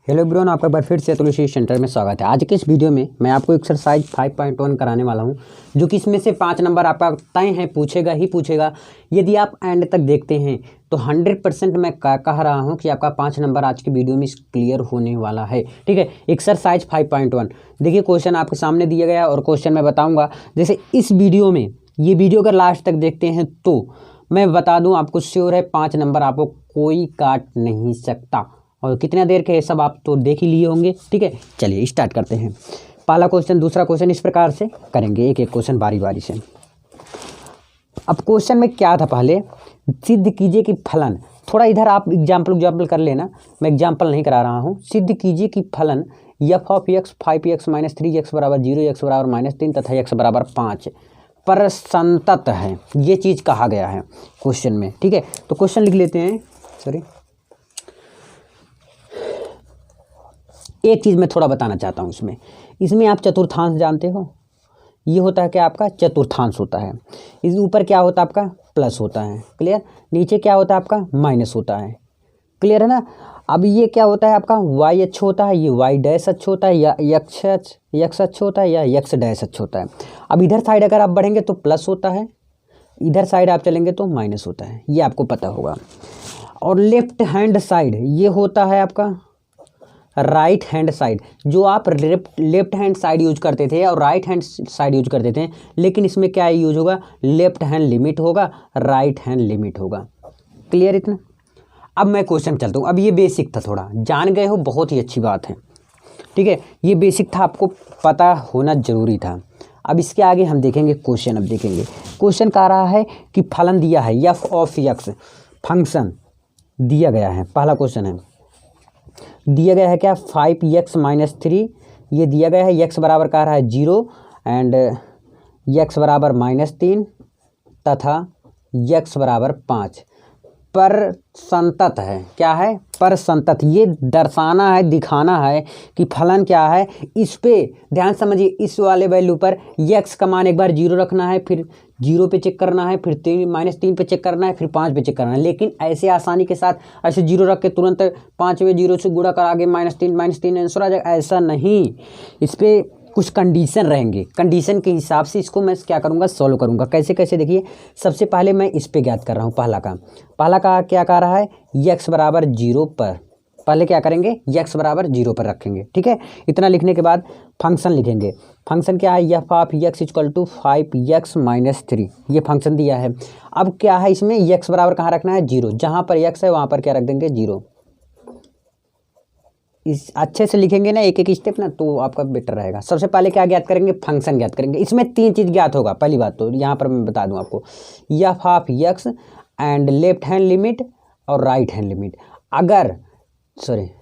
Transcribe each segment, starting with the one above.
Hello everyone, आपका बार फिर से तुलसी सेंटर में स्वागत है। आज के इस वीडियो में मैं आपको एक्सरसाइज 5.1 कराने वाला हूं, जो कि इसमें से 5 नंबर आपका तय है, पूछेगा ही पूछेगा। यदि आप एंड तक देखते हैं तो 100% मैं कह रहा हूं कि आपका 5 नंबर आज की वीडियो में क्लियर होने वाला है। ठीक है, एक्सरसाइज 5.1 देखिए, क्वेश्चन आपके सामने दिया गया और क्वेश्चन मैं बताऊँगा। जैसे इस वीडियो में, ये वीडियो अगर लास्ट तक देखते हैं तो मैं बता दूँ आपको, श्योर है 5 नंबर आपको कोई काट नहीं सकता। और कितना देर के सब आप तो देख ही लिए होंगे। ठीक है, चलिए स्टार्ट करते हैं। पहला क्वेश्चन, दूसरा क्वेश्चन, इस प्रकार से करेंगे, एक एक क्वेश्चन बारी बारी से। अब क्वेश्चन में क्या था, पहले सिद्ध कीजिए कि फलन, थोड़ा इधर आप एग्जाम्पल कर लेना, मैं एग्जाम्पल नहीं करा रहा हूँ। सिद्ध कीजिए कि फलन f of x 5x - 3x बराबर 0, x बराबर -3 तथा x बराबर 5 पर संतत है। ये चीज़ कहा गया है क्वेश्चन में। ठीक है, तो क्वेश्चन लिख लेते हैं। सॉरी, एक चीज़ मैं थोड़ा बताना चाहता हूँ इसमें आप चतुर्थांश जानते हो। ये होता है क्या, आपका चतुर्थांश होता है। इस ऊपर क्या होता है, आपका प्लस होता है, क्लियर। नीचे क्या होता है, आपका माइनस होता है, क्लियर है ना। अब ये क्या होता है, आपका वाई अक्ष होता है, ये वाई डैश अक्ष होता है, या यक्स अक्ष होता है, या यक्स डैश अक्ष होता है। अब इधर साइड अगर आप बढ़ेंगे तो प्लस होता है, इधर साइड आप चलेंगे तो माइनस होता है, ये आपको पता होगा। और लेफ्ट हैंड साइड ये होता है आपका राइट हैंड साइड, जो आप लेफ्ट हैंड साइड यूज करते थे और राइट हैंड साइड यूज करते थे, लेकिन इसमें क्या यूज होगा, लेफ्ट हैंड लिमिट होगा, राइट हैंड लिमिट होगा। क्लियर इतना। अब मैं क्वेश्चन चलता हूँ। अब ये बेसिक था, थोड़ा जान गए हो, बहुत ही अच्छी बात है। ठीक है, ये बेसिक था, आपको पता होना जरूरी था। अब इसके आगे हम देखेंगे क्वेश्चन। अब देखेंगे क्वेश्चन कह रहा है कि फलन दिया है, f ऑफ x फंक्शन दिया गया है। पहला क्वेश्चन है, दिया गया है क्या, 5x - 3, ये दिया गया है। x बराबर कह रहा है 0 एंड x बराबर -3 तथा x बराबर 5 पर संतत है। क्या है, पर संतत। ये दर्शाना है, दिखाना है कि फलन क्या है। इस पे ध्यान समझिए, इस वाले वैल्यू पर x का मान एक बार 0 रखना है, फिर 0 पे चेक करना है, फिर -3 पे चेक करना है, फिर 5 पे चेक करना है। लेकिन ऐसे आसानी के साथ ऐसे 0 रख के तुरंत 5वें 0 से गुणा कर आगे -3 आंसर आ जाएगा, ऐसा नहीं। इस पर कुछ कंडीशन रहेंगे, कंडीशन के हिसाब से इसको मैं क्या करूँगा, सॉल्व करूँगा। कैसे कैसे, देखिए। सबसे पहले मैं इस पे ज्ञात कर रहा हूँ। पहला का क्या कह रहा है, x बराबर 0 पर, पहले क्या करेंगे, x बराबर 0 पर रखेंगे। ठीक है, इतना लिखने के बाद फंक्शन लिखेंगे। फंक्शन क्या है, f ऑफ x = 5x - 3, ये फंक्शन दिया है। अब क्या है, इसमें x बराबर कहाँ रखना है, 0। जहाँ पर x है वहाँ पर क्या रख देंगे, 0। इस अच्छे से लिखेंगे ना, एक एक स्टेप ना, तो आपका बेटर रहेगा। सबसे पहले क्या ज्ञात करेंगे, फंक्शन ज्ञात करेंगे। इसमें 3 चीज़ ज्ञात होगा। पहली बात तो यहाँ पर मैं बता दूँ आपको, f of x and left hand limit और राइट हैंड लिमिट। अगर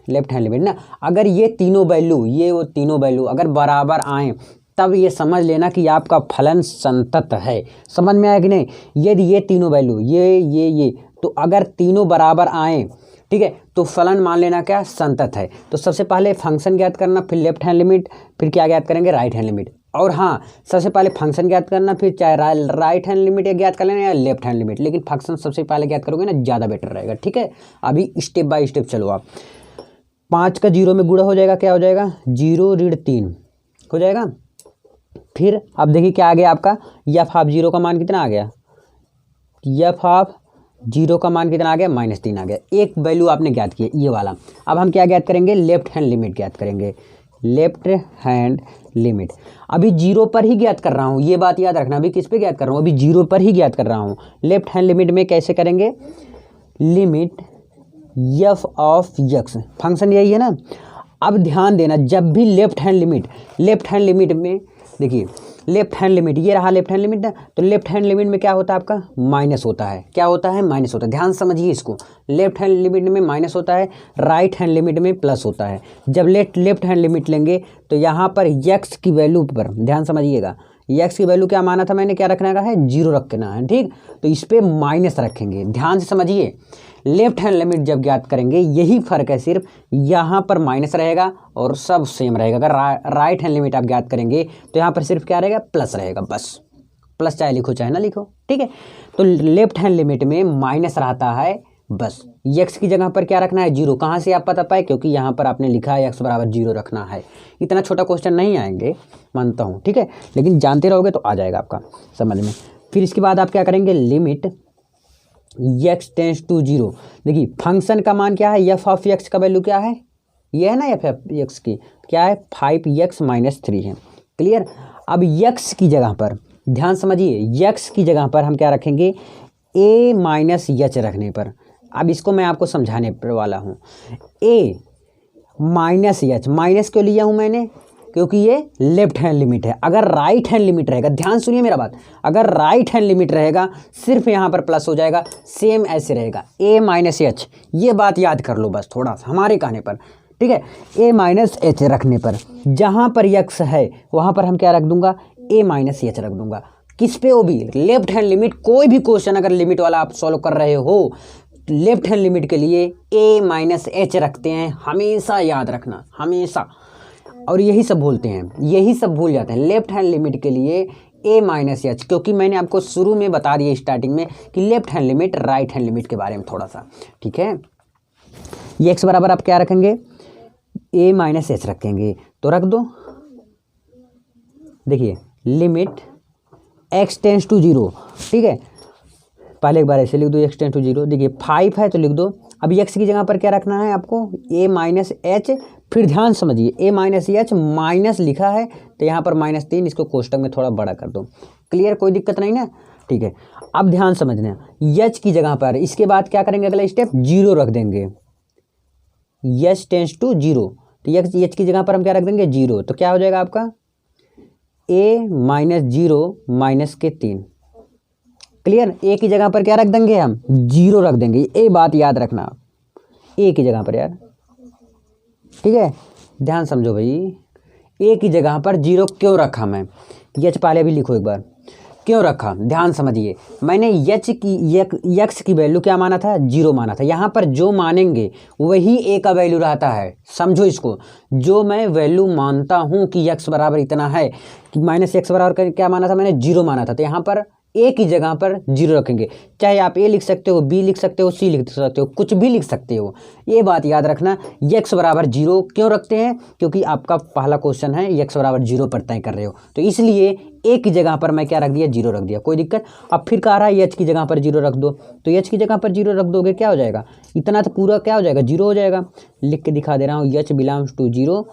लेफ्ट हैंड लिमिट ना, अगर ये तीनों वैल्यू अगर बराबर आए, तब ये समझ लेना कि आपका फलन संतत है। समझ में आया कि नहीं। यदि ये तीनों वैल्यू ये तो अगर तीनों बराबर आए, ठीक है, तो फलन मान लेना क्या, संतत है। तो सबसे पहले फंक्शन ज्ञात करना, फिर लेफ्ट हैंड लिमिट, फिर क्या ज्ञात करेंगे, राइट हैंड लिमिट। और हाँ, सबसे पहले फंक्शन ज्ञात करना, फिर चाहे राइट हैंड लिमिट ज्ञात कर लेना या लेफ्ट हैंड लिमिट, लेकिन फंक्शन सबसे पहले ज्ञात करोगे ना, ज़्यादा बेटर रहेगा। ठीक है, अभी स्टेप बाय स्टेप चलो आप। 5 का 0 में गुणा हो जाएगा, क्या हो जाएगा, 0 - 3 हो जाएगा। फिर अब देखिए क्या आ गया आपका, f ऑफ 0 का मान कितना आ गया, f ऑफ 0 का मान कितना आ गया, -3 आ गया। एक वैल्यू आपने ज्ञात किया, ये वाला। अब हम क्या ज्ञात करेंगे, लेफ्ट हैंड लिमिट ज्ञात करेंगे। लेफ्ट हैंड लिमिट अभी 0 पर ही ज्ञात कर रहा हूँ, ये बात याद रखना। अभी किस पे ज्ञात कर रहा हूँ, अभी 0 पर ही ज्ञात कर रहा हूँ। लेफ्ट हैंड लिमिट में कैसे करेंगे, limit f of x, function यही है ना। अब ध्यान देना, जब भी लेफ्ट हैंड लिमिट में देखिए, लेफ्ट हैंड लिमिट, ये रहा लेफ्ट हैंड लिमिट ना, तो लेफ्ट हैंड लिमिट में क्या होता है, आपका माइनस होता है। क्या होता है, माइनस होता है। ध्यान समझिए इसको, लेफ्ट हैंड लिमिट में माइनस होता है, राइट हैंड लिमिट में प्लस होता है। जब लेफ्ट हैंड लिमिट लेंगे तो यहाँ पर x की वैल्यू पर ध्यान समझिएगा, x की वैल्यू क्या माना था मैंने, क्या रखने का है, 0 रखना है। ठीक, तो इस पर माइनस रखेंगे। ध्यान से समझिए, लेफ्ट हैंड लिमिट जब ज्ञात करेंगे, यही फर्क है, सिर्फ यहाँ पर माइनस रहेगा और सब सेम रहेगा। अगर राइट हैंड लिमिट आप ज्ञात करेंगे तो यहाँ पर सिर्फ क्या रहेगा, प्लस रहेगा, बस। प्लस चाहे लिखो चाहे ना लिखो। ठीक है, तो लेफ्ट हैंड लिमिट में माइनस रहता है, बस x की जगह पर क्या रखना है 0। कहाँ से आप पता पाए, क्योंकि यहाँ पर आपने लिखा है x बराबर 0 रखना है। इतना छोटा क्वेश्चन नहीं आएंगे मानता हूँ, ठीक है, लेकिन जानते रहोगे तो आ जाएगा आपका समझ में। फिर इसके बाद आप क्या करेंगे, लिमिट x टेंस टू 0। देखिए फंक्शन का मान क्या है, f ऑफ x का वैल्यू क्या है, ये है ना f ऑफ x की क्या है 5x माइनस 3 है। क्लियर। अब x की जगह पर ध्यान समझिए, x की जगह पर हम क्या रखेंगे a माइनस एच रखने पर। अब इसको मैं आपको समझाने पर वाला हूँ। a माइनस एच, माइनस क्यों लिया हूँ मैंने, क्योंकि ये लेफ्ट हैंड लिमिट है। अगर राइट हैंड लिमिट रहेगा, ध्यान सुनिए मेरा बात, अगर राइट हैंड लिमिट रहेगा सिर्फ यहाँ पर प्लस हो जाएगा, सेम ऐसे रहेगा a माइनस एच। ये बात याद कर लो बस थोड़ा सा हमारे कहने पर, ठीक है। a माइनस एच रखने पर जहाँ पर x है वहाँ पर हम क्या रख दूंगा, a माइनस एच रख दूंगा। किस पे, वो भी लेफ्ट हैंड लिमिट। कोई भी क्वेश्चन अगर लिमिट वाला आप सॉल्व कर रहे हो, लेफ्ट हैंड लिमिट के लिए a माइनस एच रखते हैं, हमेशा याद रखना, हमेशा। और यही सब भूलते हैं, यही सब भूल जाते हैं लेफ्ट हैंड लिमिट के लिए a माइनस एच, क्योंकि मैंने आपको शुरू में बता दिया स्टार्टिंग में कि left hand limit right hand limit के बारे में थोड़ा सा, ठीक है। ये x बराबर आप क्या रखेंगे, a माइनस एच रखेंगे, तो रख दो। देखिए लिमिट x टेंस टू 0, ठीक है, पहले एक बार ऐसे लिख दो x टेंस टू 0। देखिए 5 है तो लिख दो। अब x की जगह पर क्या रखना है आपको, a माइनस एच। फिर ध्यान समझिए, a माइनस एच माइनस लिखा है तो यहाँ पर -3, इसको कोष्टक में थोड़ा बड़ा कर दो। क्लियर, कोई दिक्कत नहीं ना, ठीक है। अब ध्यान समझना, h की जगह पर इसके बाद क्या करेंगे, अगला स्टेप 0 रख देंगे, h टेंस टू 0। तो h की जगह पर हम क्या रख देंगे 0, तो क्या हो जाएगा आपका a माइनस 0 माइनस के 3। क्लियर। a की जगह पर क्या रख देंगे हम 0 रख देंगे, ये बात याद रखना आप, a की जगह पर यार, ठीक है, ध्यान समझो भाई। a की जगह पर 0 क्यों रखा मैं, h पहले भी लिखो एक बार, क्यों रखा ध्यान समझिए। मैंने x की वैल्यू क्या माना था, 0 माना था। यहाँ पर जो मानेंगे वही a का वैल्यू रहता है, समझो इसको। जो मैं वैल्यू मानता हूँ कि x बराबर इतना है, कि माइनस एक्स बराबर क्या माना था मैंने, 0 माना था, तो यहाँ पर a की जगह पर 0 रखेंगे। चाहे आप a लिख सकते हो, b लिख सकते हो, c लिख सकते हो, कुछ भी लिख सकते हो। ये बात याद रखना, x बराबर 0 क्यों रखते हैं, क्योंकि आपका पहला क्वेश्चन है x बराबर 0 पर तय कर रहे हो, तो इसलिए a की जगह पर मैं क्या रख दिया 0 रख दिया, कोई दिक्कत। अब फिर कह रहा है h की जगह पर 0 रख दो, तो h की जगह पर 0 रख दोगे क्या हो जाएगा, इतना तो पूरा क्या हो जाएगा 0 हो जाएगा। लिख के दिखा दे रहा हूँ, h belongs to 0,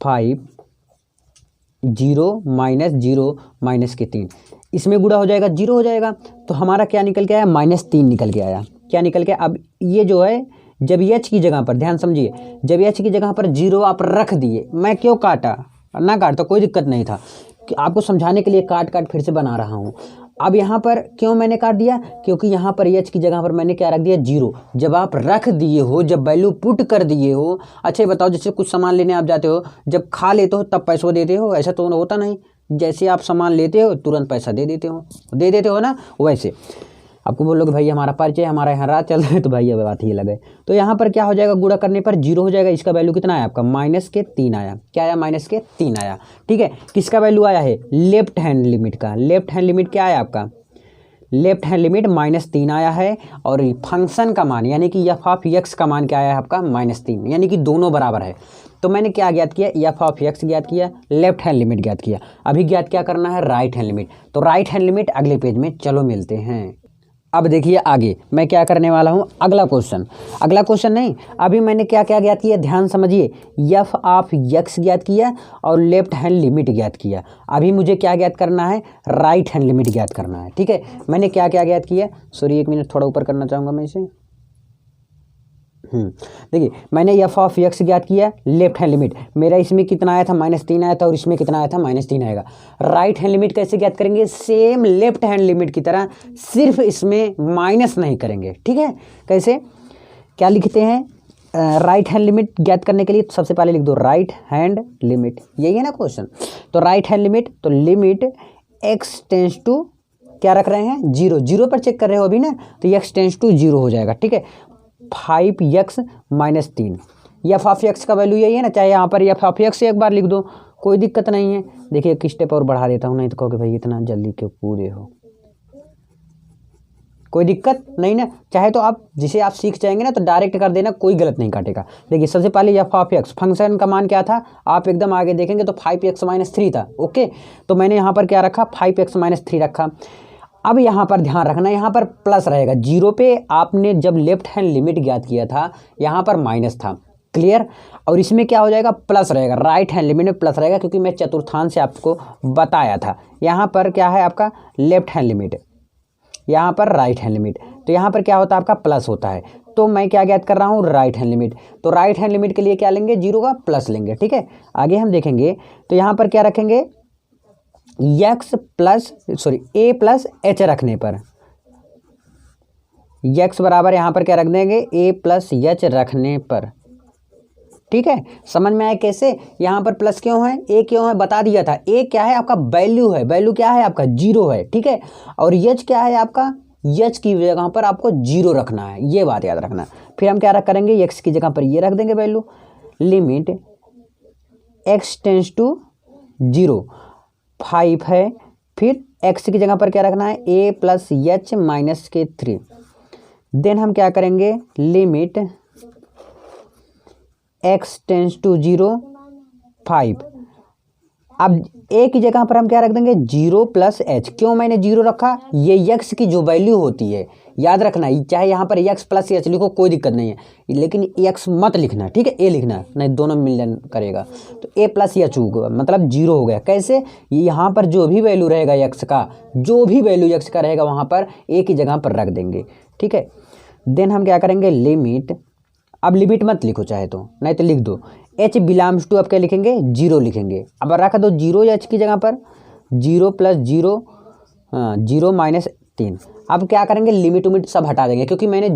5 0 minus 0 minus के 3, इसमें गुणा हो जाएगा 0 हो जाएगा। तो हमारा क्या निकल के आया, -3 निकल के आया। क्या निकल के, अब ये जो है जब h की जगह पर ध्यान समझिए, जब h की जगह पर 0 आप रख दिए, मैं क्यों काटा, ना काटता कोई दिक्कत नहीं था, कि आपको समझाने के लिए काट फिर से बना रहा हूँ। अब यहाँ पर क्यों मैंने काट दिया, क्योंकि यहाँ पर h की जगह पर मैंने क्या रख दिया 0। जब आप रख दिए हो, जब वैल्यू पुट कर दिए हो, अच्छा ये बताओ, जैसे कुछ सामान लेने आप जाते हो, जब खा लेते हो तब पैसा देते हो, ऐसा तो होता नहीं। जैसे आप सामान लेते हो तुरंत पैसा दे देते हो ना, वैसे आपको बोलोगे भाई हमारा परिचय, हमारा यहाँ रात चल रहा है, तो भाई अब बात ही लगे। तो यहाँ पर क्या हो जाएगा, गुणा करने पर 0 हो जाएगा। इसका वैल्यू कितना आया आपका, -3 आया। क्या आया, -3 आया, ठीक है। किसका वैल्यू आया है, लेफ्ट हैंड लिमिट का। लेफ्ट हैंड लिमिट क्या आया आपका, लेफ्ट हैंड लिमिट -3 आया है। और फंक्शन का मान यानी कि f ऑफ x का मान क्या आया है आपका, -3, यानी कि दोनों बराबर है। तो मैंने क्या ज्ञात किया, f ऑफ x ज्ञात किया, लेफ्ट हैंड लिमिट ज्ञात किया। अभी ज्ञात क्या करना है, राइट हैंड लिमिट। तो राइट हैंड लिमिट अगले पेज में, चलो मिलते हैं। अब देखिए आगे मैं क्या करने वाला हूँ, अगला क्वेश्चन नहीं, अभी मैंने क्या क्या ज्ञात किया, ध्यान समझिए। f ऑफ x ज्ञात किया और लेफ्ट हैंड लिमिट ज्ञात किया। अभी मुझे क्या ज्ञात करना है, राइट हैंड लिमिट ज्ञात करना है, ठीक है। मैंने क्या क्या ज्ञात किया, सॉरी 1 मिनट थोड़ा ऊपर करना चाहूँगा मैं इसे। देखिए मैंने f ऑफ x ज्ञात किया, लेफ्ट हैंड लिमिट मेरा इसमें कितना आया था, -3 आया था, और इसमें कितना आया था, -3 आएगा। राइट हैंड लिमिट कैसे ज्ञात करेंगे, सेम लेफ्ट हैंड लिमिट की तरह, सिर्फ इसमें माइनस नहीं करेंगे, ठीक है। कैसे, क्या लिखते हैं, राइट हैंड लिमिट ज्ञात करने के लिए तो सबसे पहले लिख दो राइट हैंड लिमिट, यही है ना क्वेश्चन। तो राइट हैंड लिमिट, तो लिमिट x टेंस टू क्या रख रहे हैं, 0 पर चेक कर रहे हो अभी ना, तो x टेंस टू 0 हो जाएगा, ठीक है। 5x minus 3, f of x का वैल्यू यही है ना, चाहे यहाँ पर f ऑफ x एक बार लिख दो, कोई दिक्कत नहीं है। देखिए एक स्टेप और बढ़ा देता हूँ, नहीं तो कहोगे भाई इतना जल्दी क्यों पूरे हो, कोई दिक्कत नहीं ना। चाहे तो आप जिसे आप सीख जाएंगे ना तो डायरेक्ट कर देना, कोई गलत नहीं काटेगा। देखिए सबसे पहले एफ ऑफ एक्स फंक्शन का मान क्या था, आप एकदम आगे देखेंगे तो 5x-3 था। ओके, तो मैंने यहाँ पर क्या रखा, 5x-3 रखा। अब यहाँ पर ध्यान रखना, यहाँ पर प्लस रहेगा। जीरो पे आपने जब लेफ्ट हैंड लिमिट ज्ञात किया था यहाँ पर माइनस था, क्लियर। और इसमें क्या हो जाएगा, प्लस रहेगा, राइट हैंड लिमिट में प्लस रहेगा, क्योंकि मैं चतुर्थांश से आपको बताया था। यहाँ पर क्या है आपका लेफ्ट हैंड लिमिट, यहाँ पर राइट हैंड लिमिट, तो यहाँ पर क्या होता है आपका प्लस होता है। तो मैं क्या ज्ञात कर रहा हूँ, राइट हैंड लिमिट। तो राइट हैंड लिमिट के लिए क्या लेंगे, जीरो का प्लस लेंगे, ठीक है। आगे हम देखेंगे तो यहाँ पर क्या रखेंगे, ए प्लस एच रखने पर x बराबर यहाँ पर क्या रख देंगे, ए प्लस एच रखने पर, ठीक है। समझ में आया कैसे, यहाँ पर प्लस क्यों है, ए क्यों है बता दिया था। ए क्या है आपका वैल्यू है, वैल्यू क्या है आपका जीरो है, ठीक है। और एच क्या है आपका, एच की जगह पर आपको जीरो रखना है, ये बात याद रखना। फिर हम क्या रख करेंगे, एक्स की जगह पर ये रख देंगे value, limit x tends to 0 5 है। फिर एक्स की जगह पर क्या रखना है, ए प्लस एच माइनस के 3। देन हम क्या करेंगे, लिमिट एक्स टेंस टू 0 5। अब ए की जगह पर हम क्या रख देंगे, 0 प्लस एच। क्यों मैंने 0 रखा, ये एक्स की जो वैल्यू होती है याद रखना, चाहे यहाँ पर एक्स प्लस एच लिखो कोई दिक्कत नहीं है, लेकिन एक्स मत लिखना, ठीक है, ए लिखना, नहीं दोनों मिलन करेगा। तो ए प्लस एच होगा मतलब 0 हो गया। कैसे, यहाँ पर जो भी वैल्यू रहेगा एक्स का, जो भी वैल्यू एक्स का रहेगा वहाँ पर ए की जगह पर रख देंगे, ठीक है। देन हम क्या करेंगे, लिमिट, अब लिमिट मत लिखो चाहे तो, नहीं तो लिख दो एच बिलोंग्स टू, अब क्या लिखेंगे 0 लिखेंगे। अब रख दो 0 एच की जगह पर, 0 प्लस 0 0 माइनस 3। अब क्या करेंगे, लिमिट उमिट सब हटा देंगे, क्योंकि मैंने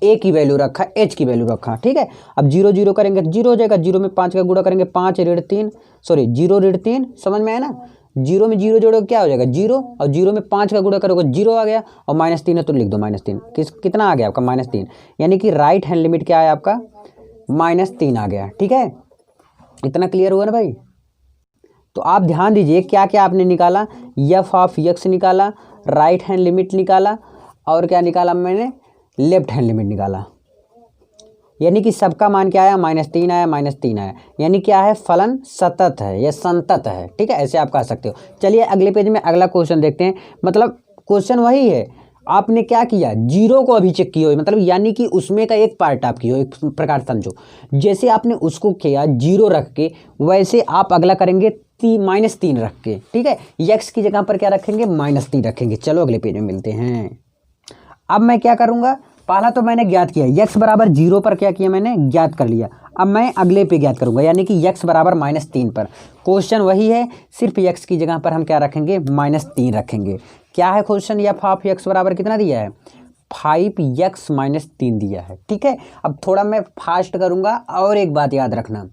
ए की वैल्यू रखा, एच की वैल्यू रखा, ठीक है। अब 0 0 करेंगे तो 0 हो जाएगा, 0 में 5 का गुणा करेंगे, 5 ऋण 3, सॉरी 0 ऋण 3, समझ में आया ना। 0 में 0 जोड़ोगे क्या हो जाएगा 0, और 0 में 5 का गुणा करोगे 0 आ गया, और -3 है तो लिख दो -3। कितना आ गया आपका -3, यानी कि राइट हैंड लिमिट क्या है आपका -3 आ गया, ठीक है। इतना क्लियर हुआ ना भाई। तो आप ध्यान दीजिए क्या क्या आपने निकाला, एफ ऑफ एक्स निकाला, राइट हैंड लिमिट निकाला, और क्या निकाला मैंने, लेफ्ट हैंड लिमिट निकाला। यानी कि सबका मान क्या आया, -3 आया, -3 आया, यानी क्या है, फलन सतत है या संतत है, ठीक है, ऐसे आप कह सकते हो। चलिए अगले पेज में अगला क्वेश्चन देखते हैं। मतलब क्वेश्चन वही है, आपने क्या किया, 0 को अभी चेक किया हो, मतलब यानी कि उसमें का एक पार्ट आप किया हो, एक प्रकार समझो। जैसे आपने उसको किया 0 रख के, वैसे आप अगला करेंगे -3 रख के, ठीक है। एक्स की जगह पर क्या रखेंगे, -3 रखेंगे। चलो अगले पेज में मिलते हैं। अब मैं क्या करूँगा, पहला तो मैंने ज्ञात किया x बराबर 0 पर, क्या किया मैंने ज्ञात कर लिया। अब मैं अगले पे ज्ञात करूँगा, यानी कि x बराबर -3 पर। क्वेश्चन वही है, सिर्फ x की जगह पर हम क्या रखेंगे, -3 रखेंगे। क्या है क्वेश्चन, एफ ऑफ x बराबर कितना दिया है, 5x - 3 दिया है, ठीक है। अब थोड़ा मैं फास्ट करूँगा, और एक बात याद रखना,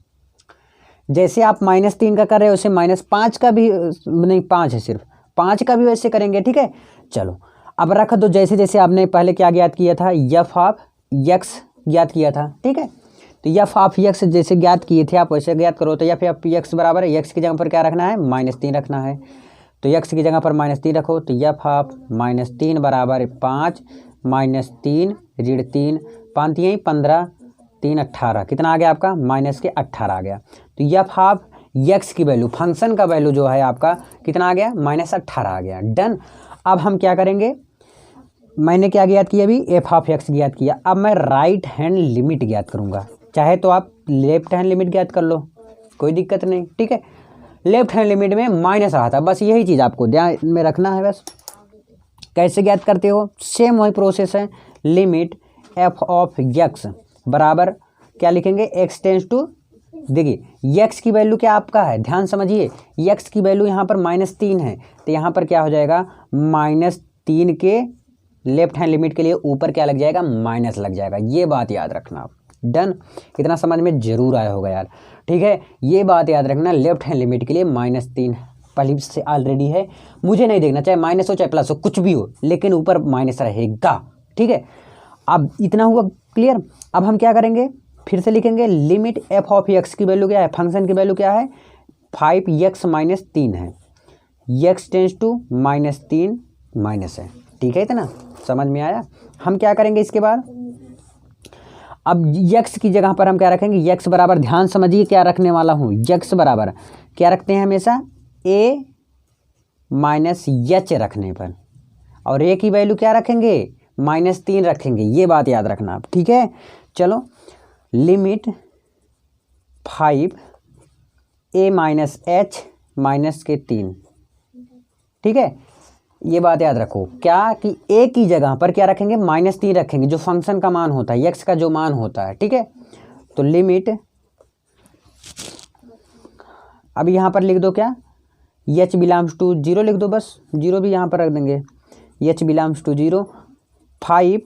जैसे आप -3 का कर रहे हो वैसे -5 का भी, नहीं 5 है सिर्फ, 5 का भी वैसे करेंगे, ठीक है। चलो अब रख दो, जैसे जैसे आपने पहले क्या ज्ञात किया था, एफ ऑफ एक्स ज्ञात किया था, ठीक है। तो एफ ऑफ एक्स जैसे ज्ञात किए थे आप वैसे ज्ञात करो। तो एफ ऑफ एक्स बराबर है, एक्स की जगह पर क्या रखना है, -3 रखना है। तो एक्स की जगह पर -3 रखो, तो एफ ऑफ -3 बराबर 5 -3 ऋण 3, 5 यहीं 15 3 18, कितना आ गया आपका -18 आ गया। तो एफ ऑफ एक्स की वैल्यू, फंक्शन का वैल्यू जो है आपका कितना आ गया, -18 आ गया। डन। अब हम क्या करेंगे, मैंने क्या ज्ञात किया अभी, एफ ऑफ एक्स ज्ञात किया। अब मैं राइट हैंड लिमिट ज्ञात करूँगा, चाहे तो आप लेफ्ट हैंड लिमिट ज्ञात कर लो, कोई दिक्कत नहीं, ठीक है। लेफ्ट हैंड लिमिट में माइनस रहा था, बस यही चीज़ आपको ध्यान में रखना है बस। कैसे ज्ञात करते हो, सेम वही प्रोसेस है। लिमिट एफ ऑफ एक्स बराबर क्या लिखेंगे, एक्स टेंस टू, देखिए एक्स की वैल्यू क्या आपका है, ध्यान समझिए, एक्स की वैल्यू यहाँ पर -3 है, तो यहाँ पर क्या हो जाएगा, -3 के लेफ्ट हैंड लिमिट के लिए ऊपर क्या लग जाएगा, माइनस लग जाएगा। ये बात याद रखना आप। डन। इतना समझ में जरूर आया होगा यार, ठीक है। ये बात याद रखना, लेफ्ट हैंड लिमिट के लिए -3 पहले से ऑलरेडी है, मुझे नहीं देखना, चाहे माइनस हो चाहे प्लस हो, कुछ भी हो, लेकिन ऊपर माइनस रहेगा, ठीक है। अब इतना हुआ क्लियर। अब हम क्या करेंगे, फिर से लिखेंगे, लिमिट एफ ऑफ एक्स की वैल्यू क्या है, फंक्शन की वैल्यू क्या है, 5x - 3 है, एक्स टेंस टू -3 माइनस है, ठीक है, इतना समझ में आया। हम क्या करेंगे इसके बाद, अब यक्स की जगह पर हम क्या रखेंगे, यक्स बराबर, ध्यान समझिए क्या रखने वाला हूँ, यक्स बराबर क्या रखते हैं हमेशा, ए माइनस एच रखने पर, और ए की वैल्यू क्या रखेंगे, -3 रखेंगे, ये बात याद रखना आप, ठीक है। चलो limit 5 a minus H minus के 3, ठीक है, ये बात याद रखो क्या कि a की जगह पर क्या रखेंगे, -3 रखेंगे, जो फंक्शन का मान होता है, x का जो मान होता है, ठीक है। तो लिमिट, अब यहाँ पर लिख दो क्या, h बिलोंग्स टू 0 लिख दो, बस 0 भी यहाँ पर रख देंगे, h बिलोंग्स टू 0, 5,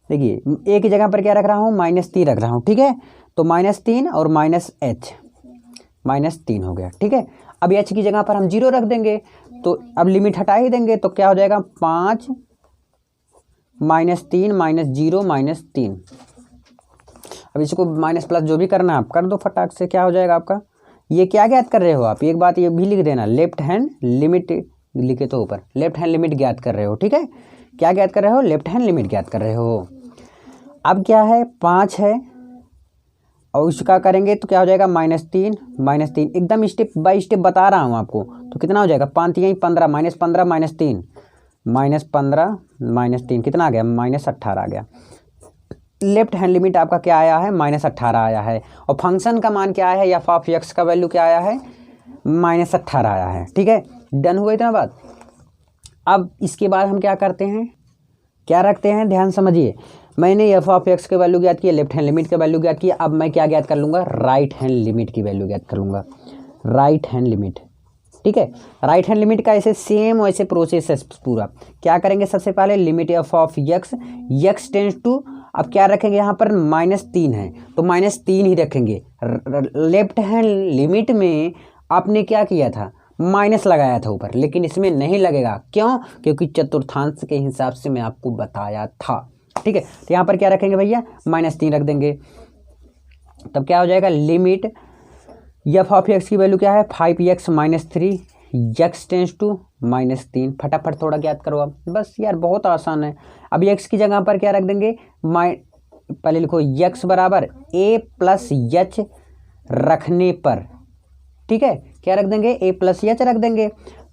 देखिए a की जगह पर क्या रख रहा हूँ, -3 रख रहा हूँ, ठीक है। तो -3 और माइनस एच, -3 हो गया, ठीक है। अब h की जगह पर हम 0 रख देंगे, तो अब लिमिट हटा ही देंगे, तो क्या हो जाएगा, 5 -3 -0 -3। अब इसको माइनस प्लस जो भी करना है आप कर दो फटाक से, क्या हो जाएगा आपका, ये क्या ज्ञात कर रहे हो आप, एक बात ये भी लिख देना, लेफ्ट हैंड लिमिट लिखे तो ऊपर, लेफ्ट हैंड लिमिट ज्ञात कर रहे हो, ठीक है। क्या ज्ञात कर रहे हो, लेफ्ट हैंड लिमिट ज्ञात कर रहे हो। अब क्या है, 5 है और उसका करेंगे तो क्या हो जाएगा, -3 -3, एकदम स्टेप बाय स्टेप बता रहा हूँ आपको। तो कितना हो जाएगा, 5 3 15, -15 -3, -15 -3 कितना आ गया, -18 आ गया। लेफ्ट हैंड लिमिट आपका क्या आया है, -18 आया है, और फंक्शन का मान क्या आया है, एफ ऑफ एक्स का वैल्यू क्या आया है, -18 आया है, ठीक है। डन हुआ इतना बात। अब इसके बाद हम क्या करते हैं, क्या रखते हैं, ध्यान समझिए, मैंने एफ ऑफ एक्स के वैल्यू ज्ञात किया, लेफ्ट हैंड लिमिट के वैल्यू ज्ञात किया, अब मैं क्या ज्ञात कर लूँगा, राइट हैंड लिमिट की वैल्यू ज्ञात कर लूँगा, राइट हैंड लिमिट, ठीक है। राइट हैंड लिमिट का ऐसे सेम वैसे प्रोसेस है पूरा। क्या करेंगे, सबसे पहले limit f of x, x tends to, अब क्या रखेंगे यहाँ पर, -3 है तो -3 ही रखेंगे। लेफ्ट हैंड लिमिट में आपने क्या किया था, माइनस लगाया था ऊपर, लेकिन इसमें नहीं लगेगा, क्यों, क्योंकि चतुर्थांश के हिसाब से मैं आपको बताया था, ठीक है। तो यहाँ पर क्या रखेंगे भैया, -3 रख देंगे, तब क्या हो जाएगा, लिमिट एफ ऑफ एक्स की वैल्यू क्या है, 5x - 3, एक्स टेंस टू -3, फटाफट थोड़ा ज्ञात करो आप, बस यार बहुत आसान है। अब एक्स की जगह पर क्या रख देंगे, पहले लिखो एक्स बराबर a + h रखने पर, ठीक है, क्या रख देंगे, a + h रख देंगे,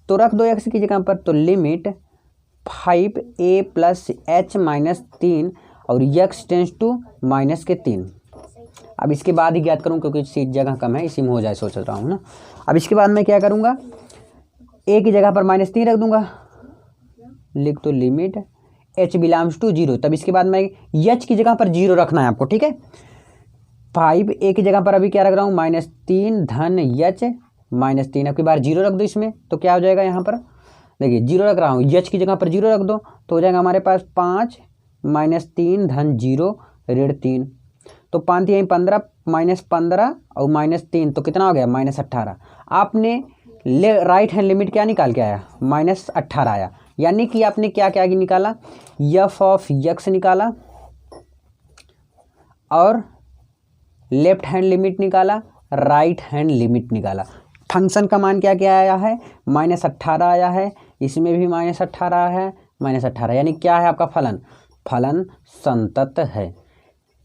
तो रख दो एक्स की जगह पर, तो लिमिट 5a + h - 3 और x टेंस टू -3। अब इसके बाद ही ज्ञात करूँ क्योंकि सीट जगह कम है, इसी में हो जाए सोच रहा हूँ ना। अब इसके बाद मैं क्या करूँगा, a की जगह पर -3 रख दूंगा, लिख दो लिमिट h बिलोंग्स टू 0, तब इसके बाद मैं h की जगह पर 0 रखना है आपको, ठीक है। 5 a की जगह पर अभी क्या रख रहा हूँ, -3 धन h -3, अब की बार 0 रख दो इसमें, तो क्या हो जाएगा, यहाँ पर देखिए 0 रख रहा हूँ, h की जगह पर 0 रख दो, तो हो जाएगा हमारे पास 5 -3 धन 0 ऋण 3, तो 5 3 15 -15 और -3, तो कितना हो गया, -18। आपने राइट हैंड लिमिट क्या निकाल के आया, -18 आया, यानी कि आपने क्या क्या निकाला, एफ ऑफ एक्स निकाला और लेफ्ट हैंड लिमिट निकाला, राइट हैंड लिमिट निकाला। फंक्शन का मान क्या क्या आया है, -18 आया है, इसमें भी -18 है, -18, यानी क्या है आपका फलन, फलन संतत है,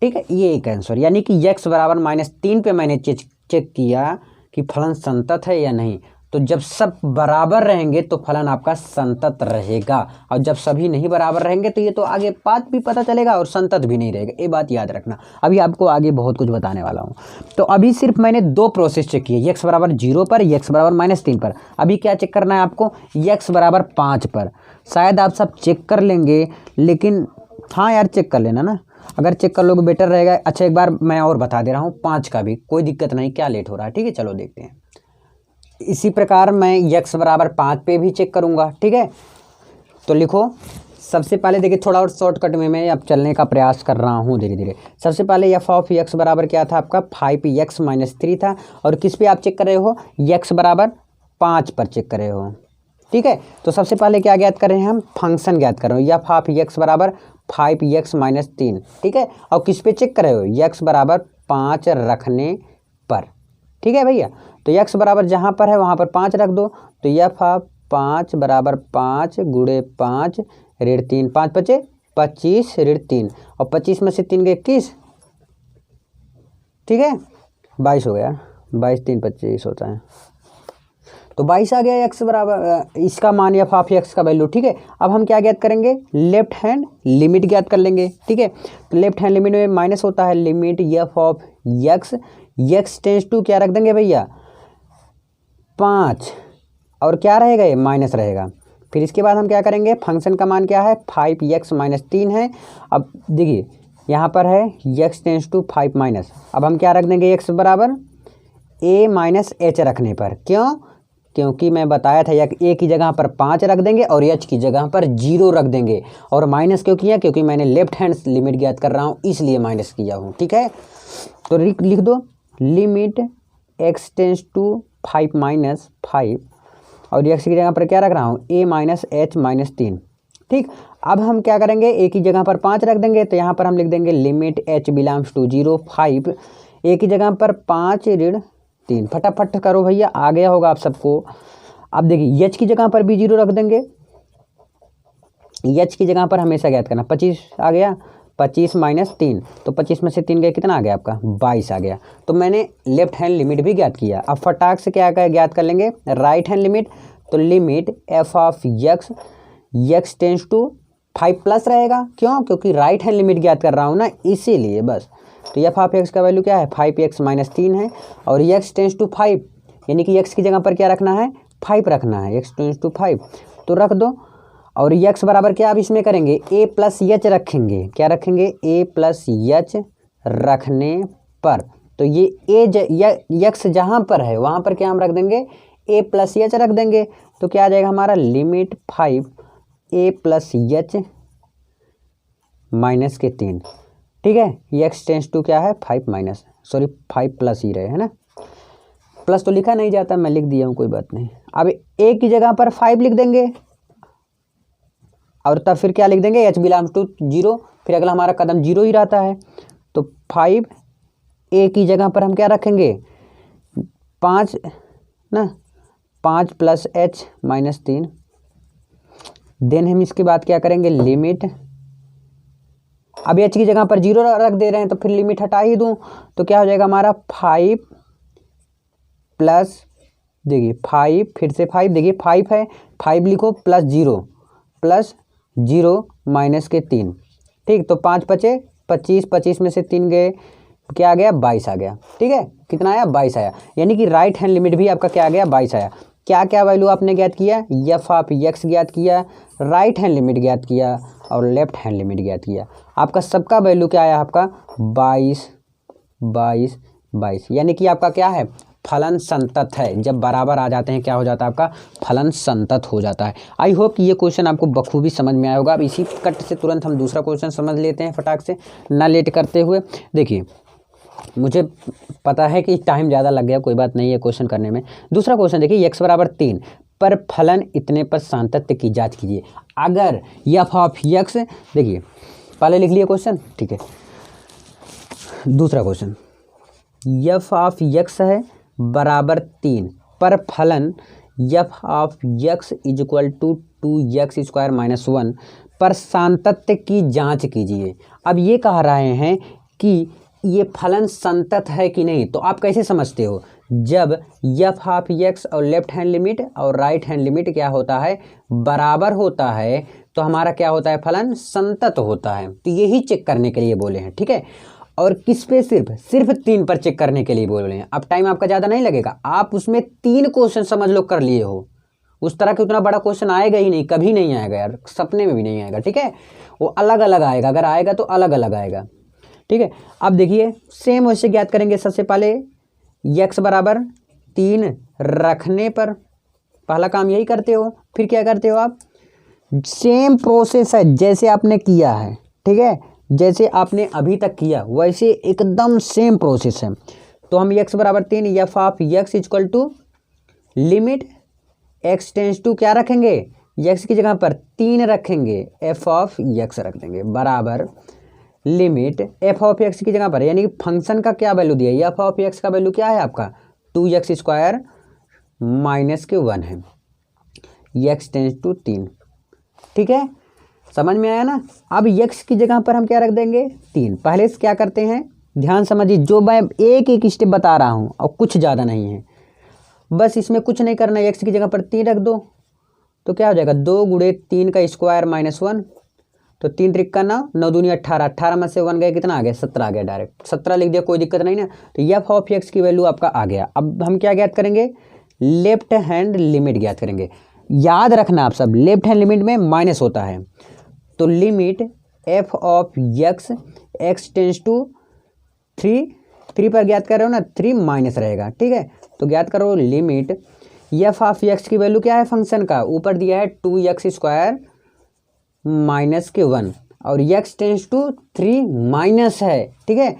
ठीक है। ये एक आंसर, यानी कि x बराबर -3 पे मैंने चेक किया कि फलन संतत है या नहीं, तो जब सब बराबर रहेंगे तो फलन आपका संतत रहेगा, और जब सभी नहीं बराबर रहेंगे तो ये तो आगे बात भी पता चलेगा और संतत भी नहीं रहेगा, ये बात याद रखना। अभी आपको आगे बहुत कुछ बताने वाला हूँ। तो अभी सिर्फ मैंने 2 प्रोसेस चेक किए, x बराबर 0 पर, x बराबर -3 पर। अभी क्या चेक करना है आपको, x बराबर 5 पर। शायद आप सब चेक कर लेंगे, लेकिन हाँ यार चेक कर लेना ना, अगर चेक कर लोगे बेटर रहेगा। अच्छा एक बार मैं और बता दे रहा हूँ, 5 का भी कोई दिक्कत नहीं, क्या लेट हो रहा है, ठीक है, चलो देखते हैं। इसी प्रकार मैं x बराबर 5 पे भी चेक करूँगा, ठीक है। तो लिखो, सबसे पहले देखिए थोड़ा और शॉर्टकट में मैं अब चलने का प्रयास कर रहा हूँ धीरे धीरे। सबसे पहले एफ ऑफ एक्स बराबर क्या था आपका, 5x - 3 था, और किस पे आप चेक कर रहे हो, x बराबर 5 पर चेक कर रहे हो, ठीक है। तो सबसे पहले क्या ज्ञात कर रहे हैं हम, फंक्शन ज्ञात कर रहे हो, एफ ऑफ एक्स बराबर 5x - 3, ठीक है, और किस पे चेक कर रहे हो, x बराबर 5 रखने पर, ठीक है भैया। तो x बराबर जहाँ पर है वहाँ पर 5 रख दो, तो एफ ऑफ 5 बराबर 5 × 5 ऋण 3, 5 5 25 ऋण 3 और 25 में से 3 गए 21, ठीक है 22 हो गया, 22 3 25 होता है, तो 22 आ गया x बराबर इसका मान एफ ऑफ एक्स का वैल्यू, ठीक है। अब हम क्या ज्ञात करेंगे, लेफ्ट हैंड लिमिट ज्ञात कर लेंगे, ठीक है। तो लेफ्ट हैंड लिमिट में माइनस होता है, limit f of x tends to क्या रख देंगे भैया 5, और क्या रहेगा ये माइनस रहेगा। फिर इसके बाद हम क्या करेंगे, फंक्शन का मान क्या है 5x माइनस 3 है। अब देखिए यहाँ पर है x टेंस टू 5 माइनस, अब हम क्या रख देंगे x बराबर a माइनस एच रखने पर, क्यों, क्योंकि मैं बताया था a की जगह पर 5 रख देंगे और h की जगह पर 0 रख देंगे, और माइनस क्यों किया, क्योंकि मैंने लेफ्ट हैंड लिमिट ज्ञात कर रहा हूँ इसलिए माइनस किया हूँ, ठीक है। तो लिख दो limit x tends to 5 minus 5 और x की जगह पर क्या रख रहा हूँ a माइनस एच माइनस 3, ठीक। अब हम क्या करेंगे, a की जगह पर 5 रख देंगे, तो यहाँ पर हम लिख देंगे limit h belongs to 0 5, a की जगह पर 5 ऋण 3, फटाफट करो भैया आ गया होगा आप सबको। अब देखिए h की जगह पर भी 0 रख देंगे, h की जगह पर हमेशा ज्ञात करना, 25 आ गया, 25 माइनस 3, तो 25 में से 3 गए कितना आ गया आपका 22 आ गया। तो मैंने लेफ्ट हैंड लिमिट भी ज्ञात किया। अब फटाक से क्या ज्ञात कर लेंगे राइट हैंड लिमिट, तो limit f of x tends to 5 plus रहेगा, क्यों, क्योंकि राइट हैंड लिमिट ज्ञात कर रहा हूँ ना इसीलिए बस। तो एफ ऑफ एक्स का वैल्यू क्या है 5x माइनस 3 है, और x टेंस टू 5 यानी कि x की जगह पर क्या रखना है 5 रखना है, x टेंस टू 5 तो रख दो। और x बराबर क्या अब इसमें करेंगे a प्लस एच रखेंगे, क्या रखेंगे a प्लस एच रखने पर, तो ये x जहाँ पर है वहाँ पर क्या हम रख देंगे a प्लस एच रख देंगे, तो क्या आ जाएगा हमारा limit 5 a plus H minus के 3, ठीक है। x टेंस टू क्या है 5 माइनस 5 प्लस ही रहे है ना, प्लस तो लिखा नहीं जाता मैं लिख दिया हूँ कोई बात नहीं। अब a की जगह पर 5 लिख देंगे और तब फिर क्या लिख देंगे h बिलोंग्स टू 0, फिर अगला हमारा कदम 0 ही रहता है, तो 5 a की जगह पर हम क्या रखेंगे 5 ना, 5 प्लस h माइनस 3, देन हम इसके बाद क्या करेंगे लिमिट, अब h की जगह पर 0 रख दे रहे हैं तो फिर लिमिट हटा ही दूं, तो क्या हो जाएगा हमारा 5 प्लस देखिए 5 फिर से 5 देखिए 5 है 5 लिखो प्लस 0 माइनस के 3, ठीक। तो 5 बचे 25, 25 में से 3 गए क्या आ गया 22 आ गया, ठीक है। कितना आया 22 आया, यानी कि राइट हैंड लिमिट भी आपका क्या आ गया 22 आया। क्या क्या वैल्यू आपने ज्ञात किया, एफ ऑफ एक्स ज्ञात किया, राइट हैंड लिमिट ज्ञात किया और लेफ्ट हैंड लिमिट ज्ञात किया। आपका सबका वैल्यू क्या आया आपका 22 22 22, यानी कि आपका क्या है फलन संतत है। जब बराबर आ जाते हैं क्या हो जाता है आपका फलन संतत हो जाता है। आई होप कि ये क्वेश्चन आपको बखूबी समझ में आया होगा। अब इसी कट से तुरंत हम दूसरा क्वेश्चन समझ लेते हैं फटाक से, ना लेट करते हुए। देखिए मुझे पता है कि टाइम ज़्यादा लग गया, कोई बात नहीं है क्वेश्चन करने में। दूसरा क्वेश्चन देखिए x बराबर 3 पर फलन इतने पर सातत्य की जांच कीजिए। अगर एफ ऑफ एक्स, देखिए पहले लिख लिए क्वेश्चन, ठीक है। दूसरा क्वेश्चन एफ ऑफ एक्स है बराबर 3 पर फलन f of x is equal to 2x² minus 1 पर सातत्य की जांच कीजिए। अब ये कह रहे हैं कि ये फलन संतत है कि नहीं, तो आप कैसे समझते हो, जब एफ ऑफ एक्स और लेफ्ट हैंड लिमिट और राइट हैंड लिमिट क्या होता है बराबर होता है, तो हमारा क्या होता है फलन संतत होता है। तो यही चेक करने के लिए बोले हैं, ठीक है। और किस पे सिर्फ 3 पर चेक करने के लिए बोले हैं। अब टाइम आपका ज़्यादा नहीं लगेगा, आप उसमें 3 क्वेश्चन समझ लो कर लिए हो। उस तरह का उतना बड़ा क्वेश्चन आएगा ही नहीं, कभी नहीं आएगा यार, सपने में भी नहीं आएगा, ठीक है। वो अलग अलग आएगा, अगर आएगा तो अलग अलग आएगा, ठीक है। अब देखिए सेम वैसे ज्ञात करेंगे। सबसे पहले x बराबर 3 रखने पर पहला काम यही करते हो, फिर क्या करते हो आप, सेम प्रोसेस है जैसे आपने किया है, ठीक है। जैसे आपने अभी तक किया वैसे एकदम सेम प्रोसेस है। तो हम x बराबर 3 f of x equal to limit x tends to क्या रखेंगे, x की जगह पर 3 रखेंगे, एफ ऑफ एक्स रख देंगे बराबर लिमिट एफ ऑफ एक्स की जगह पर, यानी कि फंक्शन का क्या वैल्यू दिया, एफ ऑफ एक्स का वैल्यू क्या है आपका 2x² माइनस के 1 है, x टेंस टू 3, ठीक है। समझ में आया ना। अब यक्स की जगह पर हम क्या रख देंगे 3। पहले से क्या करते हैं, ध्यान समझिए, जो मैं एक एक स्टेप बता रहा हूँ और कुछ ज़्यादा नहीं है, बस इसमें कुछ नहीं करना, यक्स की जगह पर 3 रख दो तो क्या हो जाएगा 2 गुणे 3 का स्क्वायर -1, तो 3 त्रिक का 9, 9 दूनी 18, 18 में से 1 गए कितना आ गया 17 आ गया, डायरेक्ट 17 लिख दिया, कोई दिक्कत नहीं ना। तो एफ ऑफ एक्स की वैल्यू आपका आ गया। अब हम क्या ज्ञात करेंगे, लेफ्ट हैंड लिमिट ज्ञात करेंगे। याद रखना आप सब, लेफ्ट हैंड लिमिट में माइनस होता है, तो limit f of x, x tends to 3 पर ज्ञात कर रहे हो ना, 3 माइनस रहेगा, ठीक है। तो ज्ञात करो लिमिट एफ ऑफ एक्स की वैल्यू क्या है फंक्शन का, ऊपर दिया है 2x² -1 और x टेंस टू 3 माइनस है, ठीक है।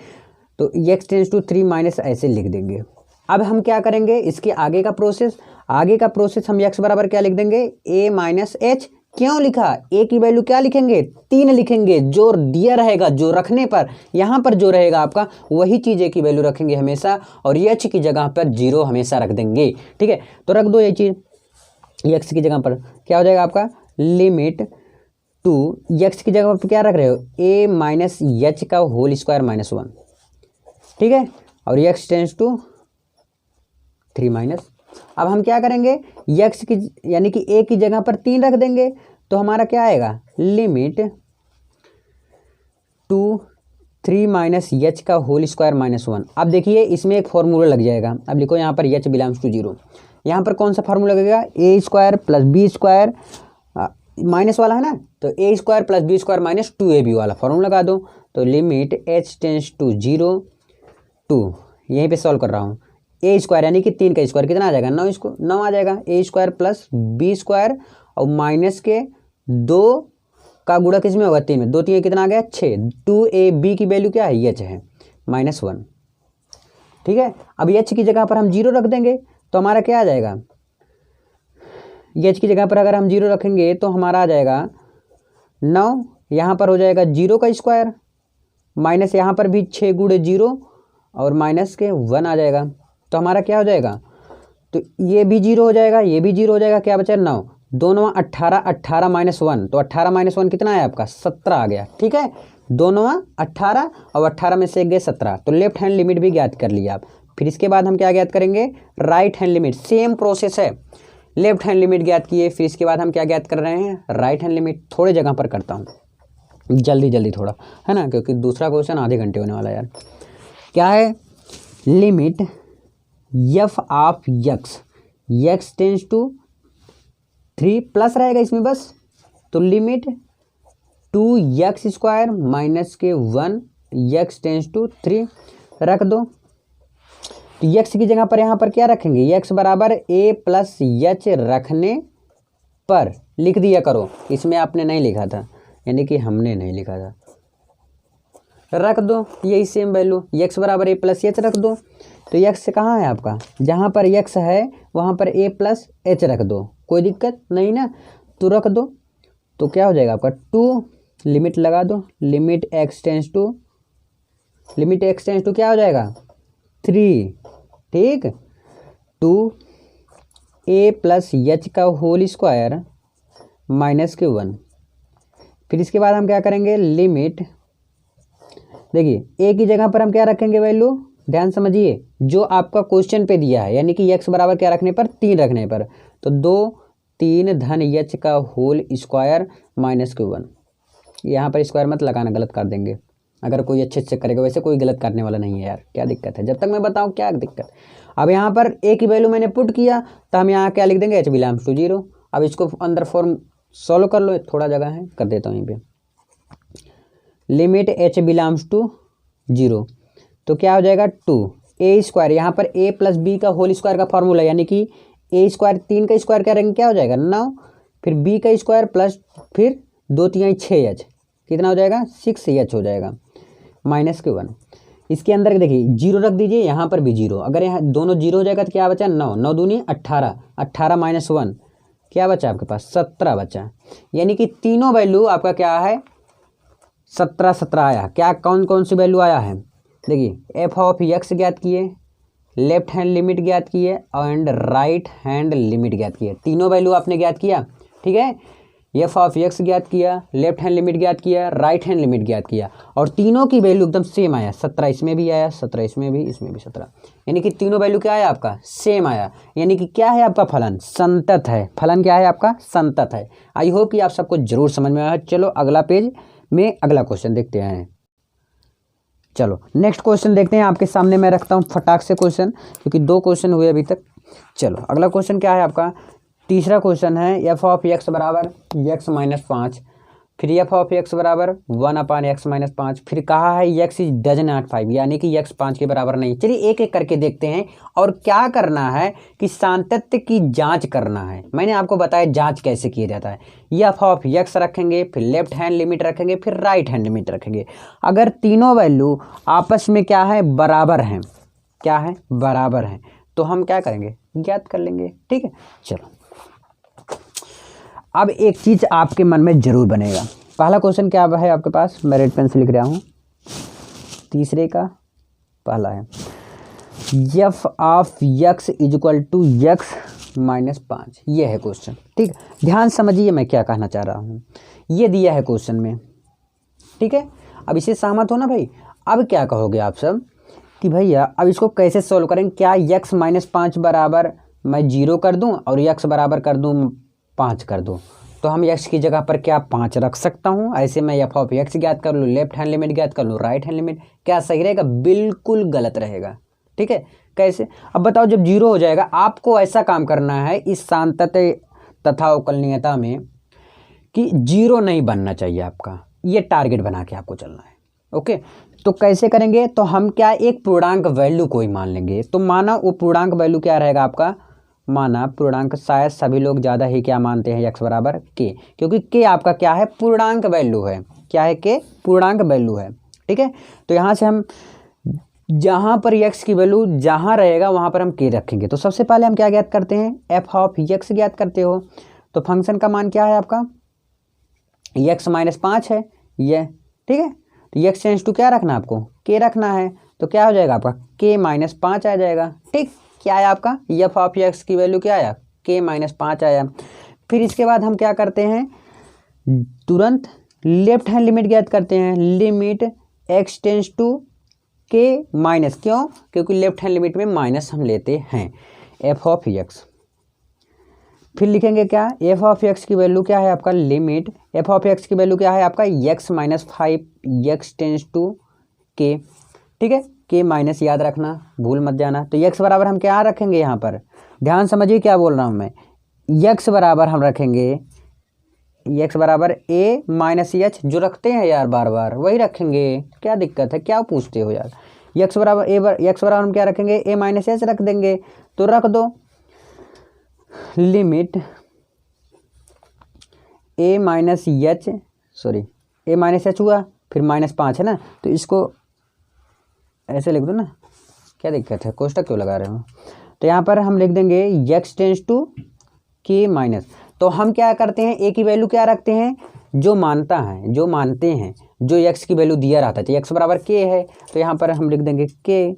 तो x टेंस टू 3 माइनस ऐसे लिख देंगे। अब हम क्या करेंगे, इसके आगे का प्रोसेस हम x बराबर क्या लिख देंगे, a माइनस एच। क्यों लिखा, a की वैल्यू क्या लिखेंगे 3 लिखेंगे, जो दिया रहेगा, जो रखने पर यहाँ पर जो रहेगा आपका वही चीज़ a की वैल्यू रखेंगे हमेशा, और h की जगह पर 0 हमेशा रख देंगे, ठीक है। तो रख दो ये चीज़, x की जगह पर क्या हो जाएगा आपका लिमिट 2, x की जगह पर क्या रख रहे हो a माइनस एच का होल स्क्वायर -1, ठीक है, और x टेंस टू 3 माइनस। अब हम क्या करेंगे, x की यानी कि a की जगह पर 3 रख देंगे, तो हमारा क्या आएगा लिमिट 2 3 माइनस एच का होल स्क्वायर -1। अब देखिए इसमें एक फॉर्मूला लग जाएगा, अब लिखो यहाँ पर h बिलोंग्स टू 0, यहाँ पर कौन सा फार्मूला लगेगा, a² + b² माइनस वाला है ना, तो a² + b² - 2ab वाला फॉर्मूला लगा दो। तो लिमिट h टेंस टू 0 2, यहीं पे सॉल्व कर रहा हूँ, a² यानी कि 3 का स्क्वायर कितना आ जाएगा 9 आ जाएगा, a² + b² और माइनस के 2 का गुणा किस में होगा 3 में, 2 3 कितना आ गया 6, 2ab की वैल्यू क्या है h है -1, ठीक है। अब h की जगह पर हम 0 रख देंगे, तो हमारा क्या आ जाएगा, h की जगह पर अगर हम 0 रखेंगे तो हमारा आ जाएगा 9, यहाँ पर हो जाएगा 0 का स्क्वायर माइनस यहाँ पर भी 6 गुणे 0 और माइनस के 1 आ जाएगा, तो हमारा क्या हो जाएगा, तो ये भी 0 हो जाएगा, ये भी 0 हो जाएगा, क्या बचा 9, 2 9 18, 18 -1, तो 18 -1 कितना है आपका 17 आ गया, ठीक है। 2 9 18 और 18 में से 1 गए 17, तो लेफ्ट हैंड लिमिट भी ज्ञात कर लिया आप। फिर इसके बाद हम क्या ज्ञात करेंगे, right hand limit, same process है, लेफ्ट हैंड लिमिट ज्ञात किए, फिर इसके बाद हम क्या ज्ञात कर रहे हैं, राइट हैंड लिमिट। थोड़े जगह पर करता हूँ, जल्दी थोड़ा, है ना, क्योंकि दूसरा क्वेश्चन आधे घंटे होने वाला है यार। क्या है, limit f of x tends to 3 plus रहेगा इसमें बस, तो limit 2x² -1 x tends to 3 रख दो। तो x की जगह पर यहाँ पर क्या रखेंगे, x बराबर a + h रखने पर लिख दिया करो, इसमें आपने नहीं लिखा था, यानी कि हमने नहीं लिखा था, रख दो यही सेम वैल्यू, x बराबर a + h रख दो। तो x कहाँ है आपका, जहाँ पर x है वहाँ पर a + h रख दो, कोई दिक्कत नहीं ना, तो रख दो। तो क्या हो जाएगा आपका 2, लिमिट लगा दो, लिमिट x टेंस टू क्या हो जाएगा 3, ठीक, 2a + h का होल स्क्वायर -1। फिर इसके बाद हम क्या करेंगे, लिमिट, देखिए a की जगह पर हम क्या रखेंगे वैल्यू, ध्यान समझिए, जो आपका क्वेश्चन पे दिया है, यानी कि x बराबर क्या रखने पर 3 रखने पर, तो 2 3 धन h का होल स्क्वायर -1। यहाँ पर स्क्वायर मत लगाना, गलत कर देंगे, अगर कोई अच्छे से करेगा, वैसे कोई गलत करने वाला नहीं है यार, क्या दिक्कत है, जब तक मैं बताऊँ क्या दिक्कत। अब यहाँ पर a की वैल्यू मैंने पुट किया, तो हम यहाँ क्या लिख देंगे, h बिलोंग्स टू 0। अब इसको अंदर फॉर्म सॉल्व कर लो, थोड़ा जगह है, कर देता हूँ यहीं पे, लिमिट h बिलोंग्स टू 0, तो क्या हो जाएगा 2a², यहाँ पर a + b का होल स्क्वायर का फॉर्मूला, यानी कि a² 3 का स्क्वायर करेंगे क्या हो जाएगा 9, फिर b का स्क्वायर प्लस फिर 2 3 6h, कितना हो जाएगा 6h हो जाएगा -1। इसके अंदर देखिए 0 रख दीजिए, यहाँ पर भी 0, अगर यहाँ दोनों 0 हो जाएगा तो क्या बचा 9, 9 दूनी 18, 18 -1 क्या बचा आपके पास 17 बचा, यानी कि तीनों वैल्यू आपका क्या है 17 आया। क्या कौन कौन सी वैल्यू आया है, देखिए एफ ऑफ एक्स ज्ञात किए, लेफ्ट हैंड लिमिट ज्ञात किए एंड राइट हैंड लिमिट ज्ञात किए, तीनों वैल्यू आपने ज्ञात किया, ठीक है। एफ ऑफ एक्स ज्ञात किया, लेफ्ट हैंड लिमिट ज्ञात किया, राइट हैंड लिमिट ज्ञात किया, और तीनों की वैल्यू एकदम सेम आया। 17 इसमें भी आया, 17 इसमें भी, इसमें भी 17, यानी कि तीनों वैल्यू क्या आया आपका, सेम आया। यानी कि क्या है आपका फलन, संतत है। फलन क्या है आपका, संतत है। आई होप कि आप सबको जरूर समझ में आया। चलो अगला पेज में अगला क्वेश्चन देखते हैं। चलो नेक्स्ट क्वेश्चन देखते हैं। आपके सामने मैं रखता हूँ फटाक से क्वेश्चन, क्योंकि 2 क्वेश्चन हुए अभी तक। चलो अगला क्वेश्चन क्या है आपका, तीसरा क्वेश्चन है एफ ऑफ एक्स बराबर एक्स माइनस 5, फिर एफ ऑफ एक्स बराबर 1/x-5, फिर कहा है एक्स इज डज नॉट 5, यानी कि एक्स 5 के बराबर नहीं। चलिए एक एक करके देखते हैं। और क्या करना है कि सातत्य की जांच करना है। मैंने आपको बताया जांच कैसे किया जाता है। एफ ऑफ एक्स रखेंगे, फिर लेफ्ट हैंड लिमिट रखेंगे, फिर राइट हैंड लिमिट रखेंगे। अगर तीनों वैल्यू आपस में क्या है, बराबर हैं, क्या है, बराबर हैं, तो हम क्या करेंगे, ज्ञात कर लेंगे। ठीक है, चलो अब एक चीज़ आपके मन में जरूर बनेगा। पहला क्वेश्चन क्या है आपके पास, मैं रेड पेन से लिख रहा हूँ, तीसरे का पहला है f of x is equal to x minus 5। ये है क्वेश्चन। ठीक है, ध्यान समझिए मैं क्या कहना चाह रहा हूँ। ये दिया है क्वेश्चन में, ठीक है। अब इसे सहमत हो ना भाई। अब क्या कहोगे आप सब कि भैया अब इसको कैसे सोल्व करेंगे। क्या एक्स माइनस 5 बराबर मैं 0 कर दूँ और एक्स बराबर कर दूँ 5 कर दूँ, तो हम एक्स की जगह पर क्या 5 रख सकता हूँ। ऐसे मैं एफ ऑफ एक्स ज्ञात कर लूँ, लेफ्ट हैंड लिमिट ज्ञात कर लूँ, राइट हैंड लिमिट। क्या सही रहेगा, बिल्कुल गलत रहेगा। ठीक है, कैसे, अब बताओ। जब 0 हो जाएगा, आपको ऐसा काम करना है इस सातत्य तथा अवकलनीयता में कि 0 नहीं बनना चाहिए आपका। ये टारगेट बना के आपको चलना है। ओके, तो कैसे करेंगे, तो हम क्या एक पूर्णांक वैल्यू को ही मान लेंगे। तो माना वो पूर्णांक वैल्यू क्या रहेगा आपका, माना पूर्णांक, शायद सभी लोग ज़्यादा ही क्या मानते हैं, एक्स बराबर के, क्योंकि के आपका क्या है, पूर्णांक वैल्यू है। क्या है, के पूर्णांक वैल्यू है। ठीक है, तो यहाँ से हम जहाँ पर एक्स की वैल्यू जहाँ रहेगा वहाँ पर हम के रखेंगे। तो सबसे पहले हम क्या ज्ञात करते हैं, एफ ऑफ एक्स ज्ञात करते हो। तो फंक्शन का मान क्या है आपका, एक्स माइनस 5 है ये। ठीक है, तो एक्स टेंस टू क्या रखना है आपको, के रखना है। तो क्या हो जाएगा आपका, के माइनस 5 आ जाएगा। ठीक, क्या आया आपका, एफ ऑफ एक्स की वैल्यू क्या आया, के माइनस 5 आया। फिर इसके बाद हम क्या करते हैं, तुरंत लेफ्ट हैंड लिमिट ज्ञात करते हैं। लिमिट एक्स टेंस टू के माइनस, क्यों, क्योंकि लेफ्ट हैंड लिमिट में माइनस हम लेते हैं, एफ ऑफ एक्स। फिर लिखेंगे क्या, एफ ऑफ एक्स की वैल्यू क्या है आपका, लिमिट एफ ऑफ एक्स की वैल्यू क्या है आपका, x minus 5 x tends to के। ठीक है, के माइनस याद रखना, भूल मत जाना। तो एक्स बराबर हम क्या रखेंगे, यहाँ पर ध्यान समझिए क्या बोल रहा हूँ मैं। एक्स बराबर हम रखेंगे, एक्स बराबर ए माइनस एच, जो रखते हैं यार बार बार वही रखेंगे। क्या दिक्कत है, क्या पूछते हो यार। एक्स बराबर एक्स बराबर हम क्या रखेंगे, ए माइनस एच रख देंगे। तो रख दो लिमिट ए माइनस एच, सॉरी ए माइनस एच हुआ, फिर माइनस 5 है ना, तो इसको ऐसे लिख दो ना, क्या दिक्कत है, कोष्टक क्यों लगा रहे हो। तो यहाँ पर हम लिख देंगे एक्स टेंस टू के माइनस। तो हम क्या करते हैं, ए की वैल्यू क्या रखते हैं, जो मानता है, जो मानते हैं, जो एक्स की वैल्यू दिया रहता है। तो एक्स बराबर के है, तो यहाँ पर हम लिख देंगे के।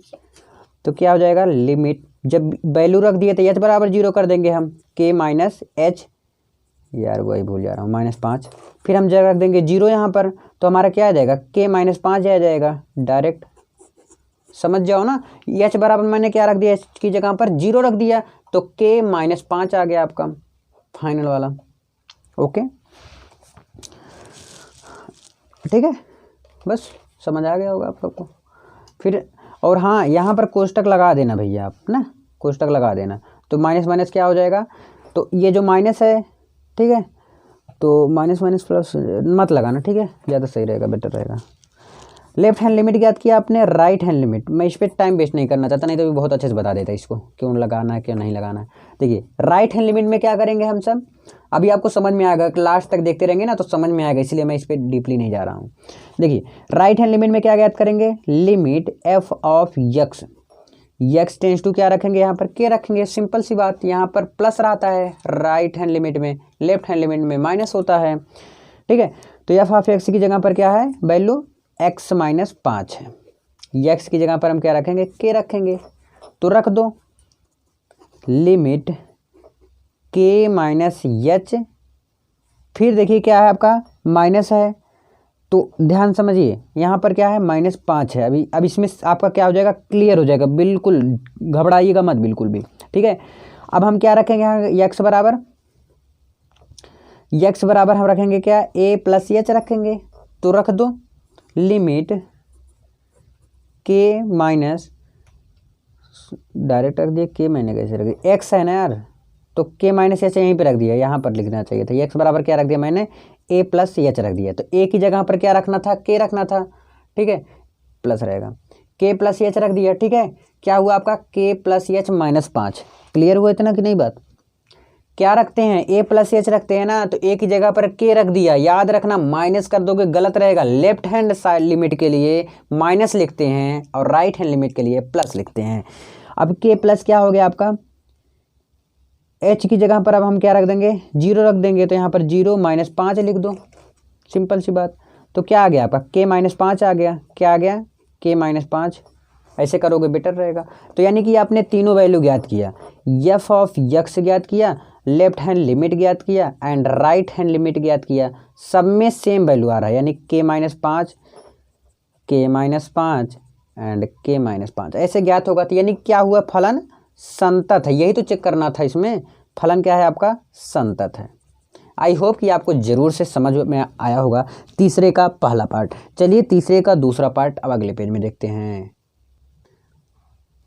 तो क्या हो जाएगा, लिमिट जब वैल्यू रख दिए तो एच बराबर 0 कर देंगे हम, के माइनस एच, यार वही भूल जा रहा हूँ, माइनस 5। फिर हम जगह रख देंगे 0 यहाँ पर, तो हमारा क्या आ जाएगा, के माइनस 5 आ जाएगा डायरेक्ट। समझ जाओ ना, एच बराबर मैंने क्या रख दिया, एच की जगह पर 0 रख दिया, तो के माइनस 5 आ गया आपका फाइनल वाला। ओके, ठीक है, बस समझ आ गया होगा आप लोग को। फिर और हाँ, यहाँ पर कोष्टक लगा देना भैया आप ना, कोष्टक लगा देना। तो माइनस माइनस क्या हो जाएगा, तो ये जो माइनस है, ठीक है, तो माइनस माइनस प्लस मत लगाना, ठीक है, ज़्यादा सही रहेगा, बेटर रहेगा। लेफ्ट हैंड लिमिट ज्ञात किया आपने, राइट हैंड लिमिट मैं इस पर टाइम वेस्ट नहीं करना चाहता, नहीं तो भी बहुत अच्छे से बता देता इसको क्यों लगाना है क्यों नहीं लगाना है। देखिए राइट हैंड लिमिट में क्या करेंगे हम सब, अभी आपको समझ में आएगा, लास्ट तक देखते रहेंगे ना तो समझ में आएगा, इसलिए मैं इस पर डीपली नहीं जा रहा हूँ। देखिए राइट हैंड लिमिट में क्या ज्ञात करेंगे, limit f of x, x tends to क्या रखेंगे, यहाँ पर के रखेंगे। सिंपल सी बात, यहाँ पर प्लस रहता है राइट हैंड लिमिट में, लेफ्ट हैंड लिमिट में माइनस होता है। ठीक है, तो एफ ऑफ एक्स की जगह पर क्या है, वैल्यू एक्स माइनस 5 है, एक्स की जगह पर हम क्या रखेंगे, के रखेंगे। तो रख दो लिमिट के माइनस एच फिर देखिए क्या है आपका माइनस है, तो ध्यान समझिए यहाँ पर क्या है -5 है। अभी अब इसमें आपका क्या हो जाएगा, क्लियर हो जाएगा, बिल्कुल घबराइएगा मत बिल्कुल भी, ठीक है। अब हम क्या रखेंगे यहाँ यक्स बराबर हम रखेंगे क्या, a + एच रखेंगे, तो रख दो लिमिट के माइनस, डायरेक्ट रख दिया के, मैंने कैसे रख दिया, एक्स है ना यार, तो के माइनस एच यहीं पे रख दिया, यहाँ पर लिखना चाहिए था, एक्स बराबर क्या रख दिया मैंने, a + एच रख दिया, तो a की जगह पर क्या रखना था, के रखना था, ठीक है, प्लस रहेगा, के + एच रख दिया, ठीक है। क्या हुआ आपका के + एच -5, क्लियर हुआ इतना कि नहीं बात। क्या रखते हैं, a + एच रखते हैं ना, तो a की जगह पर के रख दिया, याद रखना माइनस कर दोगे गलत रहेगा, लेफ्ट हैंड साइड लिमिट के लिए माइनस लिखते हैं और राइट हैंड लिमिट के लिए प्लस लिखते हैं। अब के प्लस क्या हो गया आपका, h की जगह पर अब हम क्या रख देंगे, 0 रख देंगे, तो यहाँ पर 0 -5 लिख दो, सिंपल सी बात। तो क्या आ गया आपका के -5 आ गया, क्या आ गया के -5, ऐसे करोगे बेटर रहेगा। तो यानी कि आपने तीनों वैल्यू ज्ञात किया, एफ ऑफ यक्स ज्ञात किया, लेफ्ट हैंड लिमिट ज्ञात किया एंड राइट हैंड लिमिट ज्ञात किया, सब में सेम वैल्यू आ रहा है, यानी के -5 एंड के -5 ऐसे ज्ञात होगा। तो यानी क्या हुआ, फलन संतत है, यही तो चेक करना था, इसमें फलन क्या है आपका, संतत है। आई होप कि आपको जरूर से समझ में आया होगा तीसरे का पहला पार्ट। चलिए तीसरे का दूसरा पार्ट अब अगले पेज में देखते हैं।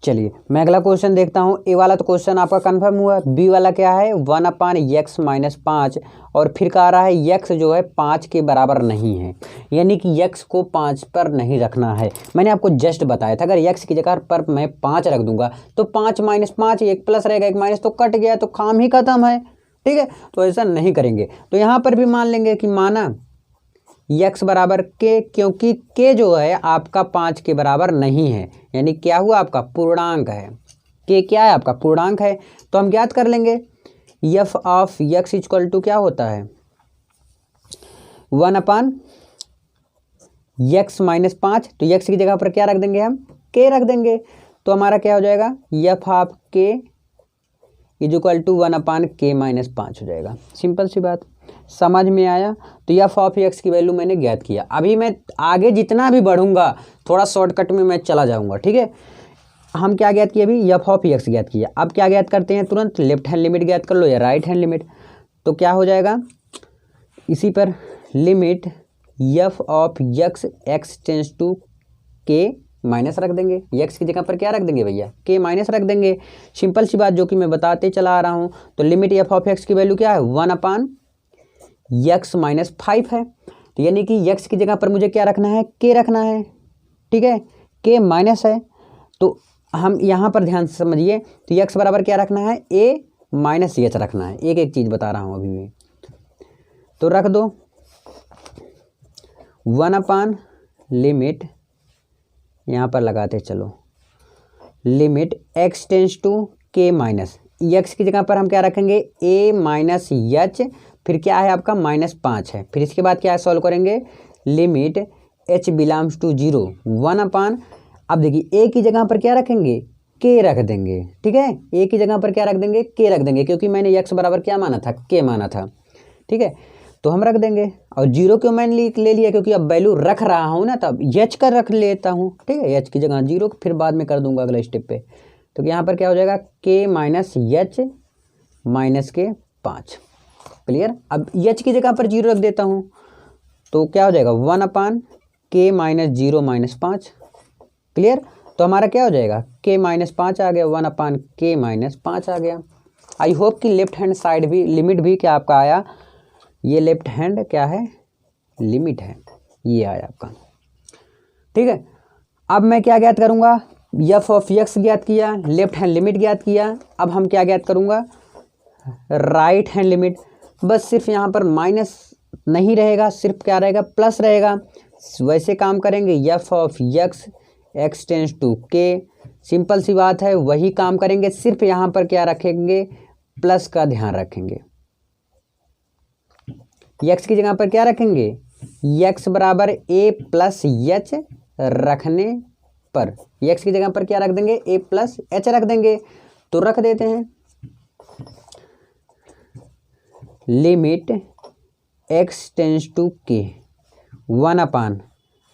चलिए मैं अगला क्वेश्चन देखता हूँ। ए वाला तो क्वेश्चन आपका कंफर्म हुआ, बी वाला क्या है 1/x - 5 और फिर कह रहा है यक्स जो है 5 के बराबर नहीं है, यानी कि यक्स को 5 पर नहीं रखना है। मैंने आपको जस्ट बताया था अगर यक्स की जगह पर मैं 5 रख दूंगा तो 5 - 5 एक प्लस रहेगा, एक माइनस तो कट गया, तो काम ही खत्म है, ठीक है। तो ऐसा नहीं करेंगे, तो यहाँ पर भी मान लेंगे कि माना यक्स बराबर के, क्योंकि के जो है आपका 5 के बराबर नहीं है, यानी क्या हुआ आपका पूर्णांक है, के क्या है आपका पूर्णांक है। तो हम ज्ञात कर लेंगे f of x equal to क्या होता है 1/x - 5, तो यक्स की जगह पर क्या रख देंगे हम, के रख देंगे, तो हमारा क्या हो जाएगा एफ ऑफ के इक्वल टू 1/k - 5 हो जाएगा, सिंपल सी बात, समझ में आया। तो एफ ऑफ एक्स की वैल्यू मैंने ज्ञात किया। अभी मैं आगे जितना भी बढ़ूंगा थोड़ा शॉर्टकट में मैं चला जाऊंगा, ठीक है। हम क्या ज्ञात किए, अभी एफ ऑफ एक्स ज्ञात किया, अब क्या ज्ञात करते हैं तुरंत, लेफ्ट हैंड लिमिट ज्ञात कर लो या राइट हैंड लिमिट। तो क्या हो जाएगा इसी पर limit f of x x tends to के माइनस रख देंगे, यक्स की जगह पर क्या रख देंगे भैया, के माइनस रख देंगे, सिंपल सी बात जो कि मैं बताते चला आ रहा हूँ। तो लिमिट एफ ऑफ एक्स की वैल्यू क्या है 1/x - 5 है, तो यानी कि यक्स की जगह पर मुझे क्या रखना है, के रखना है, ठीक है, के माइनस है। तो हम यहाँ पर ध्यान से समझिए, तो यक्स बराबर क्या रखना है, a - एच रखना है, एक एक चीज़ बता रहा हूँ अभी भी। तो रख दो 1/ लिमिट, यहाँ पर लगाते चलो, लिमिट x टेंस टू के माइनस, यक्स की जगह पर हम क्या रखेंगे a - एच, फिर क्या है आपका -5 है, फिर इसके बाद क्या है सॉल्व करेंगे लिमिट h बिलोंग्स टू 0 1/, अब देखिए a की जगह पर क्या रखेंगे, के रख देंगे, ठीक है, a की जगह पर क्या रख देंगे, के रख देंगे, क्योंकि मैंने x बराबर क्या माना था, के माना था, ठीक है, तो हम रख देंगे। और 0 क्यों मैंने ले लिया, क्योंकि अब वैल्यू रख रहा हूँ ना, तब एच का रख लेता हूँ, ठीक है, एच की जगह 0 फिर बाद में कर दूंगा अगले स्टेप पे। तो यहाँ पर क्या हो जाएगा के - के 5, क्लियर। अब एच की जगह पर 0 रख देता हूँ, तो क्या हो जाएगा 1/k - 0 - 5, क्लियर। तो हमारा क्या हो जाएगा के -5 आ गया, 1/k - 5 आ गया। आई होप कि लेफ्ट हैंड साइड भी लिमिट भी क्या आपका आया, ये लेफ्ट हैंड क्या है लिमिट है, ये आया आपका, ठीक है। अब मैं क्या ज्ञात करूँगा, एफ ऑफ एक्स ज्ञात किया, लेफ्ट हैंड लिमिट ज्ञात किया, अब हम क्या ज्ञात करूँगा राइट हैंड लिमिट। बस सिर्फ यहाँ पर माइनस नहीं रहेगा, सिर्फ क्या रहेगा प्लस रहेगा, वैसे काम करेंगे f of x x tends to के, सिंपल सी बात है, वही काम करेंगे, सिर्फ यहाँ पर क्या रखेंगे प्लस का ध्यान रखेंगे, यक्स की जगह पर क्या रखेंगे यक्स बराबर a + एच रखने पर, यक्स की जगह पर क्या रख देंगे a + एच रख देंगे, तो रख देते हैं लिमिट एक्स टेंस टू के 1 अपान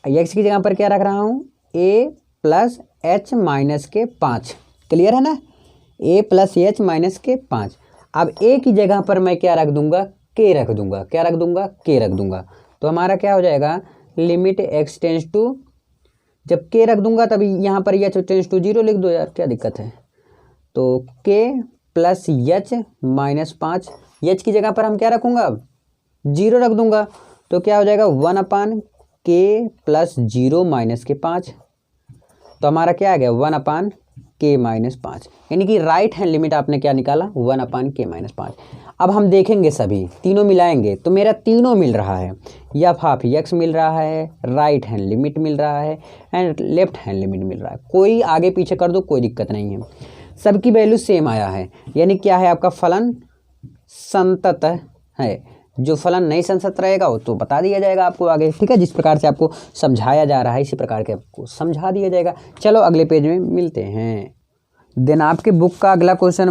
एक्स की जगह पर क्या रख रहा हूँ ए प्लस एच माइनस के 5। क्लियर है ना, ए प्लस एच माइनस के 5। अब ए की जगह पर मैं क्या रख दूंगा, के रख दूंगा। क्या रख दूंगा, के रख दूंगा। तो हमारा क्या हो जाएगा, लिमिट एक्स टेंस टू, जब के रख दूंगा तब यहाँ पर एच टेंस टू 0 लिख दो यार, क्या दिक्कत है। तो के प्लस एच माइनस 5, एच की जगह पर हम क्या रखूँगा, 0 रख दूंगा। तो क्या हो जाएगा 1 अपान के प्लस 0 माइनस के 5। तो हमारा क्या आ गया 1 अपान के माइनस 5, यानी कि राइट हैंड लिमिट आपने क्या निकाला 1 अपान के माइनस 5। अब हम देखेंगे सभी तीनों मिलाएंगे तो मेरा तीनों मिल रहा है, एफ ऑफ एक्स मिल रहा है, राइट हैंड लिमिट मिल रहा है एंड लेफ्ट हैंड लिमिट मिल रहा है। कोई आगे पीछे कर दो कोई दिक्कत नहीं है, सबकी वैल्यू सेम आया है। यानी क्या है आपका फलन संतत है। जो फलन नहीं संतत रहेगा वो तो बता दिया जाएगा आपको आगे, ठीक है। जिस प्रकार से आपको समझाया जा रहा है इसी प्रकार के आपको समझा दिया जाएगा। चलो अगले पेज में मिलते हैं। देन आपके बुक का अगला क्वेश्चन,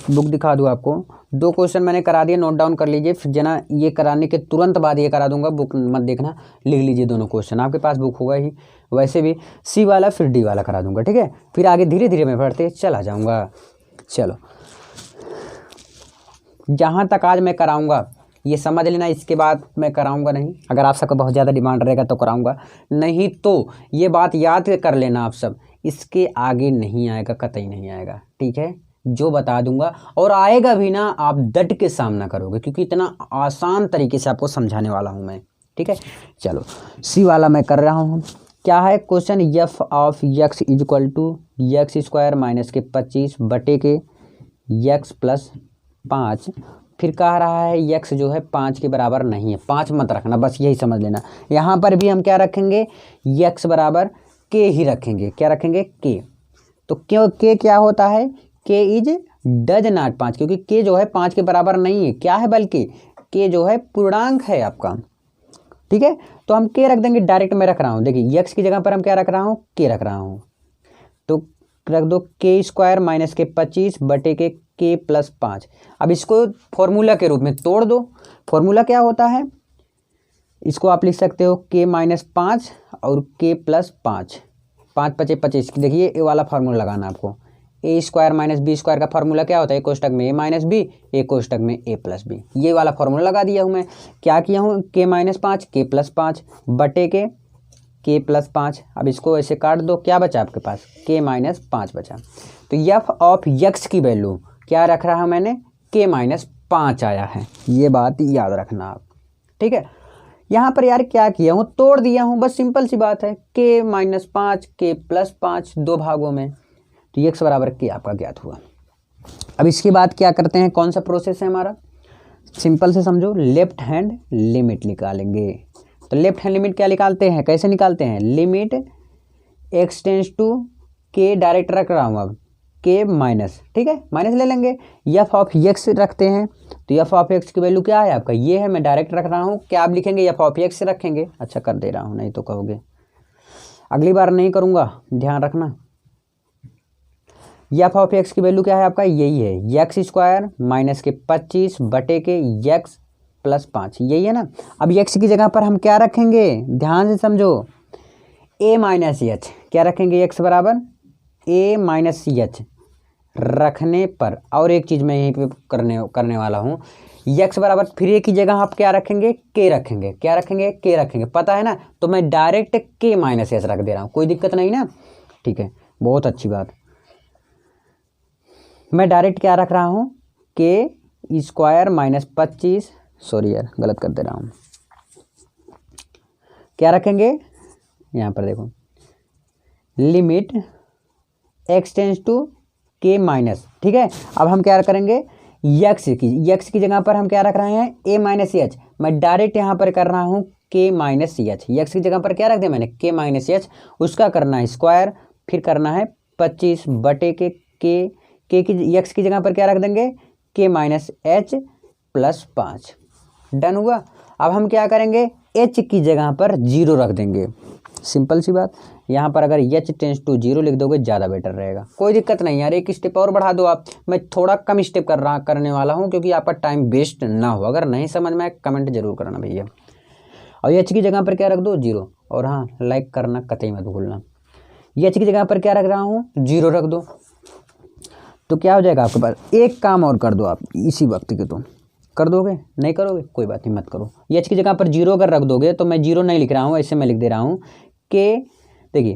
बुक दिखा दूँ आपको। 2 क्वेश्चन मैंने करा दिए, नोट डाउन कर लीजिए। फिर जना ये कराने के तुरंत बाद ये करा दूंगा, बुक मत देखना, लिख लीजिए दोनों क्वेश्चन। आपके पास बुक होगा ही वैसे भी, सी वाला फिर डी वाला करा दूंगा, ठीक है। फिर आगे धीरे धीरे मैं पढ़ते चला जाऊँगा। चलो जहाँ तक आज मैं कराऊँगा ये समझ लेना, इसके बाद मैं कराऊंगा नहीं। अगर आप सबका बहुत ज़्यादा डिमांड रहेगा तो कराऊंगा, नहीं तो ये बात याद कर लेना आप सब, इसके आगे नहीं आएगा, कतई नहीं आएगा, ठीक है। जो बता दूंगा और आएगा भी ना, आप डट के सामना करोगे क्योंकि इतना आसान तरीके से आपको समझाने वाला हूँ मैं, ठीक है। चलो सी वाला मैं कर रहा हूँ। क्या है question, f of x is equal to x square minus के 25 बटे के एक्स प्लस 5। फिर कह रहा है एक्स जो है 5 के बराबर नहीं है, 5 मत रखना, बस यही समझ लेना। यहाँ पर भी हम क्या रखेंगे, एक्स बराबर के ही रखेंगे। क्या रखेंगे, के। तो क्यों के क्या होता है, के इज डज नॉट 5, क्योंकि के जो है 5 के बराबर नहीं है, क्या है बल्कि के जो है पूर्णांक है आपका, ठीक है। तो हम के रख देंगे, डायरेक्ट मैं रख रहा हूँ। देखिए एक्स की जगह पर हम क्या रख रहा हूँ, के रख रहा हूँ। तो रख दो के स्क्वायर माइनस के 25 बटे के प्लस 5। अब इसको फॉर्मूला के रूप में तोड़ दो। फॉर्मूला क्या होता है, इसको आप लिख सकते हो के माइनस 5 और के प्लस 5, 5 5 25। देखिए ये वाला फार्मूला लगाना आपको। ए स्क्वायर माइनस बी स्क्वायर का फार्मूला क्या होता है, एक कोष्टक में ए माइनस बी, एक कोष्टक में ए प्लस बी। ये वाला फार्मूला लगा दिया हूँ मैं। क्या किया हूँ, के माइनस 5 के प्लस 5 बटे के प्लस 5। अब इसको ऐसे काट दो, क्या बचा आपके पास, के माइनस 5 बचा। तो एफ ऑफ एक्स की वैल्यू क्या रख रहा है मैंने, के माइनस 5 आया है। ये बात याद रखना आप, ठीक है। यहाँ पर यार क्या किया हूँ, तोड़ दिया हूँ, बस सिंपल सी बात है। के माइनस 5 के प्लस 5 दो भागों में, तो एक्स बराबर के आपका ज्ञात हुआ। अब इसके बाद क्या करते हैं, कौन सा प्रोसेस है हमारा, सिंपल से समझो, लेफ्ट हैंड लिमिट निकालेंगे। तो लेफ्ट हैंड लिमिट क्या निकालते हैं, कैसे निकालते हैं, लिमिट एक्स टेंस टू के, डायरेक्ट रख रहा हूँ अब, के माइनस, ठीक है, माइनस ले लेंगे। एफ ऑफ एक्स रखते हैं, तो एफ ऑफ एक्स की वैल्यू क्या है आपका, ये है, मैं डायरेक्ट रख रहा हूँ। क्या आप लिखेंगे, एफ ऑफ एक्स से रखेंगे। अच्छा कर दे रहा हूँ, नहीं तो कहोगे अगली बार नहीं करूँगा, ध्यान रखना। एफ ऑफ एक्स की वैल्यू क्या है आपका, यही है, एक्स स्क्वायर माइनस के 25 बटे के एक्स प्लस 5, यही है ना। अब एक्स की जगह पर हम क्या रखेंगे, ध्यान से समझो, ए माइनस एच। क्या रखेंगे, एक्स बराबर ए माइनस एच रखने पर, और एक चीज़ मैं यहीं पे करने वाला हूँ, एक्स बराबर फिर ए की जगह आप क्या रखेंगे, के रखेंगे। क्या रखेंगे, के रखेंगे, पता है ना। तो मैं डायरेक्ट के माइनस एच रख दे रहा हूँ, कोई दिक्कत नहीं ना, ठीक है, बहुत अच्छी बात। मैं डायरेक्ट क्या रख रहा हूँ, के स्क्वायर माइनस 25, सॉरी यार गलत कर दे रहा हूँ, क्या रखेंगे यहाँ पर देखो, लिमिट एक्स टेंस टू के माइनस, ठीक है। अब हम क्या करेंगे, एक्स की जगह पर हम क्या रख रहे हैं, ए माइनस एच। मैं डायरेक्ट यहाँ पर कर रहा हूँ के माइनस एच। एक्स की जगह पर क्या रख दिया मैंने, के माइनस एच, उसका करना है स्क्वायर, फिर करना है 25 बटे के की एक्स की जगह पर क्या रख देंगे, के माइनस एच प्लस 5। डन हुआ। अब हम क्या करेंगे, एच की जगह पर 0 रख देंगे। सिंपल सी बात। यहाँ पर अगर h टेंस टू 0 लिख दोगे ज़्यादा बेटर रहेगा। कोई दिक्कत नहीं यार, एक स्टेप और बढ़ा दो आप। मैं थोड़ा कम स्टेप करने वाला हूँ क्योंकि आपका टाइम वेस्ट ना हो। अगर नहीं समझ में आए कमेंट जरूर करना भैया। और h की जगह पर क्या रख दो 0। और हाँ, लाइक करना कतई मत भूलना। h की जगह पर क्या रख रहा हूँ 0 रख दो। तो क्या हो जाएगा आपके पास। एक काम और कर दो आप इसी वक्त के, तो कर दोगे, नहीं करोगे कोई बात नहीं, मत करो। h की जगह पर 0 अगर रख दोगे तो मैं 0 नहीं लिख रहा हूँ, ऐसे मैं लिख दे रहा हूँ के, देखिए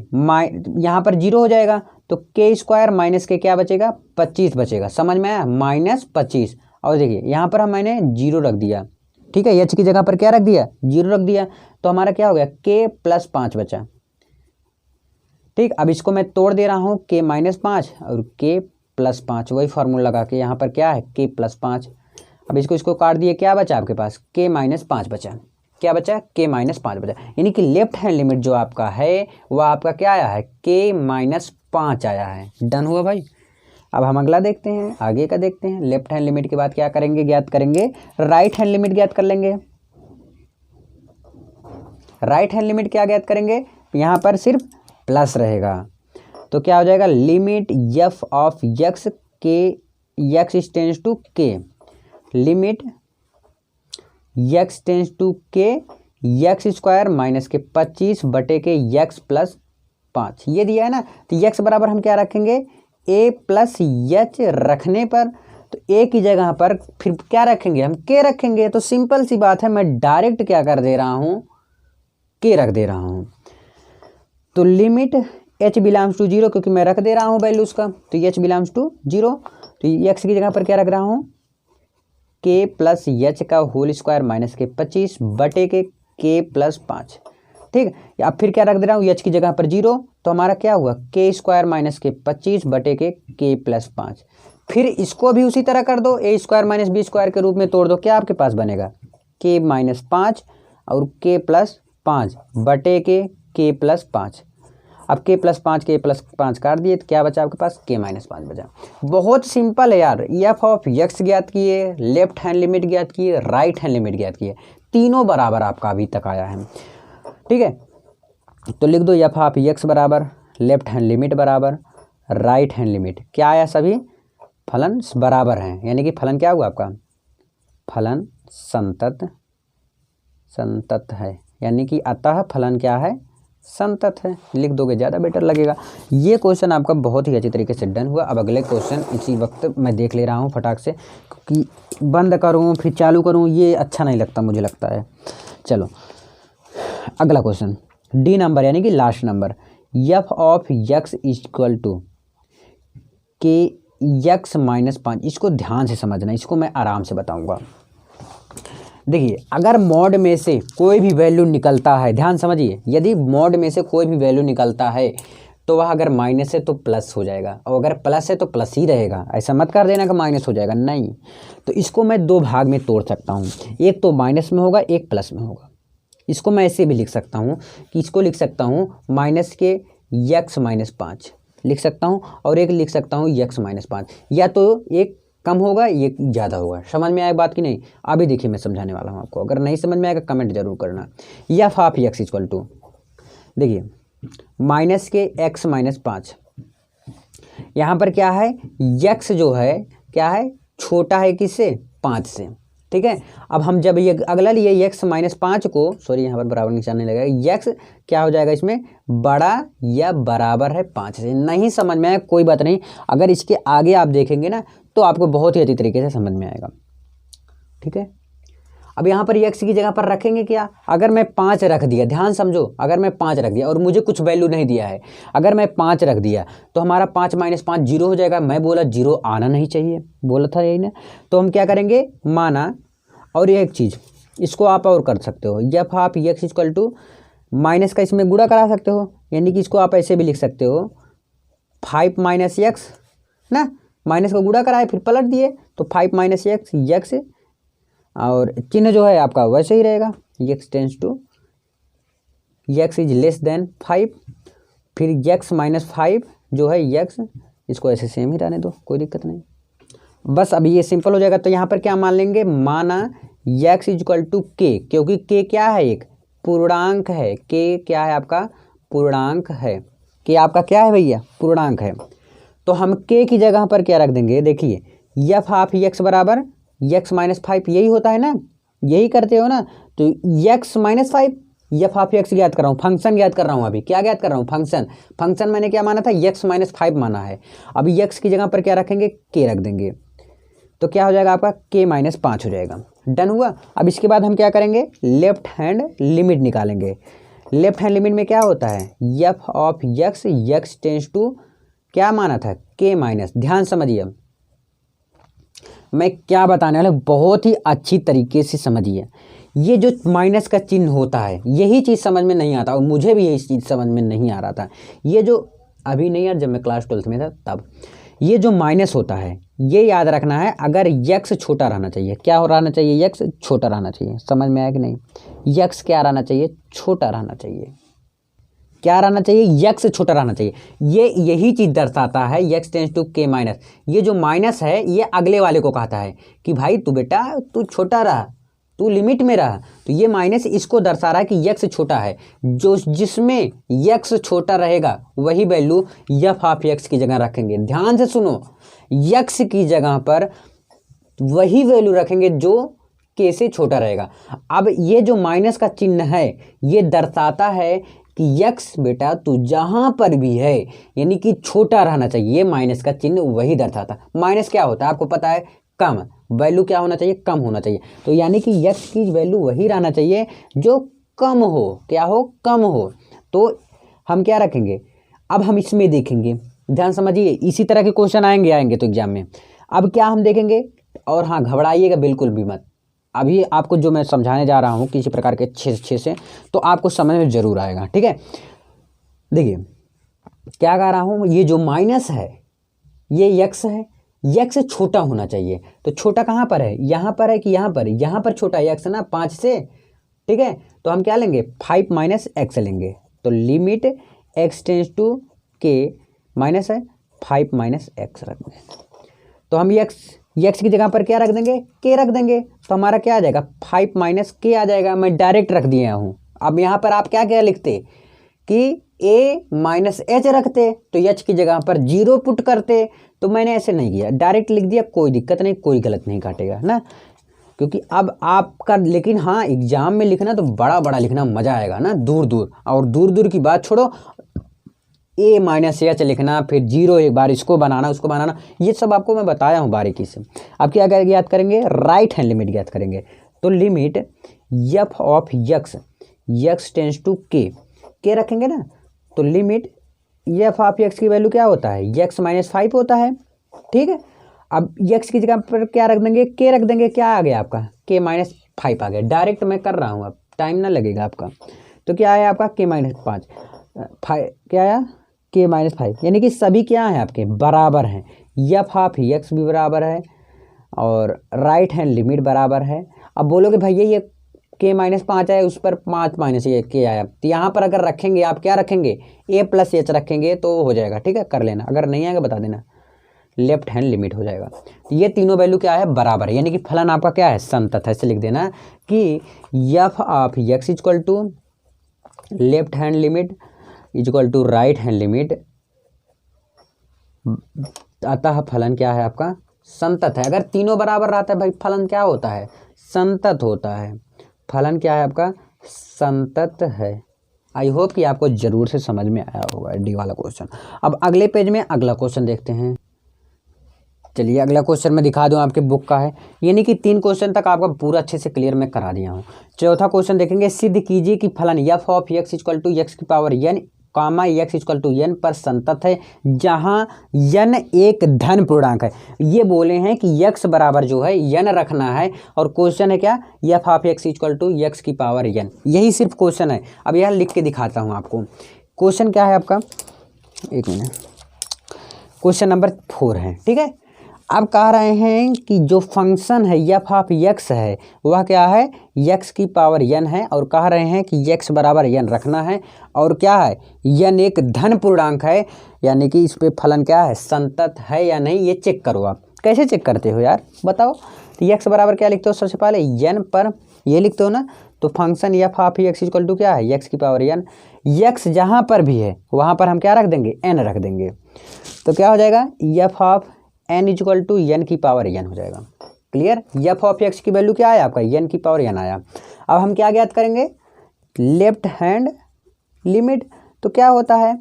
यहाँ पर 0 हो जाएगा तो के स्क्वायर माइनस के क्या बचेगा 25 बचेगा। समझ में आया, -25। और देखिए यहाँ पर मैंने 0 रख दिया, ठीक है। h की जगह पर क्या रख दिया 0 रख दिया, तो हमारा क्या हो गया के प्लस 5 बचा। ठीक, अब इसको मैं तोड़ दे रहा हूँ के -5 और के प्लस 5, वही फार्मूला लगा के यहाँ पर क्या है के प्लस 5। अब इसको काट दिए, क्या बचा आपके पास के -5 बचा। क्या बचा के -5 बचा, यानी कि लेफ्ट हैंड लिमिट जो आपका है वह आपका क्या आया है के -5 आया है। डन हुआ भाई। अब हम अगला देखते हैं, आगे का देखते हैं। लेफ्ट हैंड लिमिट के बाद क्या करेंगे, ज्ञात करेंगे राइट हैंड लिमिट ज्ञात कर लेंगे। राइट हैंड लिमिट क्या ज्ञात करेंगे, यहाँ पर सिर्फ प्लस रहेगा तो क्या हो जाएगा लिमिट एफ ऑफ एक्स के एक्स टेंस टू के, लिमिट एक्स टेंस टू के एक्स स्क्वायर माइनस के 25 बटे के एक्स प्लस 5, ये दिया है ना। तो एक्स बराबर हम क्या रखेंगे ए प्लस एच रखने पर, तो ए की जगह पर फिर क्या रखेंगे हम के रखेंगे। तो सिंपल सी बात है, मैं डायरेक्ट क्या कर दे रहा हूँ के रख दे रहा हूँ। तो लिमिट h बिलोंग्स टू 0, क्योंकि मैं रख दे रहा हूँ वैल्यू उसका, तो h बिलोंग्स टू 0। तो x की जगह पर क्या रख रहा हूँ k प्लस एच का होल स्क्वायर माइनस के 25 बटे के k प्लस 5। ठीक, अब फिर क्या रख दे रहा हूँ h की जगह पर 0, तो हमारा क्या हुआ k स्क्वायर माइनस के 25 बटे के k प्लस 5। फिर इसको भी उसी तरह कर दो, a square minus b square के रूप में तोड़ दो, क्या आपके पास बनेगा k माइनस 5 और k प्लस 5 बटे के k प्लस 5। अब k प्लस 5 काट दिए तो क्या बचा आपके पास k माइनस 5 बचा। बहुत सिंपल है यार। एफ ऑफ एक्स ज्ञात किए, लेफ्ट हैंड लिमिट ज्ञात किए, राइट हैंड लिमिट ज्ञात किए, तीनों बराबर आपका अभी तक आया है। ठीक है, तो लिख दो एफ ऑफ एक्स बराबर लेफ्ट हैंड लिमिट बराबर राइट हैंड लिमिट। क्या आया, सभी फलन बराबर हैं, यानी कि फलन क्या हुआ आपका फलन संतत है, यानी कि अतः फलन क्या है संतत है। लिख दोगे ज़्यादा बेटर लगेगा। ये क्वेश्चन आपका बहुत ही अच्छी तरीके से डन हुआ। अब अगले क्वेश्चन इसी वक्त मैं देख ले रहा हूँ फटाक से, क्योंकि बंद करूँ फिर चालू करूँ ये अच्छा नहीं लगता मुझे लगता है। चलो अगला क्वेश्चन डी नंबर यानी कि last number, f of x equal to के एक्स माइनस 5। इसको ध्यान से समझना, इसको मैं आराम से बताऊँगा। देखिए अगर मॉड में से कोई भी वैल्यू निकलता है, ध्यान समझिए, यदि मॉड में से कोई भी वैल्यू निकलता है तो वह अगर माइनस है तो प्लस हो जाएगा, और अगर प्लस है तो प्लस ही रहेगा। ऐसा मत कर देना कि माइनस हो जाएगा, नहीं। तो इसको मैं दो भाग में तोड़ सकता हूँ, एक तो माइनस में होगा, एक प्लस में होगा। इसको मैं ऐसे भी लिख सकता हूँ कि इसको लिख सकता हूँ माइनस के एक्स माइनस 5 लिख सकता हूँ, और एक लिख सकता हूँ एक्स माइनस 5, या तो एक कम होगा ये ज़्यादा होगा। समझ में आया बात कि नहीं? अभी देखिए मैं समझाने वाला हूँ आपको, अगर नहीं समझ में आएगा कमेंट जरूर करना। F of x equal to, देखिए माइनस के एक्स माइनस 5, यहाँ पर क्या है एक्स जो है क्या है छोटा है किससे 5 से। ठीक है, अब हम जब ये अगला लिए एक्स माइनस 5 को, सॉरी यहाँ पर बराबर निशान नहीं लगेगा, एक्स क्या हो जाएगा इसमें बड़ा या बराबर है 5 से। नहीं समझ में आया कोई बात नहीं, अगर इसके आगे आप देखेंगे ना तो आपको बहुत ही अच्छी तरीके से समझ में आएगा। ठीक है, अब यहाँ पर एक्स की जगह पर रखेंगे क्या, अगर मैं 5 रख दिया, ध्यान समझो, अगर मैं 5 रख दिया और मुझे कुछ वैल्यू नहीं दिया है, अगर मैं 5 रख दिया तो हमारा 5 माइनस 5 0 हो जाएगा। मैं बोला 0 आना नहीं चाहिए, बोला था यही ना। तो हम क्या करेंगे माना, और एक चीज़ इसको आप और कर सकते हो, f of x equal to minus का इसमें गुणा करा सकते हो, यानी कि इसको आप ऐसे भी लिख सकते हो 5 माइनस एक्स ना, माइनस का गुणा कराए फिर पलट दिए तो 5 माइनस एक्स एक्स, और चिन्ह जो है आपका वैसे ही रहेगा, x tends to x is less than 5, फिर एक्स माइनस 5 जो है एक्स, इसको ऐसे सेम ही रहने दो, कोई दिक्कत नहीं। बस अभी ये सिंपल हो जाएगा। तो यहाँ पर क्या मान लेंगे, माना एक्स इज इक्वल टू के, क्योंकि के क्या है एक पूर्णांक है, के क्या है आपका पूर्णांक है, के आपका क्या है भैया, पूर्णांक है। तो हम के की जगह पर क्या रख देंगे, देखिए एफ ऑफ एक्स बराबर एक्स माइनस 5, यही होता है ना, यही करते हो ना। तो x minus 5 F of x ज्ञात कर रहा हूँ, फंक्शन ज्ञात कर रहा हूँ। अभी क्या ज्ञात कर रहा हूँ, फंक्शन मैंने क्या माना था, एक्स माइनस 5 माना है। अभी एक्स की जगह पर क्या रखेंगे, के रख देंगे, तो क्या हो जाएगा आपका के माइनस 5 हो जाएगा। डन हुआ। अब इसके बाद हम क्या करेंगे, लेफ्ट हैंड लिमिट निकालेंगे। लेफ्ट हैंड लिमिट में क्या होता है, f of x, x tends to क्या माना था, के माइनस। ध्यान समझिए मैं क्या बताने वाला, बहुत ही अच्छी तरीके से समझिए। ये जो माइनस का चिन्ह होता है, यही चीज़ समझ में नहीं आता, और मुझे भी यही चीज़ समझ में नहीं आ रहा था। ये जो अभी नहीं यार, जब मैं क्लास 12th में था तब, ये जो माइनस होता है, ये याद रखना है, अगर यक्स छोटा रहना चाहिए, क्या रहना चाहिए, यक्स छोटा रहना चाहिए। समझ में आया कि नहीं, यक्स क्या रहना चाहिए, छोटा रहना चाहिए। क्या रहना चाहिए, यक्स छोटा रहना चाहिए। ये यही चीज़ दर्शाता है यक्स टेंस टू के माइनस। ये जो माइनस है, ये अगले वाले को कहता है कि भाई तू बेटा तू छोटा रहा, तू लिमिट में रहा। तो ये माइनस इसको दर्शा रहा है कि यक्स छोटा है। जो जिसमें यक्स छोटा रहेगा वही वैल्यू एफ ऑफ एक्स की जगह रखेंगे। ध्यान से सुनो, यक्स की जगह पर वही वैल्यू रखेंगे जो के से छोटा रहेगा। अब ये जो माइनस का चिन्ह है, ये दर्शाता है कि यक्स बेटा तू जहाँ पर भी है, यानी कि छोटा रहना चाहिए। ये माइनस का चिन्ह वही दर्शाता। माइनस क्या होता है आपको पता है, कम। वैल्यू क्या होना चाहिए, कम होना चाहिए। तो यानी कि यक्स की वैल्यू वही रहना चाहिए जो कम हो, क्या हो, कम हो। तो हम क्या रखेंगे, अब हम इसमें देखेंगे, ध्यान समझिए, इसी तरह के क्वेश्चन आएंगे तो एग्जाम में। अब क्या हम देखेंगे, और हाँ घबराइएगा बिल्कुल भी मत, अभी आपको जो मैं समझाने जा रहा हूँ किसी प्रकार के अच्छे से, तो आपको समझ में जरूर आएगा, ठीक है। देखिए क्या कह रहा हूँ, ये जो माइनस है ये यक्स है, यक्स से छोटा होना चाहिए। तो छोटा कहाँ पर है, यहाँ पर है कि यहाँ पर, यहाँ पर छोटा यक्स ना 5 से, ठीक है। तो हम क्या लेंगे, 5 माइनस एक्स लेंगे। तो लिमिट एक्स टेंस टू के माइनस है 5 माइनस एक्स रख देंगे। तो हम यक्स की जगह पर क्या रख देंगे, के रख देंगे। तो हमारा क्या आ जाएगा, 5 माइनस के आ जाएगा। मैं डायरेक्ट रख दिया हूँ। अब यहाँ पर आप क्या क्या लिखते कि ए माइनस एच रखते, तो एच की जगह पर 0 पुट करते। तो मैंने ऐसे नहीं किया, डायरेक्ट लिख दिया, कोई दिक्कत नहीं, कोई गलत नहीं काटेगा ना, क्योंकि अब आपका, लेकिन हाँ एग्जाम में लिखना तो बड़ा बड़ा लिखना, मज़ा आएगा ना, दूर दूर। और दूर दूर की बात छोड़ो, ए माइनस एच लिखना, फिर 0 एक बार इसको बनाना उसको बनाना, ये सब आपको मैं बताया हूँ बारीकी से। अब क्या ज्ञात करेंगे, राइट हैंड लिमिट ज्ञात करेंगे। तो limit f of x, x tends to के रखेंगे ना। तो लिमिट एफ ऑफ एक्स की वैल्यू क्या होता है, एक्स माइनस 5 होता है, ठीक है। अब एक्स की जगह पर क्या रख देंगे, के रख देंगे। क्या आ गया आपका, के माइनस 5 आ गया। डायरेक्ट मैं कर रहा हूँ, अब टाइम ना लगेगा आपका। तो क्या आया आपका, के माइनस 5, क्या आया, के माइनस 5, यानी कि सभी क्या है आपके बराबर हैं। एफ ऑफ एक्स भी बराबर है और राइट हैंड लिमिट बराबर है। अब बोलोगे भैया ये के माइनस 5 आया, उस पर 5 माइनस ये के आया। तो यहाँ पर अगर रखेंगे आप, क्या रखेंगे, ए प्लस एच रखेंगे तो हो जाएगा, ठीक है, कर लेना। अगर नहीं आएगा बता देना, लेफ्ट हैंड लिमिट हो जाएगा। तो ये तीनों वैल्यू क्या है, बराबर है, यानी कि फलन आपका क्या है, संतत है। ऐसे लिख देना कि f of x equal to left hand limit equal to right hand limit, अतः फलन क्या है आपका, संतत है। अगर तीनों बराबर रहता है भाई, फलन क्या होता है, संतत होता है। फलन क्या है आपका, संतत है। आई होप कि आपको जरूर से समझ में आया होगा डी वाला क्वेश्चन। अब अगले पेज में अगला क्वेश्चन देखते हैं। चलिए अगला क्वेश्चन मैं दिखा दूं, आपके बुक का है, यानी कि 3 क्वेश्चन तक आपका पूरा अच्छे से क्लियर मैं करा दिया हूँ। चौथा क्वेश्चन देखेंगे, सिद्ध कीजिए कि फलन f of x equal to x की power n comma x equal to n पर संतत है, जहां एन एक धन पूर्णांक है। ये बोले हैं कि एक्स बराबर जो है एन रखना है, और क्वेश्चन है क्या, f of x equal to x की पावर एन, यही सिर्फ क्वेश्चन है। अब यह लिख के दिखाता हूँ आपको। क्वेश्चन क्या है आपका, एक मिनट, क्वेश्चन नंबर 4 है, ठीक है। अब कह रहे हैं कि जो फंक्शन है एफ ऑफ एक्स है वह क्या है, एक्स की पावर एन है, और कह रहे हैं कि एक्स बराबर एन रखना है, और क्या है, एन एक धन पूर्णांक है, यानी कि इस पे फलन क्या है, संतत है या नहीं, ये चेक करो। आप कैसे चेक करते हो यार, बताओ। तो एक्स बराबर क्या लिखते हो, सबसे पहले एन पर ये लिखते हो ना, तो function f of x equal to क्या है, एक्स की पावर एन। एक्स जहाँ पर भी है वहाँ पर हम क्या रख देंगे, एन रख देंगे। तो क्या हो जाएगा, f of n equal to n की पावर एन हो जाएगा। क्लियर। एफ ऑफ एक्स की वैल्यू क्या आया आपका, एन की पावर एन आया। अब हम क्या ज्ञात करेंगे, लेफ्ट हैंड लिमिट। तो क्या होता है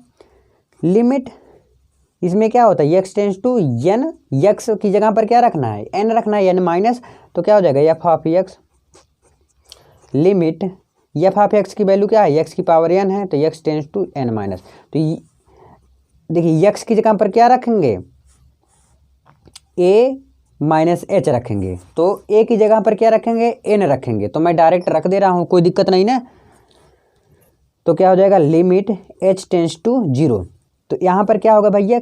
लिमिट, इसमें क्या होता है, x tends to n, x की जगह पर क्या रखना है, एन रखना है, एन माइनस। तो क्या हो जाएगा, f of x limit, f of x की वैल्यू क्या है, एक्स की पावर एन है, तो x tends to n minus. तो देखिए एक्स की जगह पर क्या रखेंगे, ए माइनस एच रखेंगे। तो ए की जगह पर क्या रखेंगे, एन रखेंगे। तो मैं डायरेक्ट रख दे रहा हूँ, कोई दिक्कत नहीं ना। तो क्या हो जाएगा, limit h tends to zero. तो यहाँ पर क्या होगा भैया,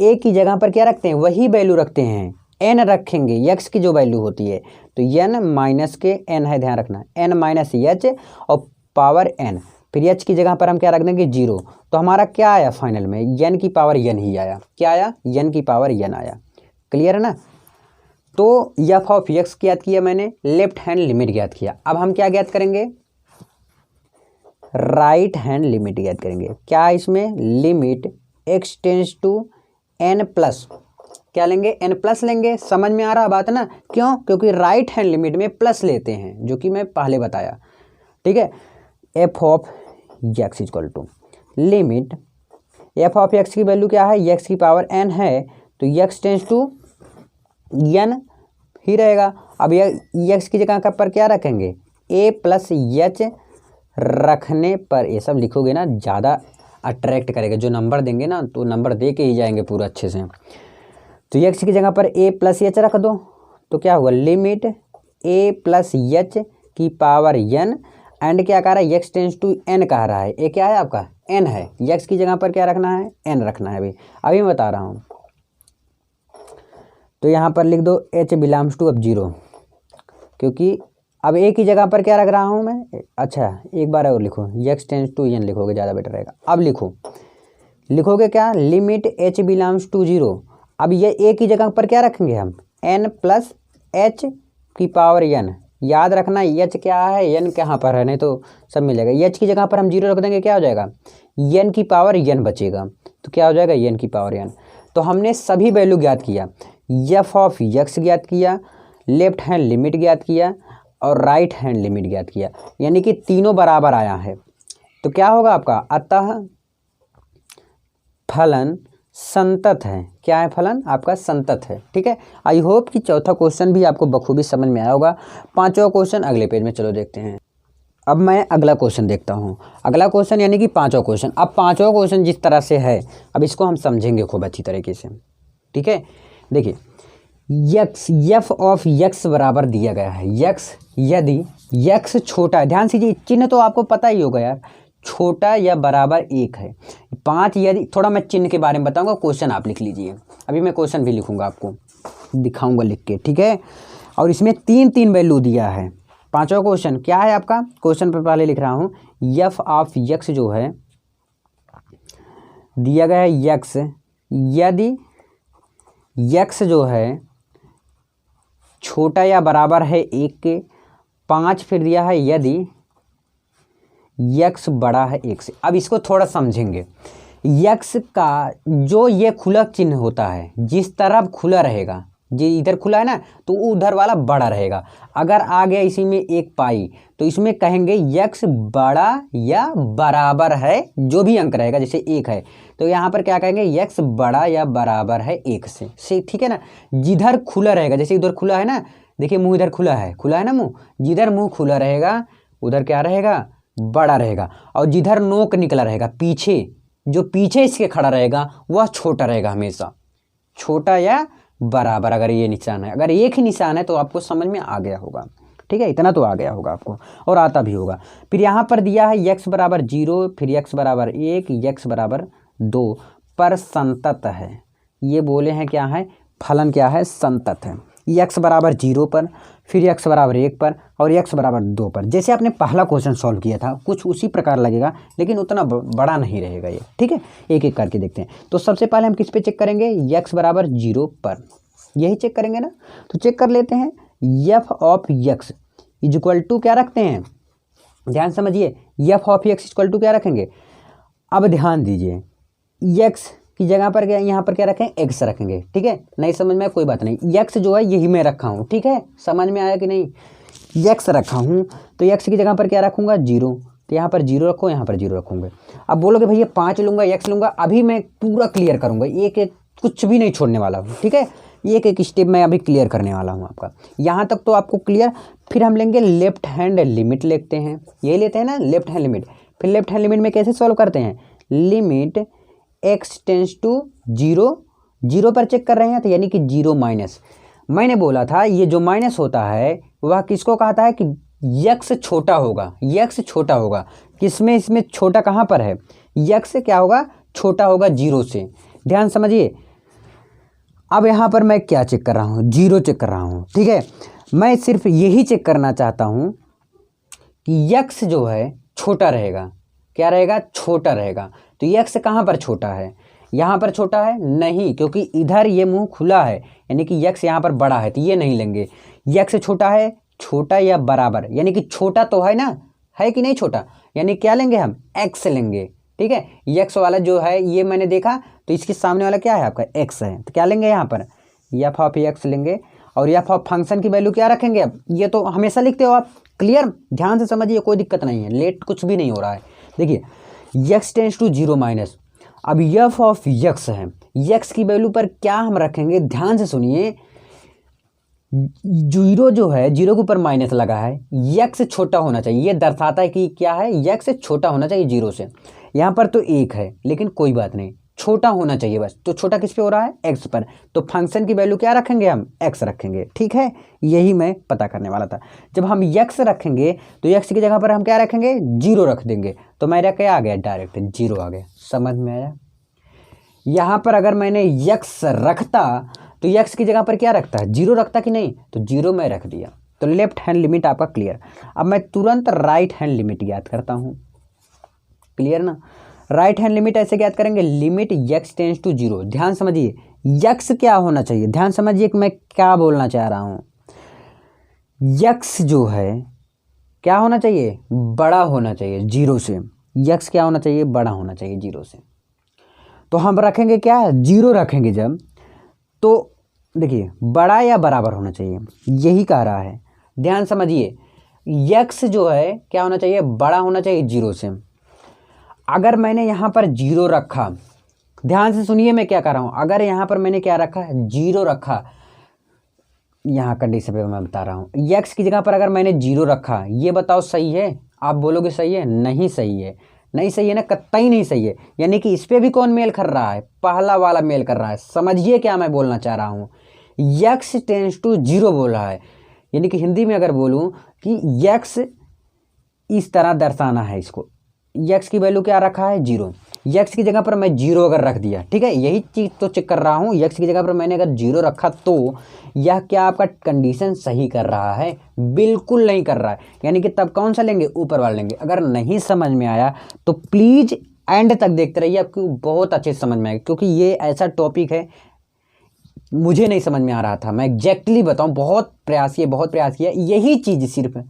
ए की जगह पर क्या रखते हैं, वही वैल्यू रखते हैं, एन रखेंगे, एक्स की जो वैल्यू होती है। तो एन माइनस के एन है, ध्यान रखना, एन माइनस एच और पावर एन, फिर एच की जगह पर हम क्या रख देंगे, जीरो। तो हमारा क्या आया फाइनल में, एन की पावर एन ही आया। क्या आया, एन की पावर एन आया। क्लियर है ना। तो एफ ऑफ एक्स ज्ञात किया मैंने, लेफ्ट हैंड लिमिट ज्ञात किया। अब हम क्या ज्ञात करेंगे, राइट हैंड लिमिट ज्ञात करेंगे। क्या इसमें, limit x tends to n plus, क्या लेंगे, एन प्लस लेंगे। समझ में आ रहा बात ना, क्यों, क्योंकि राइट हैंड लिमिट में प्लस लेते हैं, जो कि मैं पहले बताया। ठीक है। F of x equal to limit, f of x की वैल्यू क्या है, एक्स की पावर एन है, तो एक्स टेंस टू एन ही रहेगा। अब एक्स की जगह पर क्या रखेंगे, ए प्लस एच रखने पर, ये सब लिखोगे ना ज़्यादा अट्रैक्ट करेगा। जो नंबर देंगे ना तो नंबर दे के ही जाएंगे पूरा अच्छे से। तो एक्स की जगह पर ए प्लस एच रख दो, तो क्या होगा, लिमिट ए प्लस एच की पावर एन, एंड क्या कह रहा है, एक्स टेंस टू एन कह रहा है। ए क्या है आपका, एन है। एक्स की जगह पर क्या रखना है, एन रखना है। अभी मैं बता रहा हूँ। तो यहाँ पर लिख दो एच बिलोंग्स टू अब जीरो, क्योंकि अब ए की जगह पर क्या रख रहा हूँ मैं। अच्छा एक बार और लिखो, एक्स टेंस टू एन लिखोगे ज़्यादा बेटर रहेगा। अब लिखोगे क्या, limit h belongs to zero. अब ये ए की जगह पर क्या रखेंगे हम, एन प्लस एच की पावर एन। याद रखना एच क्या है, एन कहाँ पर है, नहीं तो सब मिलेगा। एच की जगह पर हम जीरो रख देंगे, क्या हो जाएगा, एन की पावर एन बचेगा। तो क्या हो जाएगा, एन की पावर एन। तो हमने सभी वैल्यू ज्ञात किया, एफ ऑफ एक्स ज्ञात किया, लेफ्ट हैंड लिमिट ज्ञात किया और राइट हैंड लिमिट ज्ञात किया, यानी कि तीनों बराबर आया है। तो क्या होगा आपका, अतः फलन संतत है। क्या है, फलन आपका संतत है। ठीक है। आई होप कि चौथा क्वेश्चन भी आपको बखूबी समझ में आया होगा। पांचवा क्वेश्चन अगले पेज में चलो देखते हैं। अब मैं अगला क्वेश्चन देखता हूँ। अगला क्वेश्चन यानी कि पांचवा क्वेश्चन। अब पांचवा क्वेश्चन जिस तरह से है, अब इसको हम समझेंगे खूब अच्छी तरीके से। ठीक है। देखिए यक्स, एफ ऑफ यक्स बराबर दिया गया है, यक्स यदि यक्स छोटा है, ध्यान से चिन्ह तो आपको पता ही होगा यार, छोटा या बराबर एक है। 5 यदि, थोड़ा मैं चिन्ह के बारे में बताऊंगा, क्वेश्चन आप लिख लीजिए। अभी मैं क्वेश्चन भी लिखूंगा, आपको दिखाऊंगा लिख के। ठीक है। और इसमें 3 वैल्यू दिया है। पांचवा क्वेश्चन क्या है आपका, क्वेश्चन पर पहले लिख रहा हूँ, एफ ऑफ यक्स जो है दिया गया है, यक्स यदि यक्स जो है छोटा या बराबर है 1 के। 5 फिर दिया है यदि यक्स बड़ा है 1 से। अब इसको थोड़ा समझेंगे। यक्स का जो ये खुला चिन्ह होता है, जिस तरफ खुला रहेगा, जी इधर खुला है ना, तो उधर वाला बड़ा रहेगा। अगर आ गया इसी में 1 पाई, तो इसमें कहेंगे यक्स बड़ा या बराबर है, जो भी अंक रहेगा, जैसे 1 है तो यहाँ पर क्या कहेंगे, यक्स बड़ा या बराबर है 1 से। ठीक है ना। जिधर खुला रहेगा, जैसे इधर खुला है ना, देखिए मुंह इधर खुला है ना मुंह, जिधर मुंह खुला रहेगा उधर क्या रहेगा, बड़ा रहेगा। और जिधर नोक निकला रहेगा, पीछे जो पीछे इसके खड़ा रहेगा वह छोटा रहेगा, हमेशा छोटा या बराबर। अगर ये निशान है, अगर एक ही निशान है तो आपको समझ में आ गया होगा। ठीक है, इतना तो आ गया होगा आपको और आता भी होगा। फिर यहाँ पर दिया है यक्स बराबर 0, फिर यक्स बराबर 1, यक्स बराबर 2 पर संतत है। ये बोले हैं क्या है, फलन क्या है, संतत है। यक्स बराबर 0 पर, फिर यक्स बराबर 1 पर और यक्स बराबर 2 पर। जैसे आपने पहला क्वेश्चन सॉल्व किया था, कुछ उसी प्रकार लगेगा, लेकिन उतना बड़ा नहीं रहेगा ये। ठीक है, एक एक करके देखते हैं। तो सबसे पहले हम किस पे चेक करेंगे, यक्स बराबर 0 पर, यही चेक करेंगे ना। तो चेक कर लेते हैं, f of x is equal to क्या रखते हैं, ध्यान समझिए, f of x equal to क्या रखेंगे, अब ध्यान दीजिए, एक्स की जगह पर क्या यहाँ पर क्या रखें, एक्स रखेंगे, ठीक है। नहीं समझ में कोई बात नहीं, एक्स जो है यही मैं रखा हूँ, ठीक है, समझ में आया कि नहीं, एक्स रखा हूँ तो एक्स की जगह पर क्या रखूँगा, जीरो, तो यहाँ पर जीरो रखो, यहाँ पर जीरो रखूँगे। अब बोलोगे भैया 5 लूँगा, एक्स लूँगा, अभी मैं पूरा क्लियर करूँगा, एक एक कुछ भी नहीं छोड़ने वाला हूँ, ठीक है, एक एक स्टेप मैं अभी क्लियर करने वाला हूँ आपका, यहाँ तक तो आपको क्लियर। फिर हम लेंगे लेफ्ट हैंड लिमिट, लेते हैं, यही लेते हैं ना लेफ्ट हैंड लिमिट। फिर लेफ्ट हैंड लिमिट में कैसे सॉल्व करते हैं, limit x tends to zero, zero पर चेक कर रहे हैं तो यानी कि जीरो माइनस, मैंने बोला था ये जो माइनस होता है वह किसको कहता है कि यक्स छोटा होगा, यक्स छोटा होगा, किसमें, इसमें छोटा कहाँ पर है, यक्स क्या होगा, छोटा होगा जीरो से, ध्यान समझिए। अब यहाँ पर मैं क्या चेक कर रहा हूँ, जीरो चेक कर रहा हूँ, ठीक है, मैं सिर्फ यही चेक करना चाहता हूँ कि यक्स जो है छोटा रहेगा, क्या रहेगा, छोटा रहेगा। तो यक्स कहाँ पर छोटा है, यहाँ पर छोटा है नहीं, क्योंकि इधर ये मुंह खुला है, यानी कि यक्स यहाँ पर बड़ा है, तो ये नहीं लेंगे। यक्स छोटा है, छोटा या बराबर, यानी कि छोटा तो है ना, है कि नहीं छोटा, यानी क्या लेंगे हम, एक्स लेंगे, ठीक है। यक्स वाला जो है ये मैंने देखा तो इसके सामने वाला क्या है आपका, एक्स है, तो क्या लेंगे यहाँ पर, एफ ऑफ एक्स लेंगे। और एफ ऑफ फंक्शन की वैल्यू क्या रखेंगे, अब ये तो हमेशा लिखते हो आप, क्लियर, ध्यान से समझिए, कोई दिक्कत नहीं है, लेट कुछ भी नहीं हो रहा है। देखिए x tends to zero minus, अब एफ ऑफ यक्स है, यक्स की वैल्यू पर क्या हम रखेंगे, ध्यान से सुनिए, जीरो जो है, जीरो के ऊपर माइनस लगा है, यक्स छोटा होना चाहिए, ये दर्शाता है कि क्या है, यक्स छोटा होना चाहिए जीरो से। यहाँ पर तो एक है लेकिन कोई बात नहीं, छोटा होना चाहिए बस, तो छोटा किस पे हो रहा है, एक्स पर, तो फंक्शन की वैल्यू क्या रखेंगे हम, एक्स रखेंगे, ठीक है, यही मैं पता करने वाला था। जब हम एक्स रखेंगे तो एक्स की जगह पर हम क्या रखेंगे, जीरो रख देंगे, तो मेरा क्या आ गया, डायरेक्ट जीरो आ गया, समझ में आया। यहाँ पर अगर मैंने एक्स रखता तो एक्स की जगह पर क्या रखता है, जीरो रखता कि नहीं, तो जीरो मैं रख दिया, तो लेफ्ट हैंड लिमिट आपका क्लियर। अब मैं तुरंत राइट हैंड लिमिट ज्ञात करता हूँ, क्लियर ना, राइट हैंड लिमिट ऐसे ज्ञात करेंगे, limit x tends to zero, ध्यान समझिए, एक्स क्या होना चाहिए, ध्यान समझिए कि मैं क्या बोलना चाह रहा हूँ, एक्स जो है क्या होना चाहिए, बड़ा होना चाहिए जीरो से, एक्स क्या होना चाहिए, बड़ा होना चाहिए जीरो से। तो हम रखेंगे क्या, जीरो रखेंगे जब, तो देखिए बड़ा या बराबर होना चाहिए, यही कह रहा है, ध्यान समझिए, एक्स जो है क्या होना चाहिए, बड़ा होना चाहिए जीरो से। अगर मैंने यहाँ पर जीरो रखा, ध्यान से सुनिए मैं क्या कर रहा हूँ, अगर यहाँ पर मैंने क्या रखा, जीरो रखा, यहाँ कंडीशन पे मैं बता रहा हूँ, एक्स की जगह पर अगर मैंने जीरो रखा, ये बताओ सही है, आप बोलोगे सही है, नहीं सही है, नहीं सही है ना, कतई नहीं सही है, यानी कि इस पे भी कौन मेल कर रहा है, पहला वाला मेल कर रहा है। समझिए क्या मैं बोलना चाह रहा हूँ, एक्स टेंस टू जीरो बोल रहा है, यानी कि हिंदी में अगर बोलूँ कि एक्स इस तरह दर्शाना है इसको, एक्स की वैल्यू क्या रखा है, जीरो, एक्स की जगह पर मैं जीरो अगर रख दिया, ठीक है, यही चीज़ तो चेक कर रहा हूँ, एक्स की जगह पर मैंने अगर जीरो रखा तो यह क्या आपका कंडीशन सही कर रहा है, बिल्कुल नहीं कर रहा है, यानी कि तब कौन सा लेंगे, ऊपर वाला लेंगे। अगर नहीं समझ में आया तो प्लीज़ एंड तक देखते रहिए, आपको बहुत अच्छे से समझ में आएगा, क्योंकि ये ऐसा टॉपिक है मुझे नहीं समझ में आ रहा था, मैं एग्जैक्टली बताऊँ, बहुत प्रयास किया, यही चीज़ सिर्फ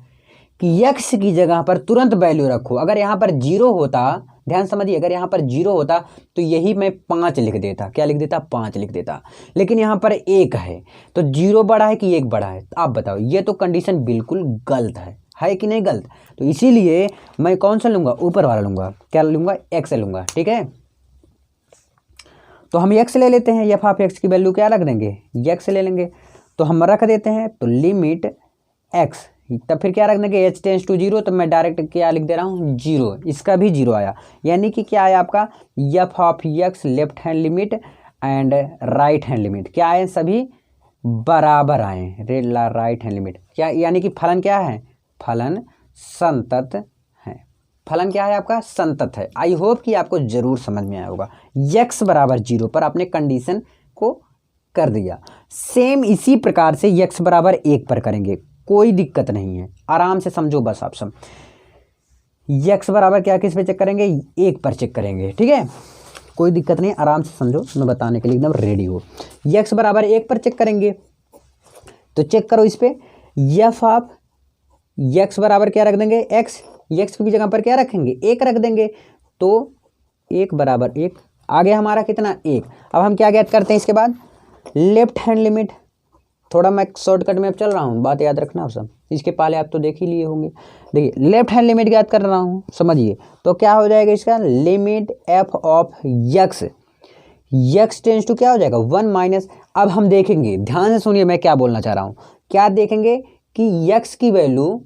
कि एक्स की जगह पर तुरंत वैल्यू रखो। अगर यहाँ पर जीरो होता, ध्यान समझिए, अगर यहाँ पर जीरो होता तो यही मैं 5 लिख देता, क्या लिख देता, 5 लिख देता, लेकिन यहाँ पर एक है, तो जीरो बड़ा है कि एक बड़ा है, आप बताओ, ये तो कंडीशन बिल्कुल गलत है कि नहीं गलत। तो इसीलिए मैं कौन सा लूँगा, ऊपर वाला लूँगा, क्या लूँगा, एक्स लूँगा, ठीक है। तो हम एक्स ले लेते हैं, एफ ऑफ एक्स की वैल्यू क्या रख देंगे, एक्स ले लेंगे, तो हम रख देते हैं, तो लिमिट एक्स, तब फिर क्या रख देंगे, एच टेंस टू जीरो, तो मैं डायरेक्ट क्या लिख दे रहा हूँ, जीरो, इसका भी जीरो आया, यानी कि क्या आया आपका, F of x left hand limit and right hand limit क्या आए, सभी बराबर आए, राइट हैंड लिमिट क्या, यानी कि फलन क्या है, फलन संतत है, फलन क्या है आपका, संतत है। आई होप कि आपको जरूर समझ में आया होगा, एक्स बराबर जीरो पर आपने कंडीशन को कर दिया। सेम इसी प्रकार से एक्स बराबर 1 पर करेंगे, कोई दिक्कत नहीं है, आराम से समझो बस आप सब। एक्स बराबर क्या किस पे चेक करेंगे, 1 पर चेक करेंगे, ठीक है, कोई दिक्कत नहीं, आराम से समझो, मैं बताने के लिए एकदम रेडी हो। एक्स बराबर 1 पर चेक करेंगे, तो चेक करो इस पे, एफ ऑफ एक्स बराबर क्या रख देंगे, एक्स, एक्स की जगह पर क्या रखेंगे, 1 रख देंगे, तो 1 बराबर 1 आ गया हमारा कितना, 1। अब हम क्या ज्ञात करते हैं इसके बाद, लेफ्ट हैंड लिमिट। थोड़ा मैं शॉर्टकट में अब चल रहा हूँ, बात याद रखना आप सब, इसके पहले आप तो देख ही लिए होंगे। देखिए लेफ्ट हैंड लिमिट ज्ञात कर रहा हूँ, समझिए। तो क्या हो जाएगा इसका, limit f of x, x tends to क्या हो जाएगा 1 माइनस। अब हम देखेंगे, ध्यान से सुनिए मैं क्या बोलना चाह रहा हूँ, क्या देखेंगे कि यक्स की वैल्यू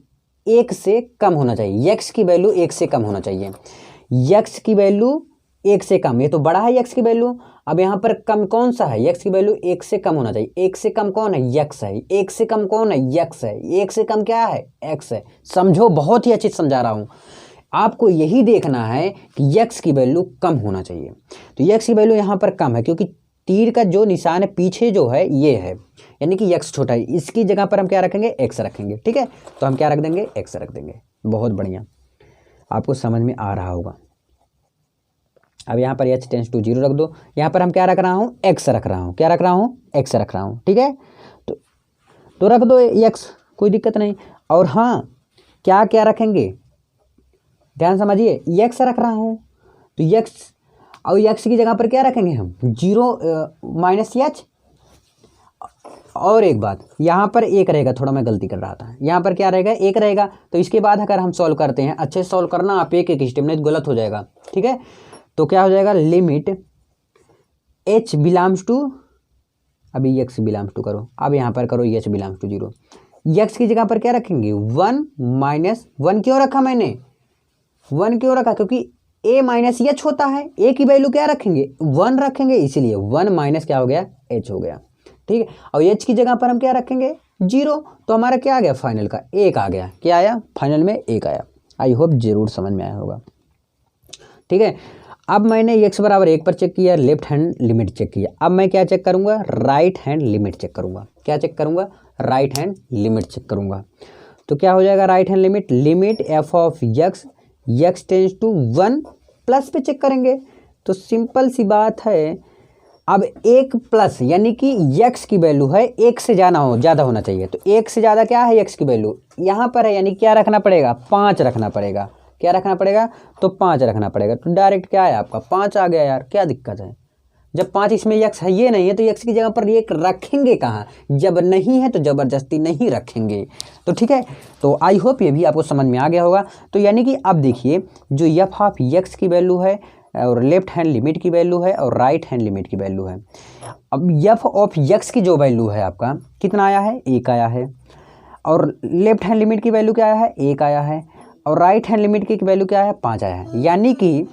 1 से कम होना चाहिए, यक्स की वैल्यू 1 से कम होना चाहिए, यक्स की वैल्यू 1 से कम, ये तो बड़ा है यक्स की वैल्यू। अब यहाँ पर कम कौन सा है, यक्स की वैल्यू 1 से कम होना चाहिए, 1 से कम कौन है, यक्स है, 1 से कम कौन है, यक्स है, 1 से कम क्या है, एक्स है। समझो, बहुत ही अच्छे से समझा रहा हूँ, आपको यही देखना है कि यक्स की वैल्यू कम होना चाहिए। तो यक्स की वैल्यू यहाँ पर कम है, क्योंकि तीर का जो निशान है पीछे जो है ये है, यानी कि यक्स छोटा है, इसकी जगह पर हम क्या रखेंगे, एक्स रखेंगे, ठीक है। तो हम क्या रख देंगे, एक्स रख देंगे। बहुत बढ़िया, आपको समझ में आ रहा होगा। अब यहाँ पर h टेंस टू 0 रख दो, यहाँ पर हम क्या रख रहा हूँ, x रख रहा हूँ, क्या रख रहा हूँ, x रख रहा हूँ, ठीक है। तो रख दो x, कोई दिक्कत नहीं। और हाँ, क्या क्या रखेंगे, ध्यान समझिए, x रख रहा हूँ, तो x, और x की जगह पर क्या रखेंगे हम, 0 माइनस h। और एक बात, यहाँ पर 1 रहेगा, थोड़ा मैं गलती कर रहा था, यहाँ पर क्या रहेगा, 1 रहेगा। तो इसके बाद अगर हम सॉल्व करते हैं, अच्छे से सॉल्व करना आप, एक एक स्टेप, नहीं तो गलत हो जाएगा, ठीक है। तो क्या हो जाएगा, लिमिट h बिलोंग्स टू, अभी x बिलोंग्स टू करो, अब यहाँ पर करो h बिलोंग्स टू 0। x की जगह पर क्या रखेंगे, 1 माइनस 1। क्यों रखा मैंने 1, क्यों रखा, क्योंकि a माइनस h होता है, a की वैल्यू क्या रखेंगे, 1 रखेंगे, इसीलिए 1 माइनस क्या हो गया, h हो गया, ठीक है। और h की जगह पर हम क्या रखेंगे, 0। तो हमारा क्या आ गया, फाइनल का 1 आ गया, क्या आया, फाइनल में 1 आया। आई होप जरूर समझ में आया होगा, ठीक है। अब मैंने x बराबर 1 पर चेक किया, लेफ्ट हैंड लिमिट चेक किया। अब मैं क्या चेक करूंगा, राइट हैंड लिमिट चेक करूंगा। क्या चेक करूंगा, राइट हैंड लिमिट चेक करूंगा। तो क्या हो जाएगा, right hand limit, limit f of x, x tends to 1 plus पे चेक करेंगे। तो सिंपल सी बात है, अब 1 प्लस, यानी कि यक्स की वैल्यू है 1 से ज़्यादा होना चाहिए। तो 1 से ज़्यादा क्या है, यक्स की वैल्यू यहाँ पर है, यानी क्या रखना पड़ेगा, 5 रखना पड़ेगा। क्या रखना पड़ेगा, तो 5 रखना पड़ेगा। तो डायरेक्ट क्या है आपका, 5 आ गया यार, क्या दिक्कत है। जब 5 इसमें यक्स है, ये नहीं है, तो यक्स की जगह पर ये रखेंगे कहाँ, जब नहीं है तो ज़बरदस्ती नहीं रखेंगे। तो ठीक है, तो आई होप ये भी आपको समझ में आ गया होगा। तो यानी कि अब देखिए, जो एफ ऑफ यक्स की वैल्यू है, और लेफ्ट हैंड लिमिट की वैल्यू है, और राइट हैंड लिमिट की वैल्यू है। अब एफ ऑफ यक्स की जो वैल्यू है आपका कितना आया है, 1 आया है, और लेफ्ट हैंड लिमिट की वैल्यू क्या आया है, 1 आया है, और राइट हैंड लिमिट की वैल्यू क्या है, 5 आया है। यानी कि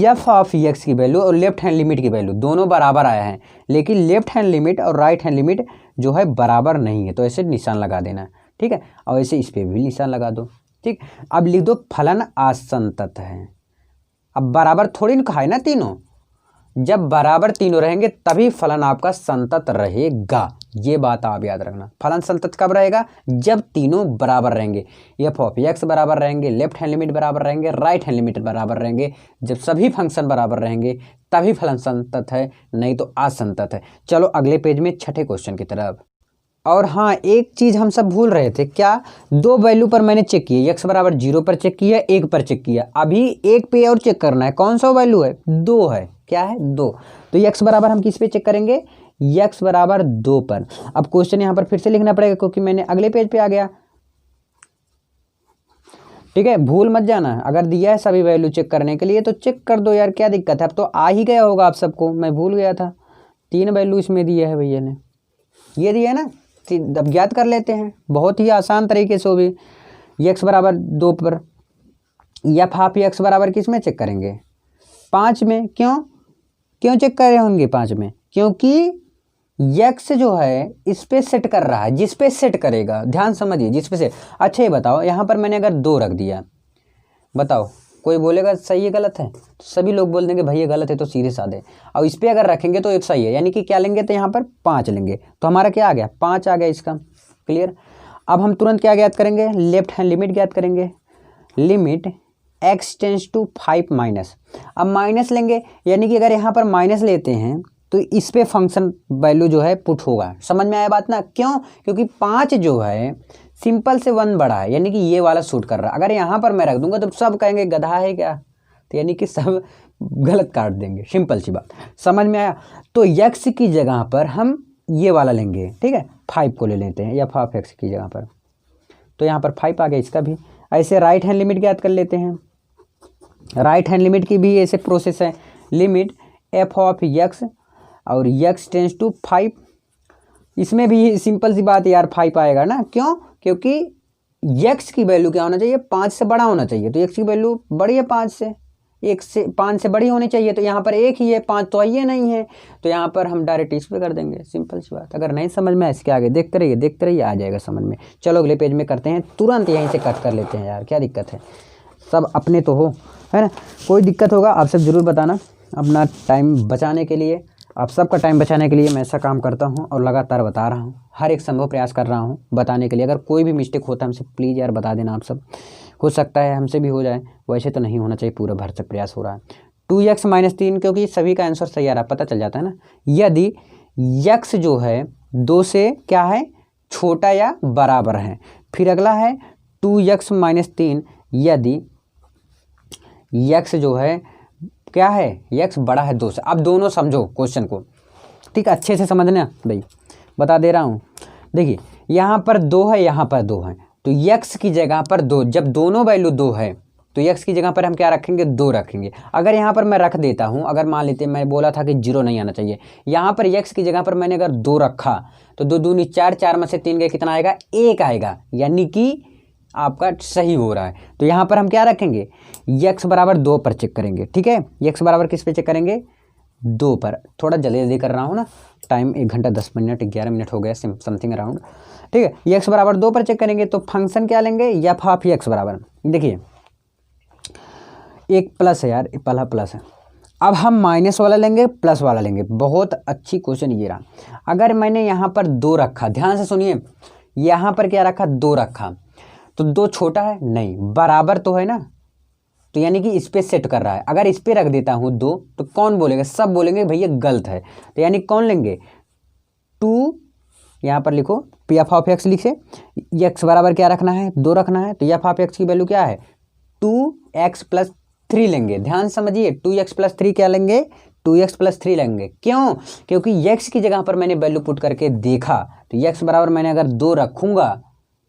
एफ ऑफ एक्स की वैल्यू और लेफ्ट हैंड लिमिट की वैल्यू दोनों बराबर आया है, लेकिन लेफ्ट हैंड लिमिट और राइट हैंड लिमिट जो है बराबर नहीं है। तो ऐसे निशान लगा देना, ठीक है, और ऐसे इस पर भी निशान लगा दो, ठीक। अब लिख दो फलन असंतत है। अब बराबर थोड़ी ना कहा है ना तीनों, जब बराबर तीनों रहेंगे तभी फलन आपका संतत रहेगा। ये बात आप याद रखना, फलन संतत कब रहेगा, जब तीनों बराबर रहेंगे, एफ ऑफ एक्स बराबर रहेंगे, लेफ्ट हैंड लिमिट बराबर रहेंगे, राइट हैंड लिमिट बराबर रहेंगे। जब सभी फंक्शन बराबर रहेंगे तभी फलन संतत है, नहीं तो असंतत है। चलो अगले पेज में छठे क्वेश्चन की तरफ। और हाँ, एक चीज़ हम सब भूल रहे थे, क्या, 2 वैल्यू पर मैंने चेक किया, एक्स बराबर 0 पर चेक किया, 1 पर चेक किया, अभी 1 पे और चेक करना है। कौन सा वैल्यू है, 2 है, क्या है, 2। तो एक्स बराबर हम किस पे चेक करेंगे, एक्स बराबर 2 पर। अब क्वेश्चन यहाँ पर फिर से लिखना पड़ेगा क्योंकि मैंने अगले पेज पे आ गया, ठीक है, भूल मत जाना। अगर दिया है सभी वैल्यू चेक करने के लिए तो चेक कर दो यार, क्या दिक्कत है। अब तो आ ही गया होगा आप सबको, मैं भूल गया था, 3 वैल्यू इसमें दिया है भैया ने, ये दिया है ना, अब ज्ञात कर लेते हैं बहुत ही आसान तरीके से। वो भी एक्स बराबर 2 पर एफ ऑफ एक्स बराबर किस में चेक करेंगे, 5 में। क्यों चेक कर रहे होंगे 5 में, क्योंकि एक्स जो है इस पे सेट कर रहा है, जिस पे सेट करेगा, ध्यान समझिए, जिस पे से। अच्छा ये बताओ, यहाँ पर मैंने अगर 2 रख दिया, बताओ कोई बोलेगा सही है गलत है, तो सभी लोग बोल देंगे भाई ये गलत है, तो सीधे साधे। और इस पर अगर रखेंगे तो एक सही है, यानी कि क्या लेंगे, तो यहाँ पर 5 लेंगे, तो हमारा क्या आ गया, 5 आ गया इसका, क्लियर। अब हम तुरंत क्या ज्ञात करेंगे, लेफ्ट हैंड लिमिट ज्ञात करेंगे, limit x tends to 5 minus. अब माइनस लेंगे, यानी कि अगर यहाँ पर माइनस लेते हैं तो इस पे फंक्शन वैल्यू जो है पुट होगा। समझ में आया बात ना, क्यों, क्योंकि 5 जो है सिंपल से 1 बड़ा है, यानी कि ये वाला सूट कर रहा है। अगर यहाँ पर मैं रख दूंगा तो सब कहेंगे गधा है क्या, तो यानी कि सब गलत काट देंगे। सिंपल सी बात, समझ में आया। तो x की जगह पर हम ये वाला लेंगे, ठीक है, 5 को ले लेते हैं, या 5x की जगह पर, तो यहाँ पर 5 आ गया इसका भी। ऐसे राइट हैंड लिमिट ज्ञात कर लेते हैं। राइट हैंड लिमिट की भी ऐसे प्रोसेस है, लिमिट f ऑफ x और x टेंस टू 5। इसमें भी सिंपल सी बात है यार, 5 आएगा ना, क्यों? क्योंकि x की वैल्यू क्या होना चाहिए, 5 से बड़ा होना चाहिए। तो x की वैल्यू बड़ी है 5 से, 5 से बड़ी होनी चाहिए। तो यहाँ पर 1 ही है, 5 तो ये नहीं है, तो यहाँ पर हम डायरेक्ट इस पे कर देंगे। सिंपल सी बात। अगर नहीं समझ में इसके आगे देखते रहिए आ जाएगा समझ में। चलो अगले पेज में करते हैं, तुरंत यहीं से कट कर लेते हैं यार, क्या दिक्कत है, सब अपने तो हो, है ना। कोई दिक्कत होगा आप सब ज़रूर बताना। अपना टाइम बचाने के लिए, आप सबका टाइम बचाने के लिए मैं ऐसा काम करता हूँ और लगातार बता रहा हूँ, हर एक संभव प्रयास कर रहा हूँ बताने के लिए। अगर कोई भी मिस्टेक होता है हमसे प्लीज़ यार बता देना आप सब, हो सकता है हमसे भी हो जाए, वैसे तो नहीं होना चाहिए, पूरा भरसक प्रयास हो रहा है। 2x - 3, क्योंकि सभी का आंसर सही आ रहा है, पता चल जाता है ना। यदि x जो है 2 से क्या है, छोटा या बराबर है। फिर अगला है 2x - 3, यदि x जो है क्या है, x बड़ा है 2 से। अब दोनों समझो क्वेश्चन को, ठीक, अच्छे से समझना भाई, बता दे रहा हूँ। देखिए यहाँ पर 2 है, यहाँ पर 2 है, तो x की जगह पर 2, जब दोनों वैल्यू 2 है तो x की जगह पर हम क्या रखेंगे, 2 रखेंगे। अगर यहाँ पर मैं रख देता हूँ, अगर मान लेते मैं बोला था कि 0 नहीं आना चाहिए, यहाँ पर x की जगह पर मैंने अगर 2 रखा तो 2 दूनी 4, 4 में से 3 गए, कितना आएगा, 1 आएगा, यानी कि आपका सही हो रहा है। तो यहाँ पर हम क्या रखेंगे, x बराबर 2 पर चेक करेंगे, ठीक है। x बराबर किस पे चेक करेंगे, 2 पर। थोड़ा जल्दी कर रहा हूँ ना, टाइम 1 घंटा 10 मिनट 11 मिनट हो गया समथिंग अराउंड, ठीक है। x बराबर 2 पर चेक करेंगे तो फंक्शन क्या लेंगे, f ऑफ x बराबर, देखिए एक प्लस है यार, पहला प्लस है। अब हम माइनस वाला लेंगे, प्लस वाला लेंगे। बहुत अच्छी क्वेश्चन ये रहा। अगर मैंने यहाँ पर 2 रखा, ध्यान से सुनिए, यहाँ पर क्या रखा, 2 रखा, तो 2 छोटा है नहीं, बराबर तो है ना, तो यानी कि इस पे सेट कर रहा है। अगर इस पे रख देता हूँ 2, तो कौन बोलेगा, सब बोलेंगे भैया गलत है। तो यानी कौन लेंगे, 2, यहाँ पर लिखो f ऑफ x लिखे, x बराबर क्या रखना है, 2 रखना है। तो f ऑफ x की वैल्यू क्या है, 2x + 3 लेंगे। ध्यान समझिए, 2x + 3 क्या लेंगे, 2x + 3 लेंगे। क्यों, क्योंकि x की जगह पर मैंने वैल्यू पुट करके देखा, तो x बराबर मैंने अगर 2 रखूँगा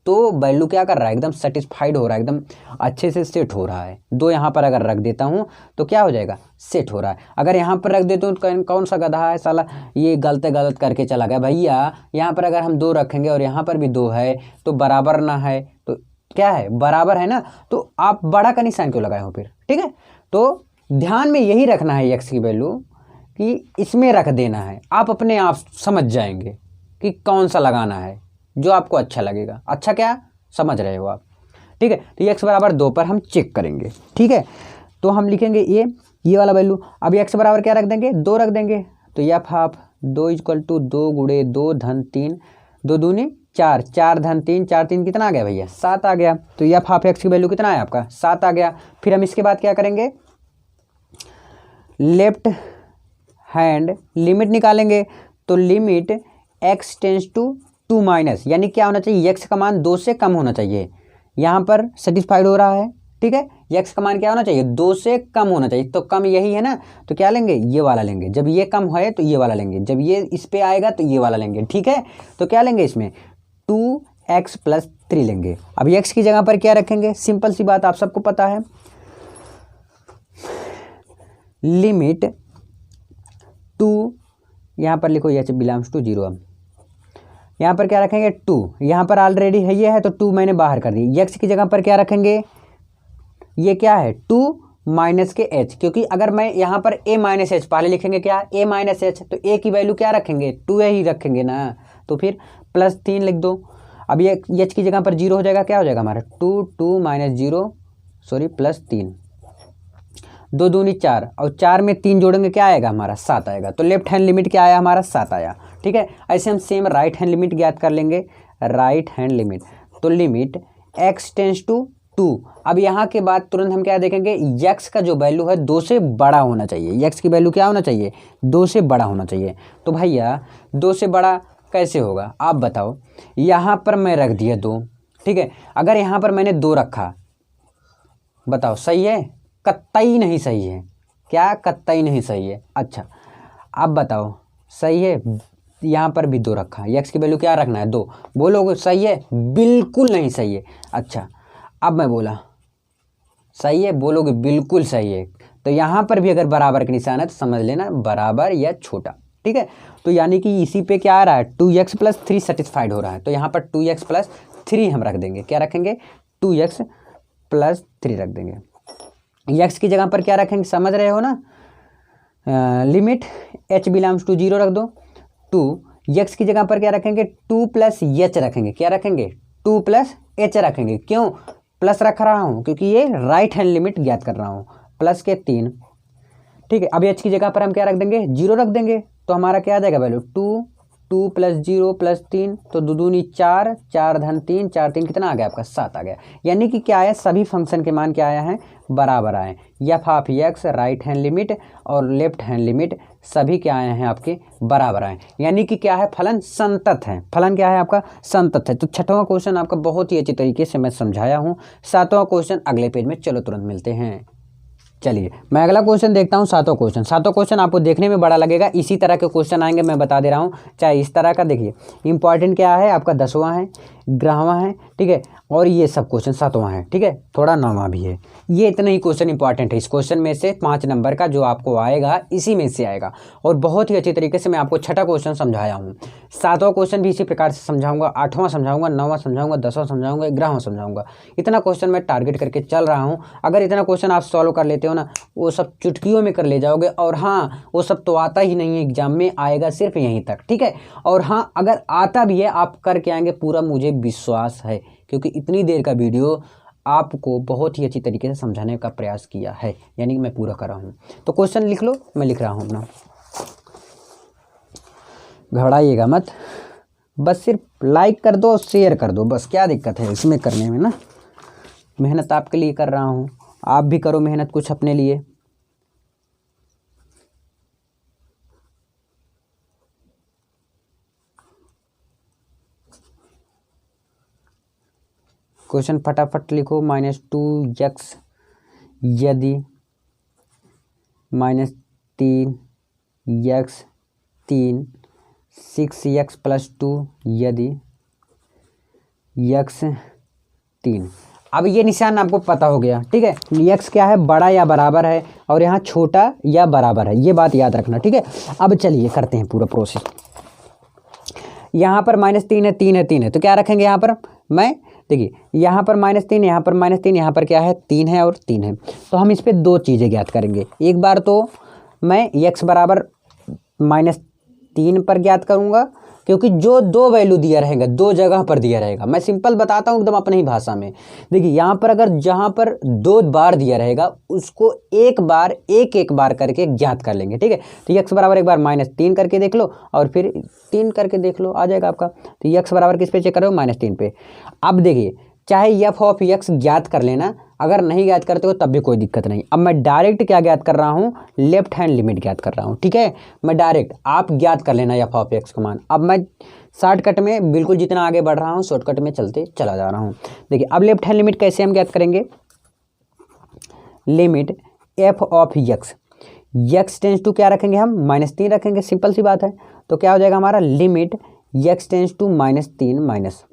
तो वैल्यू क्या कर रहा है, एकदम सेटिस्फाइड हो रहा है, एकदम अच्छे से सेट हो रहा है। 2 यहाँ पर अगर रख देता हूँ तो क्या हो जाएगा, सेट हो रहा है। अगर यहाँ पर रख देता हूँ तो कौन सा गधा है साला, ये गलत करके चला गया भैया। यहाँ पर अगर हम 2 रखेंगे और यहाँ पर भी 2 है तो बराबर ना है, तो क्या है, बराबर है ना। तो आप बड़ा का निशान क्यों लगाए हो फिर, ठीक है। तो ध्यान में यही रखना है, x की वैल्यू कि इसमें रख देना है, आप अपने आप समझ जाएंगे कि कौन सा लगाना है जो आपको अच्छा लगेगा। अच्छा क्या समझ रहे हो आप, ठीक है। तो x बराबर 2 पर हम चेक करेंगे, ठीक है। तो हम लिखेंगे ये वाला वैल्यू। अब x बराबर क्या रख देंगे, 2 रख देंगे। तो f ऑफ 2 = 2 × 2 धन 3, 2 दूनी 4, 4 धन 3, 4 3 कितना आ गया भैया, 7 आ गया। तो f ऑफ x की वैल्यू कितना है आपका, 7 आ गया। फिर हम इसके बाद क्या करेंगे, लेफ्ट हैंड लिमिट निकालेंगे। तो limit x tends to 2 minus, यानी क्या होना चाहिए, x का मान 2 से कम होना चाहिए। यहाँ पर सेटिस्फाइड हो रहा है, ठीक है। x का मान क्या होना चाहिए, 2 से कम होना चाहिए। तो कम यही है ना, तो क्या लेंगे, ये वाला लेंगे। जब ये कम है तो ये वाला लेंगे, जब ये इस पे आएगा तो ये वाला लेंगे, ठीक है। तो क्या लेंगे, इसमें 2x + 3 लेंगे। अब x की जगह पर क्या रखेंगे, सिंपल सी बात आप सबको पता है, लिमिट 2, यहाँ पर लिखो h बिलोंग्स टू 0। अब यहाँ पर क्या रखेंगे, 2, यहाँ पर ऑलरेडी है ये है तो 2 मैंने बाहर कर दी। x की जगह पर क्या रखेंगे, ये क्या है, 2 माइनस के h, क्योंकि अगर मैं यहाँ पर a - h पहले लिखेंगे, क्या a - h, तो a की वैल्यू क्या रखेंगे, 2 ही रखेंगे ना। तो फिर +3 लिख दो। अब ये h की जगह पर 0 हो जाएगा, क्या हो जाएगा हमारा, 2 - 0 +3, 2 दूनी 4, और 4 में 3 जोड़ेंगे क्या आएगा हमारा, 7 आएगा। तो लेफ्ट हैंड लिमिट क्या आया हमारा, 7 आया, ठीक है। ऐसे हम सेम राइट हैंड लिमिट ज्ञात कर लेंगे। राइट हैंड लिमिट, तो लिमिट x टेंस टू 2। अब यहाँ के बाद तुरंत हम क्या देखेंगे, x का जो वैल्यू है 2 से बड़ा होना चाहिए। x की वैल्यू क्या होना चाहिए, 2 से बड़ा होना चाहिए। तो भैया 2 से बड़ा कैसे होगा आप बताओ। यहाँ पर मैं रख दिया 2, ठीक है। अगर यहाँ पर मैंने 2 रखा, बताओ सही है? कतई नहीं सही है। क्या? कतई नहीं सही है। अच्छा अब बताओ सही है? यहाँ पर भी 2 रखा, x की वैल्यू क्या रखना है? 2। बोलोगे सही है? बिल्कुल नहीं सही है। अच्छा अब मैं बोला सही है, बोलोगे बिल्कुल सही है। तो यहाँ पर भी अगर बराबर का निशान है तो समझ लेना बराबर या छोटा, ठीक है। तो यानी कि इसी पे क्या आ रहा है? 2x + 3 सेटिस्फाइड हो रहा है। तो यहाँ पर 2x + 3 हम रख देंगे। क्या रखेंगे? 2x + 3 रख देंगे। x की जगह पर क्या रखेंगे? समझ रहे हो ना? लिमिट h बिलोंग्स टू 0 रख दो। 2 x की जगह पर क्या रखेंगे? 2 + h रखेंगे। क्या रखेंगे? 2 + h रखेंगे। क्यों प्लस रख रहा हूँ? क्योंकि ये राइट हैंड लिमिट ज्ञात कर रहा हूँ। प्लस के 3, ठीक है। अब h की जगह पर हम क्या रख देंगे? 0 रख देंगे। तो हमारा क्या आ जाएगा वैल्यू? 2 + 0 + 3 तो 2 दूनी 4, 4 धन 3, 4 3 कितना आ गया आपका? 7 आ गया। यानी कि क्या है? सभी फंक्शन के मान क्या आया है? बराबर आए। F of x right hand limit और लेफ्ट हैंड लिमिट सभी क्या आए हैं? आपके बराबर आए। यानी कि क्या है? फलन संतत है। फलन क्या है आपका? संतत है। तो 6वां क्वेश्चन आपका बहुत ही अच्छी तरीके से मैं समझाया हूँ। 7वां क्वेश्चन अगले पेज में, चलो तुरंत मिलते हैं। चलिए मैं अगला क्वेश्चन देखता हूँ। 7वां क्वेश्चन। 7वां क्वेश्चन आपको देखने में बड़ा लगेगा, इसी तरह के क्वेश्चन आएंगे, मैं बता दे रहा हूँ। चाहे इस तरह का, देखिए इंपॉर्टेंट क्या है आपका? 10वां है, 11वां है, ठीक है। और ये सब क्वेश्चन 7वां है, ठीक है। थोड़ा 9वां भी है। ये इतने ही क्वेश्चन इंपॉर्टेंट है। इस क्वेश्चन में से 5 नंबर का जो आपको आएगा इसी में से आएगा। और बहुत ही अच्छी तरीके से मैं आपको 6वां क्वेश्चन समझाया हूँ। 7वां क्वेश्चन भी इसी प्रकार से समझाऊंगा, 8वां समझाऊंगा, 9वां समझाऊंगा, 10वां समझाऊंगा, 11वां समझाऊंगा। इतना क्वेश्चन मैं टारगेट करके चल रहा हूँ। अगर इतना क्वेश्चन आप सॉल्व कर लेते हो ना, वो सब चुटकियों में कर ले जाओगे। और हाँ, वो सब तो आता ही नहीं है एग्जाम में, आएगा सिर्फ यहीं तक, ठीक है। और हाँ, अगर आता भी है आप करके आएंगे पूरा, मुझे विश्वास है। क्योंकि इतनी देर का वीडियो आपको बहुत ही अच्छी तरीके से समझाने का प्रयास किया है, यानी कि मैं पूरा कर रहा हूँ। तो क्वेश्चन लिख लो, मैं लिख रहा हूँ अपना। घबराइएगा मत, बस सिर्फ लाइक कर दो, शेयर कर दो, बस। क्या दिक्कत है इसमें करने में ना? मेहनत आपके लिए कर रहा हूँ, आप भी करो मेहनत कुछ अपने लिए। क्वेश्चन फटाफट लिखो। -2x यदि -3x 3 6x + 2 यदि x 3। अब ये निशान आपको पता हो गया, ठीक है। x क्या है? बड़ा या बराबर है, और यहाँ छोटा या बराबर है, ये बात याद रखना, ठीक है। अब चलिए करते हैं पूरा प्रोसेस। यहाँ पर -3 है, 3 है, 3 है, तो क्या रखेंगे यहाँ पर? मैं देखिए यहाँ पर -3, यहाँ पर -3, यहाँ पर क्या है? 3 है और 3 है। तो हम इस पर 2 चीज़ें ज्ञात करेंगे। एक बार तो मैं x बराबर -3 पर ज्ञात करूँगा, क्योंकि जो 2 वैल्यू दिया रहेगा, 2 जगह पर दिया रहेगा। मैं सिंपल बताता हूँ एकदम अपनी ही भाषा में। देखिए यहाँ पर अगर जहाँ पर 2 बार दिया रहेगा उसको एक एक बार करके ज्ञात कर लेंगे, ठीक है। तो x बराबर एक बार -3 करके देख लो, और फिर 3 करके देख लो, आ जाएगा आपका। तो x बराबर किस पे चेक करो? -3 पे। अब देखिए चाहे एफ ऑफ एक्स ज्ञात कर लेना, अगर नहीं ज्ञात करते हो तब भी कोई दिक्कत नहीं। अब मैं डायरेक्ट क्या ज्ञात कर रहा हूँ? लेफ्ट हैंड लिमिट ज्ञात कर रहा हूँ, ठीक है। मैं डायरेक्ट, आप ज्ञात कर लेना एफ ऑफ एक्स का मान। अब मैं शॉर्टकट में बिल्कुल जितना आगे बढ़ रहा हूँ शॉर्टकट में चलते चला जा रहा हूँ। देखिए अब लेफ्ट हैंड लिमिट कैसे हम ज्ञात करेंगे? Limit f of x, x tends to क्या रखेंगे हम? -3 रखेंगे, सिंपल सी बात है। तो क्या हो जाएगा हमारा? Limit x tends to -3 minus.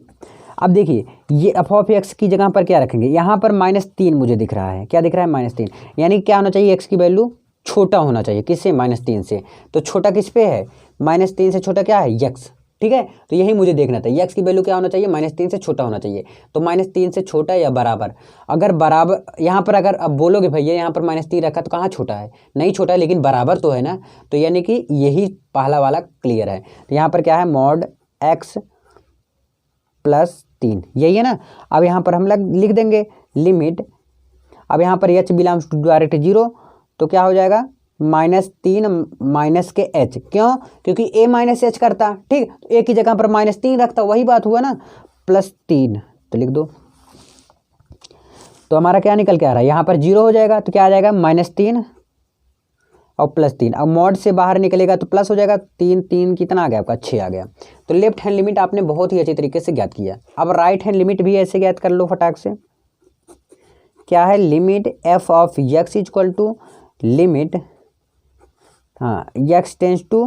अब देखिए ये एफ ऑफ एक्स की जगह पर क्या रखेंगे? यहाँ पर -3 मुझे दिख रहा है। क्या दिख रहा है? -3। यानी क्या होना चाहिए? एक्स की वैल्यू छोटा होना चाहिए। किससे? -3 से। तो छोटा किस पे है? -3 से छोटा क्या है? एक्स, ठीक है। तो यही मुझे देखना था, एक्स की वैल्यू क्या होना चाहिए? -3 से छोटा होना चाहिए। तो -3 से छोटा या बराबर? अगर बराबर, यहाँ पर अगर अब बोलोगे भैया यहाँ पर -3 रखा तो कहाँ छोटा है? नहीं छोटा है, लेकिन बराबर तो है ना। तो यानी कि यही पहला वाला क्लियर है। तो यहाँ पर क्या है? mod x + 3, यही है ना। अब यहाँ पर हम लिख देंगे लिमिट, अब यहाँ पर h बिलोंग्स टू डायरेक्ट 0, तो क्या हो जाएगा? -3 माइनस के h। क्यों? क्योंकि a - h करता, ठीक। तो a की जगह पर -3 रखता, वही बात हुआ ना, +3 तो लिख दो। तो हमारा क्या निकल के आ रहा है? यहाँ पर 0 हो जाएगा, तो क्या आ जाएगा? -3 और +3। अब मॉड से बाहर निकलेगा तो प्लस हो जाएगा, 3 3 कितना आ गया आपका 6 आ गया। तो लेफ्ट हैंड लिमिट आपने बहुत ही अच्छे तरीके से ज्ञात किया। अब राइट हैंड लिमिट भी ऐसे ज्ञात कर लो फटाक से। क्या है, limit f of x equal to limit x tends to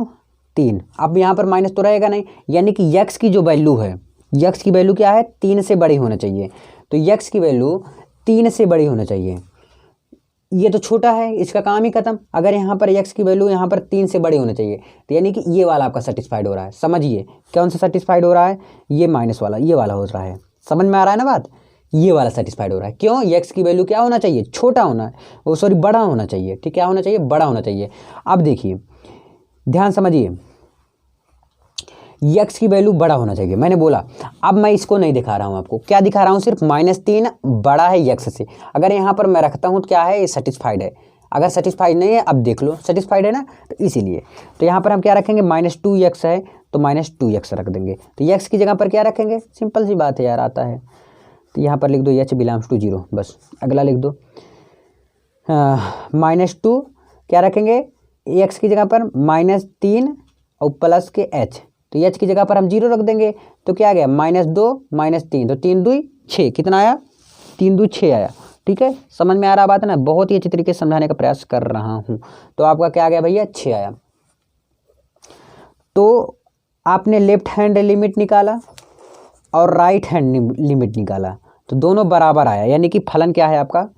3। अब यहाँ पर माइनस तो रहेगा नहीं, यानी कि x की जो वैल्यू है, x की वैल्यू क्या है 3 से बड़ी होना चाहिए। तो x की वैल्यू 3 से बड़ी होना चाहिए। ये तो छोटा है, इसका काम ही खत्म। अगर यहाँ पर x की वैल्यू यहाँ पर 3 से बड़ी होना चाहिए, तो यानी कि ये वाला आपका सेटिस्फाइड हो रहा है। समझिए कौन सा सेटिस्फाइड हो रहा है, ये माइनस वाला, ये वाला हो रहा है। समझ में आ रहा है ना बात, ये वाला सेटिस्फाइड हो रहा है। क्यों, x की वैल्यू क्या होना चाहिए, छोटा होना है, वो सॉरी बड़ा होना चाहिए। ठीक, क्या होना चाहिए, बड़ा होना चाहिए। अब देखिए ध्यान समझिए, x की वैल्यू बड़ा होना चाहिए मैंने बोला। अब मैं इसको नहीं दिखा रहा हूँ आपको, क्या दिखा रहा हूँ, सिर्फ -3 बड़ा है x से। अगर यहाँ पर मैं रखता हूँ तो क्या है, ये सेटिस्फाइड है। अगर सेटिस्फाइड नहीं है, अब देख लो सेटिस्फाइड है ना, तो इसीलिए तो यहाँ पर हम क्या रखेंगे, -2x है तो -2x रख देंगे। तो x की जगह पर क्या रखेंगे, सिंपल सी बात है यार, आता है। तो यहाँ पर लिख दो h बिलोंग्स टू 0, बस। अगला लिख दो -2 क्या रखेंगे, x की जगह पर -3 और प्लस के h, तो h की जगह पर हम 0 रख देंगे। तो क्या आ गया, -2 -3, तो 3 2 6, कितना आया, 3 2 6 आया। ठीक है, समझ में आ रहा बात है ना, बहुत ही अच्छी तरीके से समझाने का प्रयास कर रहा हूँ। तो आपका क्या आ गया भैया, 6 आया। तो आपने लेफ्ट हैंड लिमिट निकाला और राइट हैंड लिमिट निकाला, तो दोनों बराबर आया, यानी कि फलन क्या है आपका,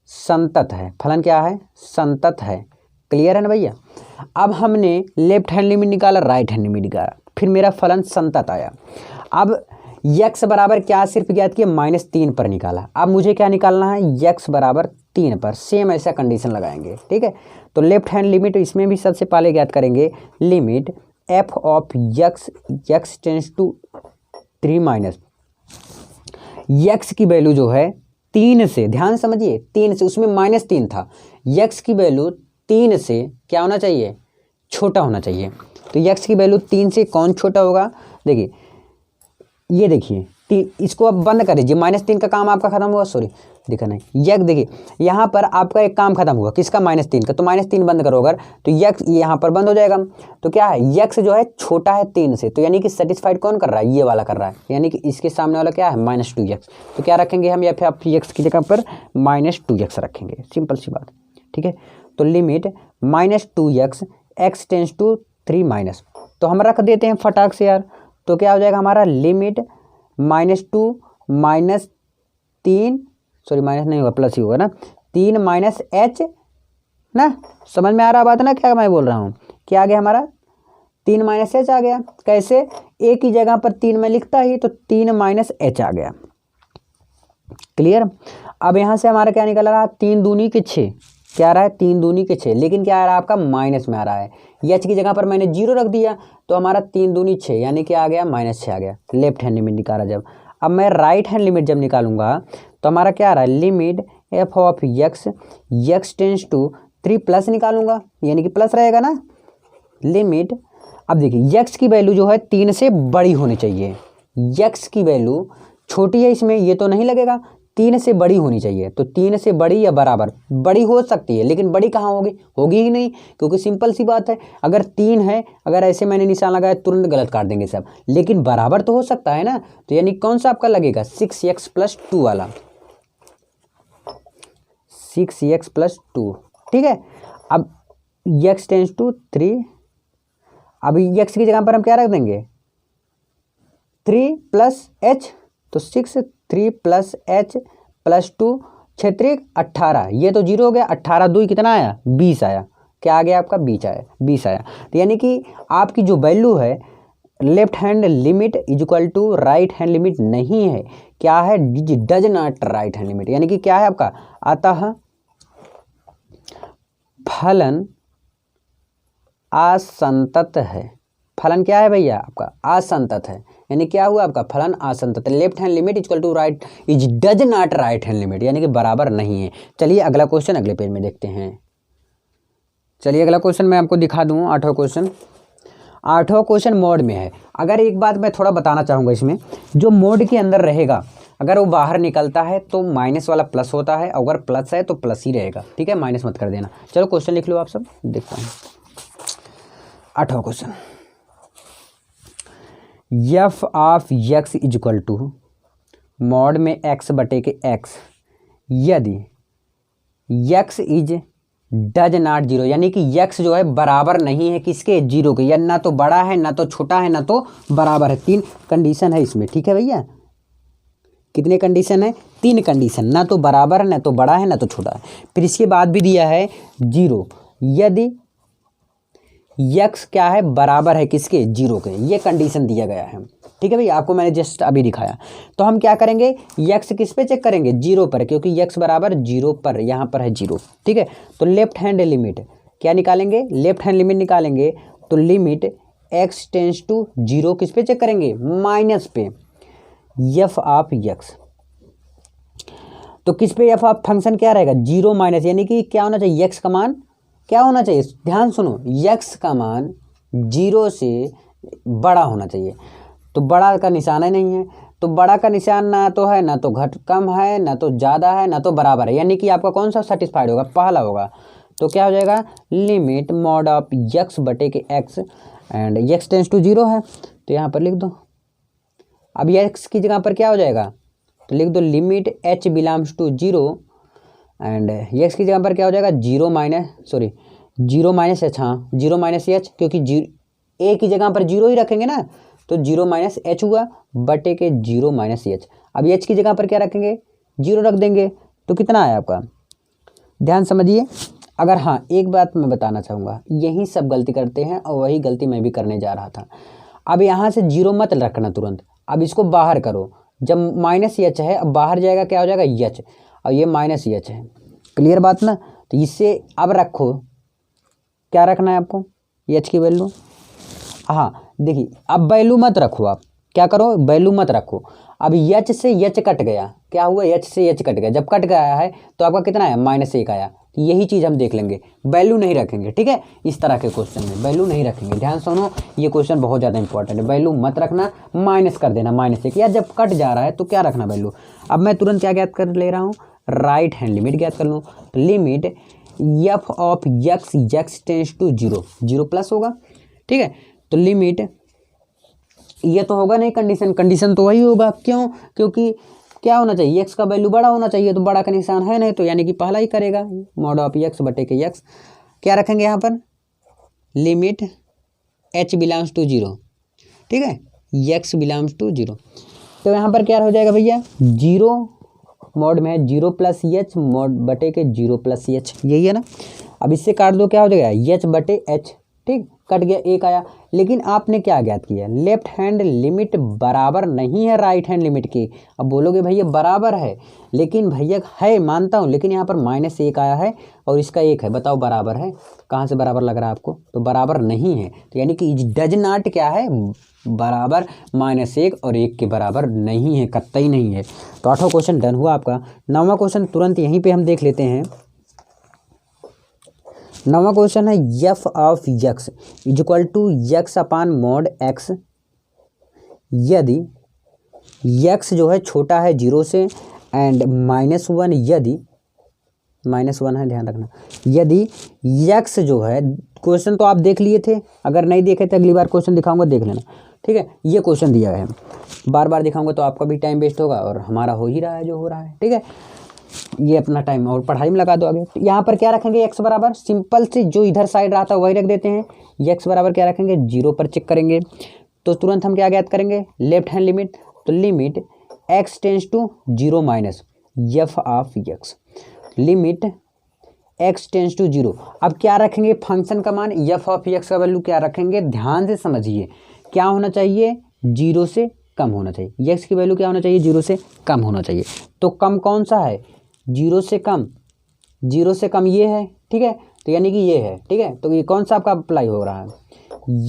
संतत है। फलन क्या है, संतत है। क्लियर है ना भैया। अब हमने लेफ्ट हैंड लिमिट निकाला, राइट हैंड लिमिट निकाला, फिर मेरा फलन संतत आया। अब x बराबर क्या सिर्फ ज्ञात किया, -3 पर निकाला। अब मुझे क्या निकालना है, x बराबर 3 पर। सेम ऐसा कंडीशन लगाएंगे। ठीक है, तो लेफ्ट हैंड लिमिट इसमें भी सबसे पहले ज्ञात करेंगे, limit f of x tends to 3 minus x की वैल्यू जो है 3 से, ध्यान समझिए 3 से, उसमें -3 था। x की वैल्यू 3 से क्या होना चाहिए, छोटा होना चाहिए। तो x की वैल्यू 3 से कौन छोटा होगा, देखिए ये देखिए, इसको अब बंद कर दीजिए, -3 का काम आपका खत्म हुआ, सॉरी दिखा नहीं, यक देखिए यहाँ पर आपका एक काम खत्म हुआ, किसका, -3 का। तो -3 बंद करो अगर, तो यक्स यहाँ पर बंद हो जाएगा। तो क्या है, यक्स जो है छोटा है 3 से, तो यानी कि सेटिस्फाइड कौन कर रहा है, ये वाला कर रहा है, यानी कि इसके सामने वाला क्या है, -2x। तो क्या रखेंगे हम, या फिर आप यक्स की जगह पर -2x रखेंगे, सिंपल सी बात। ठीक है, तो limit -2x x tends to 3 minus, तो हम रख देते हैं फटाक से यार। तो क्या हो जाएगा हमारा, लिमिट -2 -3, सॉरी माइनस नहीं होगा, प्लस ही होगा ना, 3 माइनस h ना, समझ में आ रहा बात ना, क्या मैं बोल रहा हूँ, क्या आ गया हमारा, 3 माइनस h आ गया। कैसे, a की जगह पर 3 में लिखता ही, तो 3 माइनस h आ गया। क्लियर। अब यहाँ से हमारा क्या निकल रहा है, 3 दूनी के 6, क्या आ रहा है, 3 दूनी के 6, लेकिन क्या आ रहा है आपका, माइनस में आ रहा है। h की जगह पर मैंने 0 रख दिया, तो हमारा 3 दूनी 6, यानी कि आ गया -6 आ गया। लेफ्ट हैंड लिमिट निकाला जब। अब मैं राइट हैंड लिमिट जब निकालूंगा, तो हमारा क्या आ रहा है, limit f of x tends to 3 plus निकालूंगा, यानी कि प्लस रहेगा ना, लिमिट। अब देखिए x की वैल्यू जो है 3 से बड़ी होनी चाहिए, x की वैल्यू छोटी है इसमें, ये तो नहीं लगेगा, 3 से बड़ी होनी चाहिए। तो 3 से बड़ी या बराबर, बड़ी हो सकती है, लेकिन बड़ी कहाँ होगी, होगी ही नहीं, क्योंकि सिंपल सी बात है, अगर 3 है, अगर ऐसे मैंने निशान लगाया तुरंत गलत काट देंगे सब, लेकिन बराबर तो हो सकता है ना। तो यानी कौन सा आपका लगेगा, 6x + 2 वाला, 6x + 2। ठीक है, अब x टेंस टू 3, अब x की जगह पर हम क्या रख देंगे, 3 + h, तो 6 3 + h + 2 6 3 18, ये तो 0 हो गया, 18 2 कितना आया, 20 आया। क्या आ गया आपका, 20 आया। तो यानी कि आपकी जो वैल्यू है, left hand limit equal to right hand limit नहीं है, क्या है, does not right hand limit, यानी कि क्या है आपका, अतः फलन असंतत है। फलन क्या है भैया आपका, असंतत है, यानी क्या हुआ आपका, फलन असंतत। Left hand limit equal to right is does not right hand limit, यानी कि बराबर नहीं है। चलिए अगला क्वेश्चन अगले पेज में देखते हैं। चलिए अगला क्वेश्चन मैं आपको दिखा दूँ, 8वां क्वेश्चन। 8वां क्वेश्चन मोड में है। अगर एक बात मैं थोड़ा बताना चाहूँगा इसमें, जो मोड के अंदर रहेगा अगर वो बाहर निकलता है तो माइनस वाला प्लस होता है, अगर प्लस है तो प्लस ही रहेगा, ठीक है, माइनस मत कर देना। चलो क्वेश्चन लिख लो आप सब, देखता हूँ 8वां question. F of x is equal to mod में एक्स बटे के एक्स यदि x is does not zero, यानी कि एक्स जो है बराबर नहीं है किसके, जीरो के, या ना तो बड़ा है ना तो छोटा है ना तो बराबर है। 3 कंडीशन है इसमें, ठीक है भैया, कितने कंडीशन है, 3 कंडीशन, ना तो बराबर है ना तो बड़ा है ना तो छोटा है। फिर इसके बाद भी दिया है जीरो, यदि यक्स क्या है, बराबर है किसके, जीरो के, ये कंडीशन दिया गया है, ठीक है भैया, आपको मैंने जस्ट अभी दिखाया। तो हम क्या करेंगे, यक्स किस पे चेक करेंगे, जीरो पर, क्योंकि यक्स बराबर जीरो पर, यहाँ पर है जीरो, ठीक है। तो लेफ्ट हैंड लिमिट क्या निकालेंगे, लेफ्ट हैंड लिमिट निकालेंगे, तो limit x tends to zero किस पे चेक करेंगे, माइनस पे, एफ ऑफ यक्स। तो किस पे एफ ऑफ फंक्शन क्या रहेगा, जीरो माइनस, यानी कि क्या होना चाहिए, यक्स का मान क्या होना चाहिए, ध्यान सुनो, यक्स का मान जीरो से बड़ा होना चाहिए। तो बड़ा का निशान ही नहीं है, तो बड़ा का निशान ना तो है, ना तो घट कम है, ना तो ज़्यादा है, ना तो बराबर है, यानी कि आपका कौन सा सेटिस्फाइड होगा, पहला होगा। तो क्या हो जाएगा, लिमिट मॉड ऑफ यक्स बटे के x and x tends to zero है, तो यहाँ पर लिख दो। अब यक्स की जगह पर क्या हो जाएगा, तो लिख दो limit h belongs to zero and x की जगह पर क्या हो जाएगा, जीरो माइनस एच, हाँ जीरो माइनस एच, क्योंकि ए की जगह पर जीरो ही रखेंगे ना, तो जीरो माइनस एच हुआ बटे के जीरो माइनस एच। अब एच की जगह पर क्या रखेंगे, जीरो रख देंगे, तो कितना आया आपका, ध्यान समझिए। अगर हाँ एक बात मैं बताना चाहूँगा, यही सब गलती करते हैं और वही गलती मैं भी करने जा रहा था। अब यहाँ से जीरो मत रखना तुरंत, अब इसको बाहर करो, जब माइनस एच है अब बाहर जाएगा क्या हो जाएगा, एच, और ये माइनस एच है, क्लियर बात ना। तो इससे अब रखो, क्या रखना है आपको, एच की वैल्यू, हाँ देखिए अब वैल्यू मत रखो, आप क्या करो, वैल्यू मत रखो। अब एच से एच कट गया, क्या हुआ, एच से एच कट गया, जब कट गया है तो आपका कितना आया, -1 आया। तो यही चीज़ हम देख लेंगे, वैल्यू नहीं रखेंगे, ठीक है, इस तरह के क्वेश्चन में वैल्यू नहीं रखेंगे। ध्यान सुनो, ये क्वेश्चन बहुत ज़्यादा इंपॉर्टेंट है, वैल्यू मत रखना, माइनस कर देना, -1, या जब कट जा रहा है तो क्या रखना वैल्यू। अब मैं तुरंत क्या ज्ञात कर ले रहा हूँ, राइट हैंड लिमिट ज्ञात कर लूँ, तो limit f of x x tends to zero, zero plus होगा, ठीक है। तो लिमिट ये तो होगा नहीं, कंडीशन तो वही होगा, क्यों, क्योंकि क्या होना चाहिए, एक्स का वैल्यू बड़ा होना चाहिए, तो बड़ा का निशान है नहीं, तो यानी कि पहला ही करेगा, मॉड ऑफ एक्स बटे के एक्स। क्या रखेंगे यहाँ पर, limit h belongs to zero, ठीक है, एक्स बिलोंग्स टू जीरो। तो यहाँ पर क्या हो जाएगा भैया, जीरो मॉड में है, जीरो प्लस एच मॉड बटे के जीरो प्लस एच, यही है ना। अब इससे काट दो, क्या हो जाएगा, एच बटे एच, ठीक, कट गया, एक आया। लेकिन आपने क्या ज्ञात किया, लेफ्ट हैंड लिमिट बराबर नहीं है राइट हैंड लिमिट की। अब बोलोगे भैया बराबर है, लेकिन भैया है, मानता हूँ, लेकिन यहाँ पर -1 आया है और इसका 1 है, बताओ बराबर है, कहाँ से बराबर लग रहा है आपको, तो बराबर नहीं है। तो यानी कि डज नॉट क्या है, बराबर, -1 और 1 के बराबर नहीं है, कतई नहीं है। तो 8वां क्वेश्चन डन हुआ आपका। 9वां क्वेश्चन तुरंत यहीं पर हम देख लेते हैं। 9वां क्वेश्चन है, f of x is equal to x upon mod x यदि यक्स जो है छोटा है जीरो से एंड -1, यदि -1 है, ध्यान रखना, यदि यक्स जो है, क्वेश्चन तो आप देख लिए थे, अगर नहीं देखे तो अगली बार क्वेश्चन दिखाऊंगा, देख लेना, ठीक है। ये क्वेश्चन दिया है, बार बार दिखाऊंगा तो आपका भी टाइम वेस्ट होगा और हमारा हो ही रहा है जो हो रहा है, ठीक है। ये अपना टाइम और पढ़ाई में लगा दो आगे। तो यहाँ पर क्या रखेंगे, एक्स बराबर, सिंपल से जो इधर साइड रहा था वही रख देते हैं, एक्स बराबर क्या रखेंगे, जीरो पर चेक करेंगे। तो तुरंत हम क्या ज्ञात करेंगे, लेफ्ट हैंड लिमिट, तो limit x tends to zero minus f of x, limit x tends to zero. अब क्या रखेंगे, फंक्शन का मान, एफ ऑफ एक्स का वैल्यू क्या रखेंगे, ध्यान से समझिए, क्या होना चाहिए, जीरो से कम होना चाहिए, एक्स की वैल्यू क्या होना चाहिए, जीरो से कम होना चाहिए। तो कम कौन सा है, जीरो से कम, जीरो से कम ये है, ठीक है, तो यानी कि ये है, ठीक है। तो ये कौन सा आपका अप्लाई हो रहा है,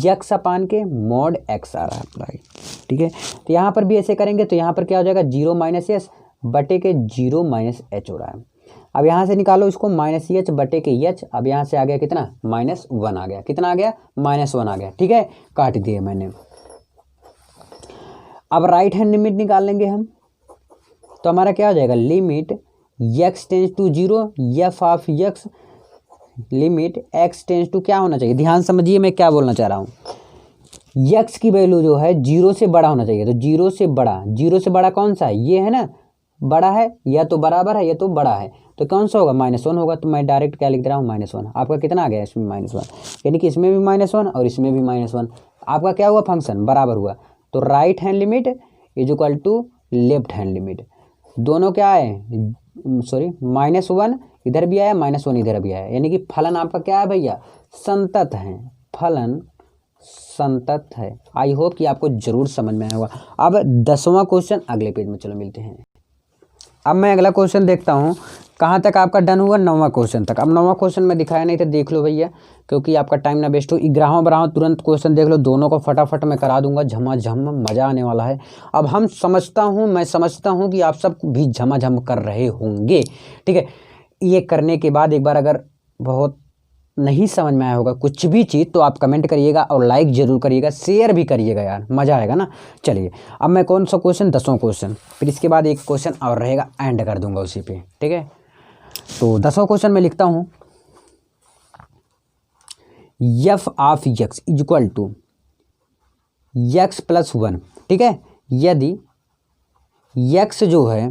यक्स अपान के मॉड एक्स आ रहा है अप्लाई, ठीक है। तो यहाँ पर भी ऐसे करेंगे, तो यहाँ पर क्या हो जाएगा, जीरो माइनस एस बटे के जीरो माइनस एच हो रहा है। अब यहाँ से निकालो इसको माइनस एच बटे के एच। अब यहाँ से आ गया कितना, -1 आ गया। कितना आ गया, -1 आ गया। ठीक है, काट दिए मैंने। अब राइट हैंड लिमिट निकाल लेंगे हम, तो हमारा क्या हो जाएगा, limit x tends to 0 f of x, limit x tends to क्या होना चाहिए, ध्यान समझिए मैं क्या बोलना चाह रहा हूँ। x की वैल्यू जो है 0 से बड़ा होना चाहिए, तो 0 से बड़ा, 0 से बड़ा कौन सा है, ये है ना, बड़ा है या तो बराबर है या तो बड़ा है, तो कौन सा होगा, -1 होगा। तो मैं डायरेक्ट क्या लिख रहा हूँ, -1। आपका कितना आ गया इसमें, -1, यानी कि इसमें भी -1 और इसमें भी -1। आपका क्या हुआ, फंक्शन बराबर हुआ। तो right hand limit is equal to left hand limit, दोनों क्या है, सॉरी -1 इधर भी आया, -1 इधर भी आया, यानी कि फलन आपका क्या है भैया, संतत है, फलन संतत है। आई होप कि आपको जरूर समझ में आया होगा। अब 10वां क्वेश्चन अगले पेज में, चलो मिलते हैं। अब मैं अगला क्वेश्चन देखता हूँ, कहाँ तक आपका डन हुआ, 9वां क्वेश्चन तक। अब 9वां क्वेश्चन में दिखाया नहीं था, देख लो भैया, क्योंकि आपका टाइम ना वेस्ट हो। 11वां तुरंत क्वेश्चन देख लो, दोनों को फटाफट मैं करा दूंगा, झमाझम मज़ा आने वाला है। अब मैं समझता हूँ कि आप सब भी झमाझम कर रहे होंगे। ठीक है, ये करने के बाद एक बार अगर बहुत नहीं समझ में आया होगा कुछ भी चीज़, तो आप कमेंट करिएगा और लाइक ज़रूर करिएगा, शेयर भी करिएगा यार, मज़ा आएगा ना। चलिए अब मैं कौन सा क्वेश्चन, 10वां क्वेश्चन, फिर इसके बाद एक क्वेश्चन और रहेगा, एंड कर दूंगा उसी पे। ठीक है, तो 10वां क्वेश्चन में लिखता हूँ, f of x is equal to x plus 1। ठीक है, यदि एक्स जो है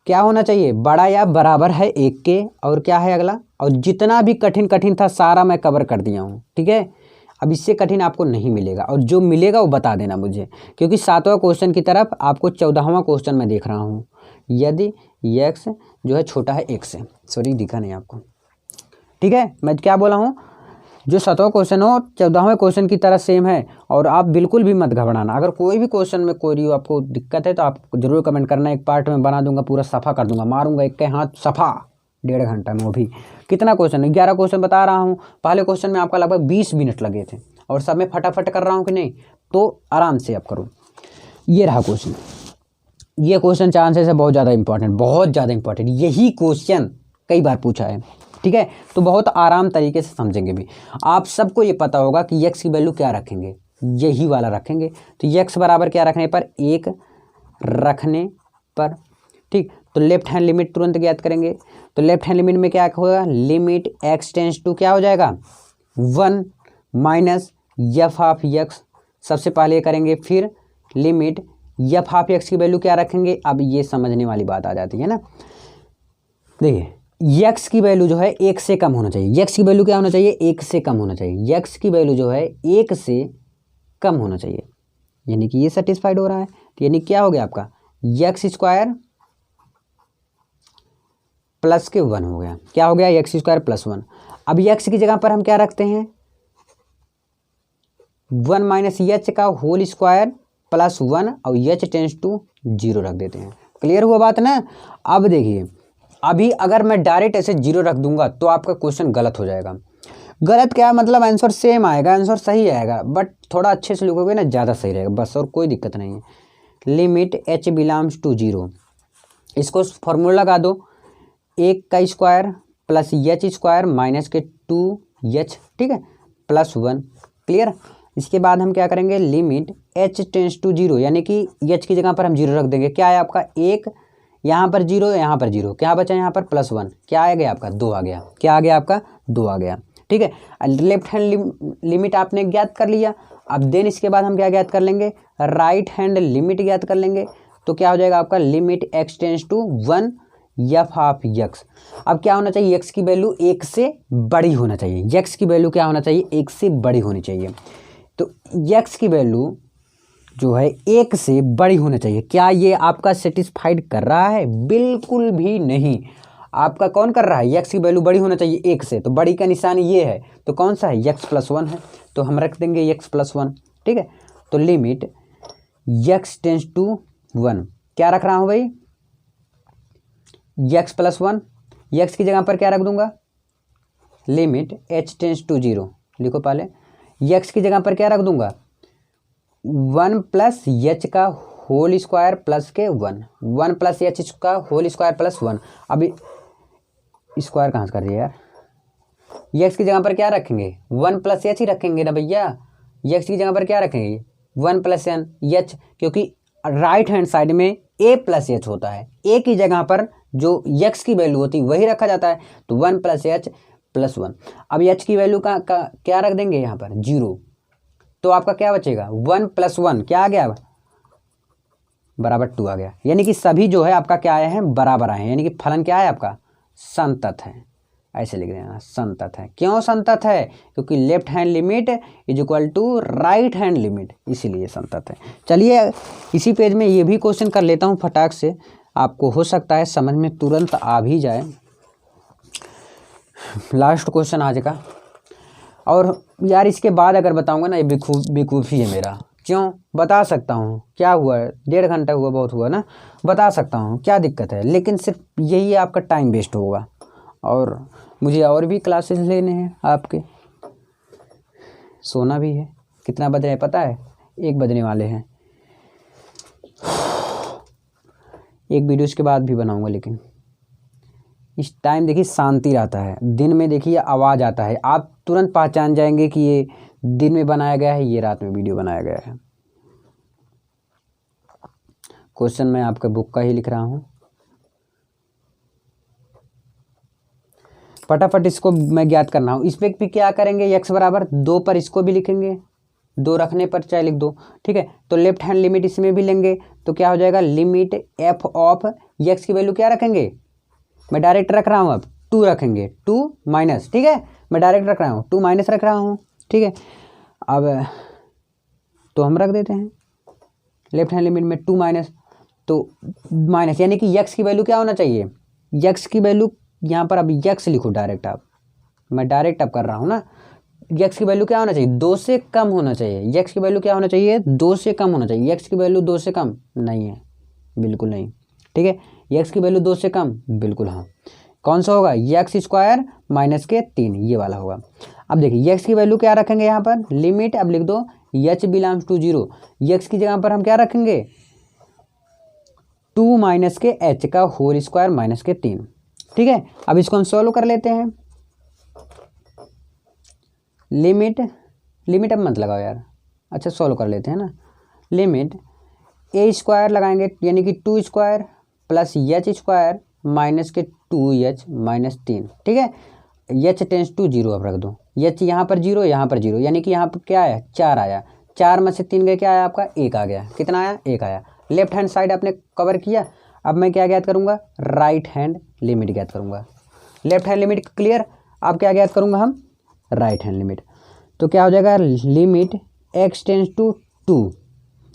क्या होना चाहिए, बड़ा या बराबर है 1 के, और क्या है अगला, और जितना भी कठिन था सारा मैं कवर कर दिया हूँ। ठीक है, अब इससे कठिन आपको नहीं मिलेगा, और जो मिलेगा वो बता देना मुझे, क्योंकि 7वां क्वेश्चन की तरफ आपको 14वां क्वेश्चन में देख रहा हूँ। यदि x जो है छोटा है 1 से, सॉरी दिखा नहीं आपको। ठीक है, मैं क्या बोला हूँ, जो 7वां क्वेश्चन हो 14वें क्वेश्चन की तरह सेम है, और आप बिल्कुल भी मत घबराना। अगर कोई भी क्वेश्चन में कोई आपको दिक्कत है तो आप जरूर कमेंट करना, एक पार्ट में बना दूंगा, पूरा सफ़ा कर दूंगा, मारूंगा एक के हाथ सफ़ा 1.5 घंटा में। वो भी कितना क्वेश्चन, 11 क्वेश्चन बता रहा हूँ। पहले क्वेश्चन में आपका लगभग 20 मिनट लगे थे, और सब में फटाफट कर रहा हूँ कि नहीं, तो आराम से आप करो। ये रहा क्वेश्चन, ये क्वेश्चन चांसेस है बहुत ज़्यादा इंपॉर्टेंट, बहुत ज़्यादा इंपॉर्टेंट, यही क्वेश्चन कई बार पूछा है। ठीक है, तो बहुत आराम तरीके से समझेंगे भी। आप सबको ये पता होगा कि x की वैल्यू क्या रखेंगे, यही वाला रखेंगे। तो x बराबर क्या रखने पर, 1 रखने पर। ठीक, तो लेफ्ट हैंड लिमिट तुरंत ज्ञात करेंगे। तो लेफ्ट हैंड लिमिट में क्या होगा, लिमिट x टेंस टू क्या हो जाएगा, 1 माइनस एफ ऑफ x, सबसे पहले करेंगे, फिर लिमिट एफ ऑफ x की वैल्यू क्या रखेंगे। अब ये समझने वाली बात आ जाती है ना, देखिए x की वैल्यू जो है 1 से कम होना चाहिए, x की वैल्यू क्या होना चाहिए, 1 से कम होना चाहिए, x की वैल्यू जो है 1 से कम होना चाहिए, यानी कि ये सेटिस्फाइड हो रहा है। तो यानी क्या हो गया आपका, x स्क्वायर प्लस के 1 हो गया, क्या हो गया, x स्क्वायर प्लस 1। अब x की जगह पर हम क्या रखते हैं, 1 माइनस एच का होल स्क्वायर प्लस 1, और h टेंस टू 0 रख देते हैं। क्लियर हुआ बात ना। अब देखिए, अभी अगर मैं डायरेक्ट ऐसे 0 रख दूंगा तो आपका क्वेश्चन गलत हो जाएगा। गलत क्या मतलब, आंसर सेम आएगा, आंसर सही आएगा, बट थोड़ा अच्छे से लिखोगे ना ज़्यादा सही रहेगा, बस, और कोई दिक्कत नहीं है। लिमिट h बिलोंग्स टू 0, इसको फॉर्मूला लगा दो, 1 का square plus H square minus के 2h, ठीक है, प्लस 1। क्लियर। इसके बाद हम क्या करेंगे, लिमिट h टेंस टू 0, यानी कि h की जगह पर हम 0 रख देंगे। क्या है आपका, 1, यहाँ पर 0, यहाँ पर 0, क्या बचा यहाँ पर प्लस 1, क्या आ गया आपका 2 आ गया, क्या आ गया आपका 2 आ गया। ठीक है, लेफ्ट हैंड लिमिट आपने ज्ञात कर लिया। अब देन इसके बाद हम क्या ज्ञात कर लेंगे, राइट हैंड लिमिट ज्ञात कर लेंगे। तो क्या हो जाएगा आपका, limit x tends to 1 f of x। अब क्या होना चाहिए, x की वैल्यू 1 से बड़ी होना चाहिए, x की वैल्यू क्या होना चाहिए, 1 से बड़ी होनी चाहिए। तो x की वैल्यू जो है 1 से बड़ी होना चाहिए। क्या ये आपका सेटिस्फाइड कर रहा है, बिल्कुल भी नहीं। आपका कौन कर रहा है, x की वैल्यू बड़ी होना चाहिए 1 से, तो बड़ी का निशान ये है, तो कौन सा है, x प्लस 1 है, तो हम रख देंगे x प्लस 1। ठीक है, तो लिमिट x टेंस टू 1, क्या रख रहा हूँ भाई, x प्लस 1, x की जगह पर क्या रख दूंगा, लिमिट h टेंस टू 0, लिखो पहले, x की जगह पर क्या रख दूंगा, 1 प्लस एच का होल स्क्वायर प्लस के 1, 1 प्लस एच का होल स्क्वायर प्लस 1। अभी स्क्वायर कहाँ से कर दिया यार, एक्स की जगह पर क्या रखेंगे, 1 प्लस एच ही रखेंगे ना भैया। एक्स की जगह पर क्या रखेंगे, 1 प्लस एन एच, क्योंकि राइट हैंड साइड में ए प्लस एच होता है, ए की जगह पर जो एक्स की वैल्यू होती है वही रखा जाता है, तो 1 प्लस एच प्लस 1। अब एच की वैल्यू का क्या रख देंगे यहाँ पर 0, तो आपका क्या बचेगा 1 प्लस 1 क्या आ गया बराबर 2 आ गया। यानी कि सभी जो है आपका क्या आए हैं, बराबर आए हैं, यानी कि फलन क्या है आपका संतत है। ऐसे लिख देना संतत है। क्यों संतत है, क्योंकि left hand limit is equal to right hand limit, इसीलिए संतत है। चलिए इसी पेज में ये भी क्वेश्चन कर लेता हूँ फटाक से, आपको हो सकता है समझ में तुरंत आ भी जाए। लास्ट क्वेश्चन आज का, और यार इसके बाद अगर बताऊंगा ना ये बेवकूफ़ी है मेरा। क्यों बता सकता हूँ, क्या हुआ है 1.5 घंटा हुआ, बहुत हुआ ना, बता सकता हूँ क्या दिक्कत है, लेकिन सिर्फ यही आपका टाइम वेस्ट होगा, और मुझे और भी क्लासेस लेने हैं आपके, सोना भी है। कितना बज रहे हैं पता है, 1 बजने वाले हैं। एक वीडियो इसके बाद भी बनाऊंगा, लेकिन इस टाइम देखिए शांति रहता है, दिन में देखिए आवाज़ आता है, आप तुरंत पहचान जाएंगे कि ये दिन में बनाया गया है, ये रात में वीडियो बनाया गया है। क्वेश्चन मैं आपके बुक का ही लिख रहा हूँ, फटाफट इसको मैं ज्ञात करना हूँ। इस पे भी क्या करेंगे, x बराबर 2 पर इसको भी लिखेंगे, 2 रखने पर चाहे लिख दो, ठीक है। तो लेफ्ट हैंड लिमिट इसमें भी लेंगे, तो क्या हो जाएगा लिमिट f ऑफ x की वैल्यू क्या रखेंगे, मैं डायरेक्ट रख रहा हूँ, अब 2 रखेंगे, 2 माइनस, ठीक है, मैं डायरेक्ट रख रहा हूँ 2 माइनस रख रहा हूँ, ठीक है। अब तो हम रख देते हैं लेफ्ट हैंड लिमिट में 2 माइनस, तो माइनस यानी कि x की वैल्यू क्या होना चाहिए, x की वैल्यू यहाँ पर अब x लिखो डायरेक्ट, आप मैं डायरेक्ट अब कर रहा हूँ ना, x की वैल्यू क्या होना चाहिए 2 से कम होना चाहिए, x की वैल्यू क्या होना चाहिए 2 से कम होना चाहिए। x की वैल्यू 2 से कम नहीं है, बिल्कुल नहीं, ठीक है। x की वैल्यू 2 से कम, बिल्कुल हाँ। कौन सा होगा, एक्स स्क्वायर माइनस के 3, ये वाला होगा। अब देखिए x की वैल्यू क्या रखेंगे यहाँ पर, लिमिट अब लिख दो h बिलोंग्स टू 0, x की जगह पर हम क्या रखेंगे 2 माइनस के h का होल स्क्वायर माइनस के 3, ठीक है। अब इसको हम सॉल्व कर लेते हैं, लिमिट अब मत लगाओ यार, अच्छा सॉल्व कर लेते हैं ना। लिमिट a स्क्वायर लगाएंगे यानी कि 2 square plus h square minus के 2h माइनस 3, ठीक है। h टेंस टू 0 अब रख दो, h यहाँ पर 0 यहाँ पर 0, यानी कि यहाँ पर क्या आया 4 आया, 4 में से 3 गए क्या आया आपका 1 आ गया, कितना आया 1 आया। लेफ्ट हैंड साइड आपने कवर किया, अब मैं क्या ज्ञात करूँगा राइट हैंड लिमिट ज्ञात करूँगा। लेफ्ट हैंड लिमिट क्लियर, अब क्या ज्ञात करूँगा हम राइट हैंड लिमिट, तो क्या हो जाएगा लिमिट x टेंस टू 2।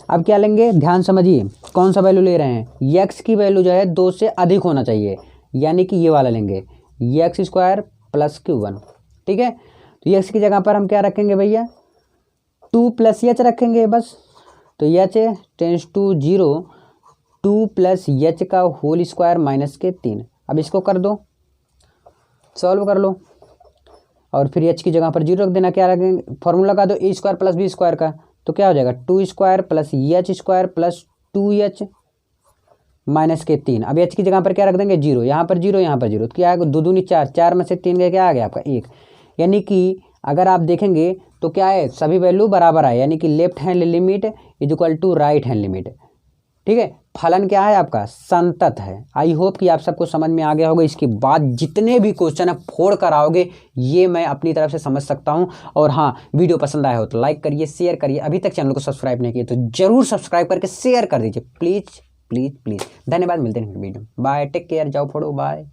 अब क्या लेंगे, ध्यान समझिए कौन सा वैल्यू ले रहे हैं, x की वैल्यू जो है 2 से अधिक होना चाहिए, यानी कि ये वाला लेंगे x स्क्वायर प्लस q1, ठीक है। तो x की जगह पर हम क्या रखेंगे भैया 2 प्लस h रखेंगे बस, तो h tends to 0, 2 plus h का होल स्क्वायर माइनस के 3। अब इसको कर दो, सॉल्व कर लो, और फिर h की जगह पर 0 रख देना। क्या रखेंगे, फॉर्मूला लगा दो a square plus b square का, तो क्या हो जाएगा 2 square plus h square plus 2h minus के 3। अब h की जगह पर क्या रख देंगे 0, यहाँ पर 0 यहाँ पर 0, तो क्या आएगा 2 दूनी 4, 4 में से 3 गए क्या आ गया आपका 1। यानी कि अगर आप देखेंगे तो क्या है सभी वैल्यू बराबर आए, यानी कि left hand limit is equal to right hand limit, ठीक है। फलन क्या है आपका संतत है। आई होप कि आप सबको समझ में आ गया होगा। इसके बाद जितने भी क्वेश्चन है फोड़ कर आओगे, ये मैं अपनी तरफ से समझ सकता हूं। और हाँ, वीडियो पसंद आया हो तो लाइक करिए, शेयर करिए, अभी तक चैनल को सब्सक्राइब नहीं किए तो जरूर सब्सक्राइब करके शेयर कर दीजिए, प्लीज़ प्लीज़ प्लीज़। धन्यवाद, मिलते हैं वीडियो, बाय, टेक केयर, जाओ फोड़ो, बाय।